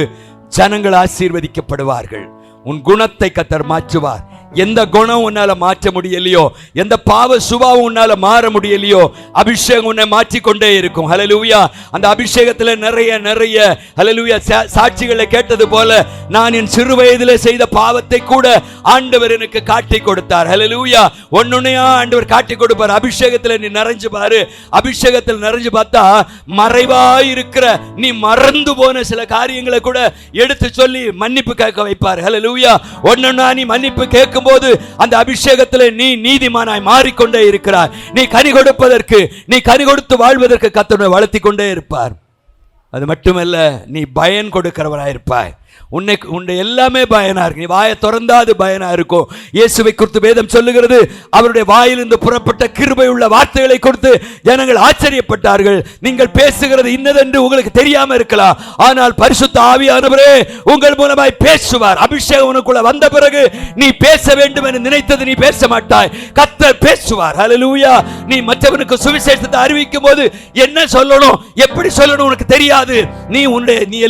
ஜனங்கள் ஆசீர்வதிக்கப்படுவார்கள். உன் குணத்தை கர்த்தர் மாற்றுவார். எந்த குணம் உன்னால மாற்ற முடியலையோ, எந்த பாவ சுபாவம் உன்னால மாற முடியலையோ, அபிஷேகம் உன்னை மாற்றிக்கொண்டே இருக்கும். ஹல்லேலூயா. அந்த அபிஷேகத்தில் நிறைய நிறைய ஹல்லேலூயா சாட்சிகளை கேட்டது போல, நான் என் சிறு வயதில் செய்த பாவத்தை கூட ஆண்டவர் எனக்கு காட்டி கொடுத்தார். ஹல்லேலூயா. ஒன்னொன்னையா ஆண்டவர் காட்டி கொடுப்பார். அபிஷேகத்தில் நீ நிறைஞ்சு பாரு. அபிஷேகத்தில் நிறைஞ்சு பார்த்தா மறைவாய் இருக்கிற நீ மறந்து போன சில காரியங்களை கூட எடுத்து சொல்லி மன்னிப்பு கேட்க வைப்பார். ஹல்லேலூயா. ஒன்னொன்னா நீ மன்னிப்பு கேட்கும் போது அந்த அபிஷேகத்திலே நீ நீதிமானாய் மாறிக்கொண்டே இருக்கிறார். நீ கனி கொடுப்பதற்கு, நீ கனி கொடுத்து வாழ்வதற்கு கர்த்தர் வளர்த்தி கொண்டே இருப்பார். அது மட்டுமல்ல, நீ பயன் கொடுக்கிறவராயிருப்பாய். உன்னை எல்லாமே பயனா இருக்கு. நீ வாயை திறந்தா அது பயனா இருக்கும். இயேசுவை குறித்து வேதம் சொல்லுகிறது, அவருடைய வாயிலிருந்து புறப்பட்ட கிருபை உள்ள வார்த்தைகளை கொடுத்து ஜனங்கள் ஆச்சரியப்பட்டார்கள். நீங்கள் பேசுகிறது இன்னதென்று உங்களுக்கு தெரியாம இருக்கலாம், ஆனால் பரிசுத்த ஆவியானவரே உங்கள் மூலமாய் பேசுவார். அபிஷேகம் உனக்குள்ள வந்த பிறகு நீ பேச வேண்டும் என்று நினைத்தது நீ பேச மாட்டாய். கர்த்தர் பேசுவார். ஹல்லேலூயா. நீ மற்றவனுக்கு சுவிசேஷத்தை அறிவிக்கும் போது என்ன சொல்லணும், எப்படி சொல்லணும் உனக்கு தெரியாது. நீ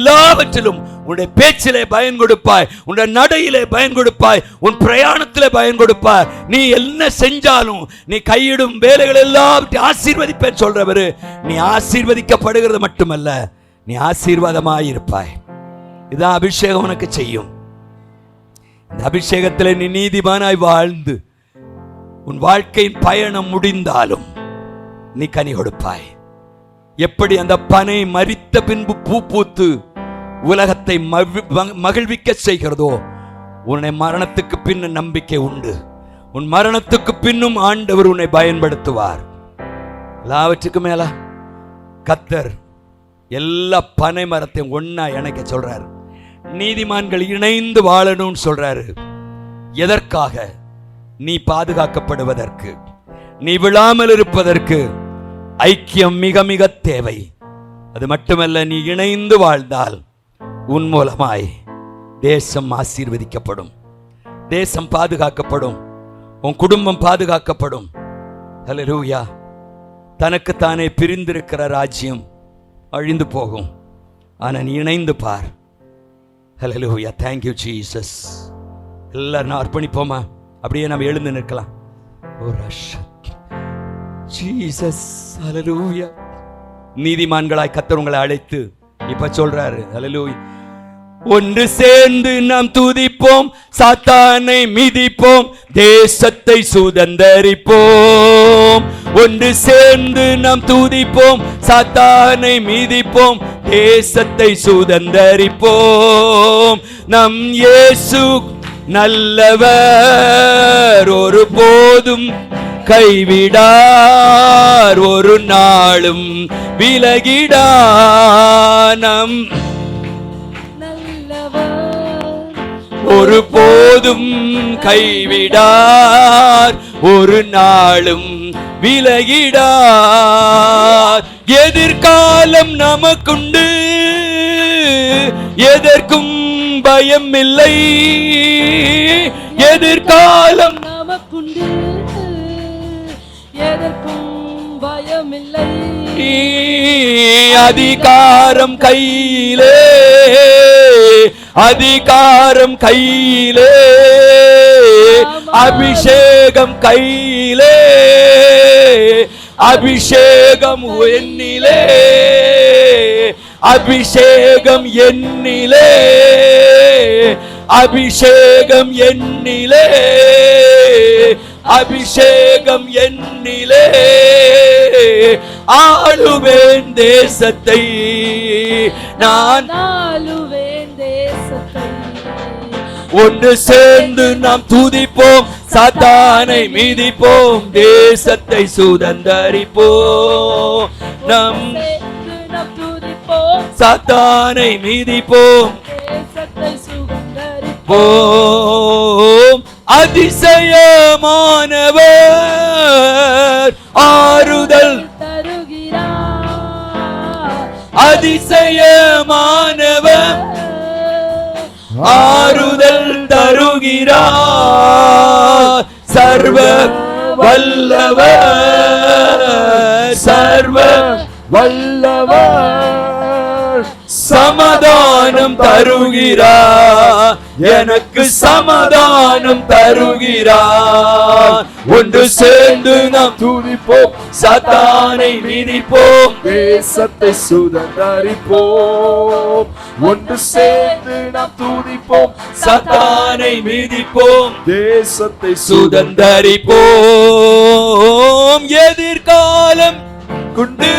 எல்லாவற்றிலும் உன்னுடைய பேச்சிலே பயன் கொடுப்பாய், உன்னுடைய நடையிலே பயன் கொடுப்பாய், உன் பிரயாணத்திலே பயன் கொடுப்பாய். நீ என்ன செஞ்சாலும், நீ கையிடும் வேலைகள் எல்லாம் ஆசீர்வதிப்பேன் சொல்றவரு, நீ ஆசீர்வதிக்கப்படுகிறது மட்டுமல்ல, நீ ஆசீர்வாதமாய் இருப்பாய். இதான் அபிஷேகம் உனக்கு செய்யும். இந்த அபிஷேகத்திலே நீ நீதிமானாய் வாழ்ந்து உன் வாழ்க்கையின் பயணம் முடிந்தாலும் நீ கனி கொடுப்பாய். எப்படி அந்த பனை மரித்த பின்பு பூ பூத்து உலகத்தை மகிழ்விக்க செய்கிறதோ, உன்னை மரணத்துக்கு பின் நம்பிக்கை உண்டு. உன் மரணத்துக்கு பின்னும் ஆண்டவர் உன்னை பயன்படுத்துவார். எல்லாவற்றுக்கும் மேல கர்த்தர் எல்லா பனை மரத்தையும் ஒன்னா இணைக்க சொல்றாரு. நீதிமான்கள் இணைந்து வாழணும்னு சொல்றாரு. எதற்காக? நீ பாதுகாக்கப்படுவதற்கு, நீ விழாமல் இருப்பதற்கு ஐக்கியம் மிக மிக தேவை. அது மட்டுமல்ல, நீ இணைந்து வாழ்ந்தால் உன் மூலமாய் தேசம் ஆசீர்வதிக்கப்படும், தேசம் பாதுகாக்கப்படும், உன் குடும்பம் பாதுகாக்கப்படும். ஹல்லேலூயா. தனக்குத்தானே பிரிந்திருக்கிற ராஜ்யம் அழிந்து போகும். ஆனா நீ இணைந்து பார். ஹல்லேலூயா. Thank you Jesus. எல்லாரும் அர்ப்பணிப்போமா? அப்படியே நம்ம எழுந்து நிற்கலாம். ஜீசஸ். ஹல்லேலூயா. நீதிமான்களாய் கர்த்தர் உங்களை அழைத்து இப்ப சொல்றாரு. ஹல்லேலூயா. ஒன்று சேர்ந்து நாம் துதிப்போம், சாத்தானை மிதிப்போம், தேசத்தை சுதந்தரிப்போம். ஒன்று சேர்ந்து நாம் துதிப்போம், சாத்தானை மிதிப்போம், தேசத்தை சுதந்தரிப்போம். நம் இயேசு நல்லவர், ஒரு போதும் கைவிடார், ஒரு நாளும் விலகிடார். நம் ஒரு போதும் கைவிடார், ஒரு நாளும் விலகிடார். எதிர்காலம் நமக்குண்டு, எதற்கும் பயம் இல்லை. எதிர்காலம் நமக்குண்டு, எதற்கும் பயம் இல்லை. அதிகாரம் கையிலே, அதிகாரம் கையிலே, அபிஷேகம் கையிலே, அபிஷேகம் என்னிலே, அபிஷேகம் என்னிலே, அபிஷேகம் என்னிலே, அபிஷேகம் என்னிலே. ஆளுவேன் தேசத்தை, நான் ஆளுவேன் தேசத்தை. ஒன்று சேர்ந்து நாம் துதிப்போம், சாத்தானை மிதிப்போம், தேசத்தை சுதந்தரிப்போம். நம் சாத்தானை மிதிப்போம், தேசத்தை சுதந்தரிப்போம். அதிசயமானவர் ஆறுதல் தருகிறார், அதிசயமானவர் ஆறுதல் தருகிறார். சர்வ வல்லவர், சர்வ வல்லவர் சமாதானம் தருகிறார், எனக்கு சமாதானம் தருகிறார். ஒன்று சேர்ந்து நாம் துதிப்போம், சாத்தானை மிதிப்போம், தேசத்தை சுதந்தரிப்போம். ஒன்று சேர்ந்து நாம் துதிப்போம், சாத்தானை மிதிப்போம், தேசத்தை சுதந்தரிப்போம். எதிர்காலம் கொண்டு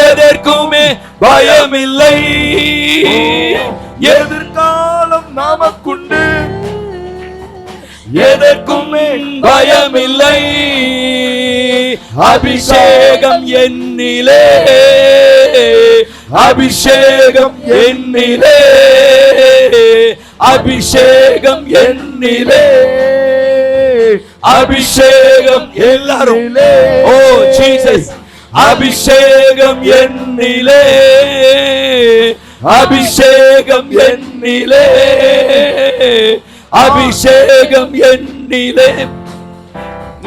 எதற்குமே பயமில்லை. எதிர்காலம் நமக்குண்டு, எதற்குமே பயமில்லை. அபிஷேகம் என்னிலே, அபிஷேகம் என்னிலே, அபிஷேகம் என்னிலே, அபிஷேகம் எல்லாரும். ஓ ஜீசஸ். அபிஷேகம் என்னிலே, அபிஷேகம் என்னிலே, அபிஷேகம் என்னிலே.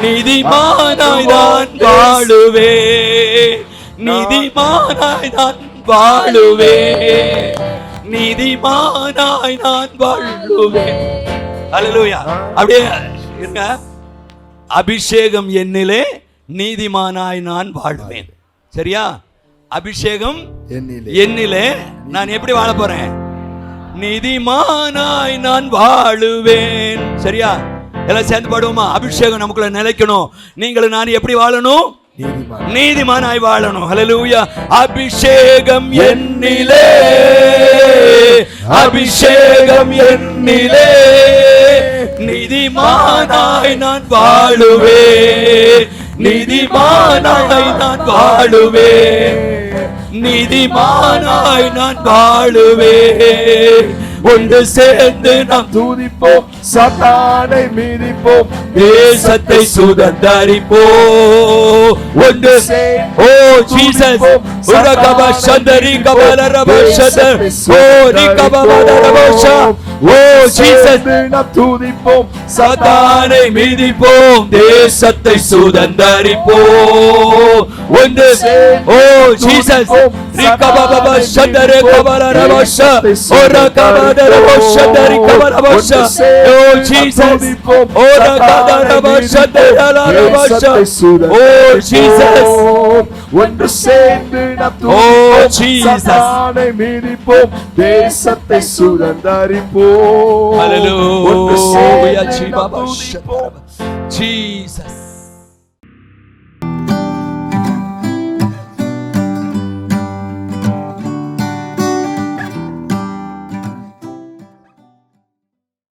நீதிமானாய் நான் வாழுவேன், நீதிமானாய் நான் வாழுவேன், நீதிமானாய் நான் வாழுவேன். அல்லேலூயா. அப்படியே இருங்க. அபிஷேகம் என்னிலே, நீதிமானாய் நான் வாழ்வேன். சரியா? அபிஷேகம் என்னிலே, நான் எப்படி வாழ போறேன்? நீதிமானாய் நான் வாழுவேன். சரியா? எல்லாம் சேர்ந்து பாடுவோமா? அபிஷேகம் நமக்குள்ள நிலைக்கணும். நீங்களும் நான் எப்படி வாழணும்? நீதிமானாய் வாழணும். ஹல்லேலூயா. அபிஷேகம் என்னிலே, அபிஷேகம் என்னிலே, நீதிமானாய் நான் வாழுவேன், நீதிமானாய் நான் வாழுவேன், நீதிமானாய் நான் வாழுவேன். ஒன்று சேர்ந்து நாம் துதிப்போம், சாத்தானை மிதிப்போம், தேசத்தை சுதந்தரிப்போம். ஒன்று ஓ ஜீசஸ் உரகப சந்தரி கபலரப சந்தர் ஓ ரிகபபதரபஷ ஓ ஜீசஸ் நாம் துதிப்போம், சாத்தானை மிதிப்போம், தேசத்தை சுதந்தரிப்போம். ஒன்று ஓ ஜீசஸ் ரிகபபப சந்தரே கபலரபஷ ஓ ரகபதரப சந்தரி கபலரபஷ ஓ ஜீசஸ் ஓ ரகபதரப சந்தரலரபஷ ஓ ஜீசஸ் ஒன்று சேர்ந்து நாம் துதிப்போம், சாத்தானை மிதிப்போம், தேசத்தை சுதந்தரிப்போம். Hallelujah. ஒன்று சேர்ந்து நாம் துதிப்போம். Jesus.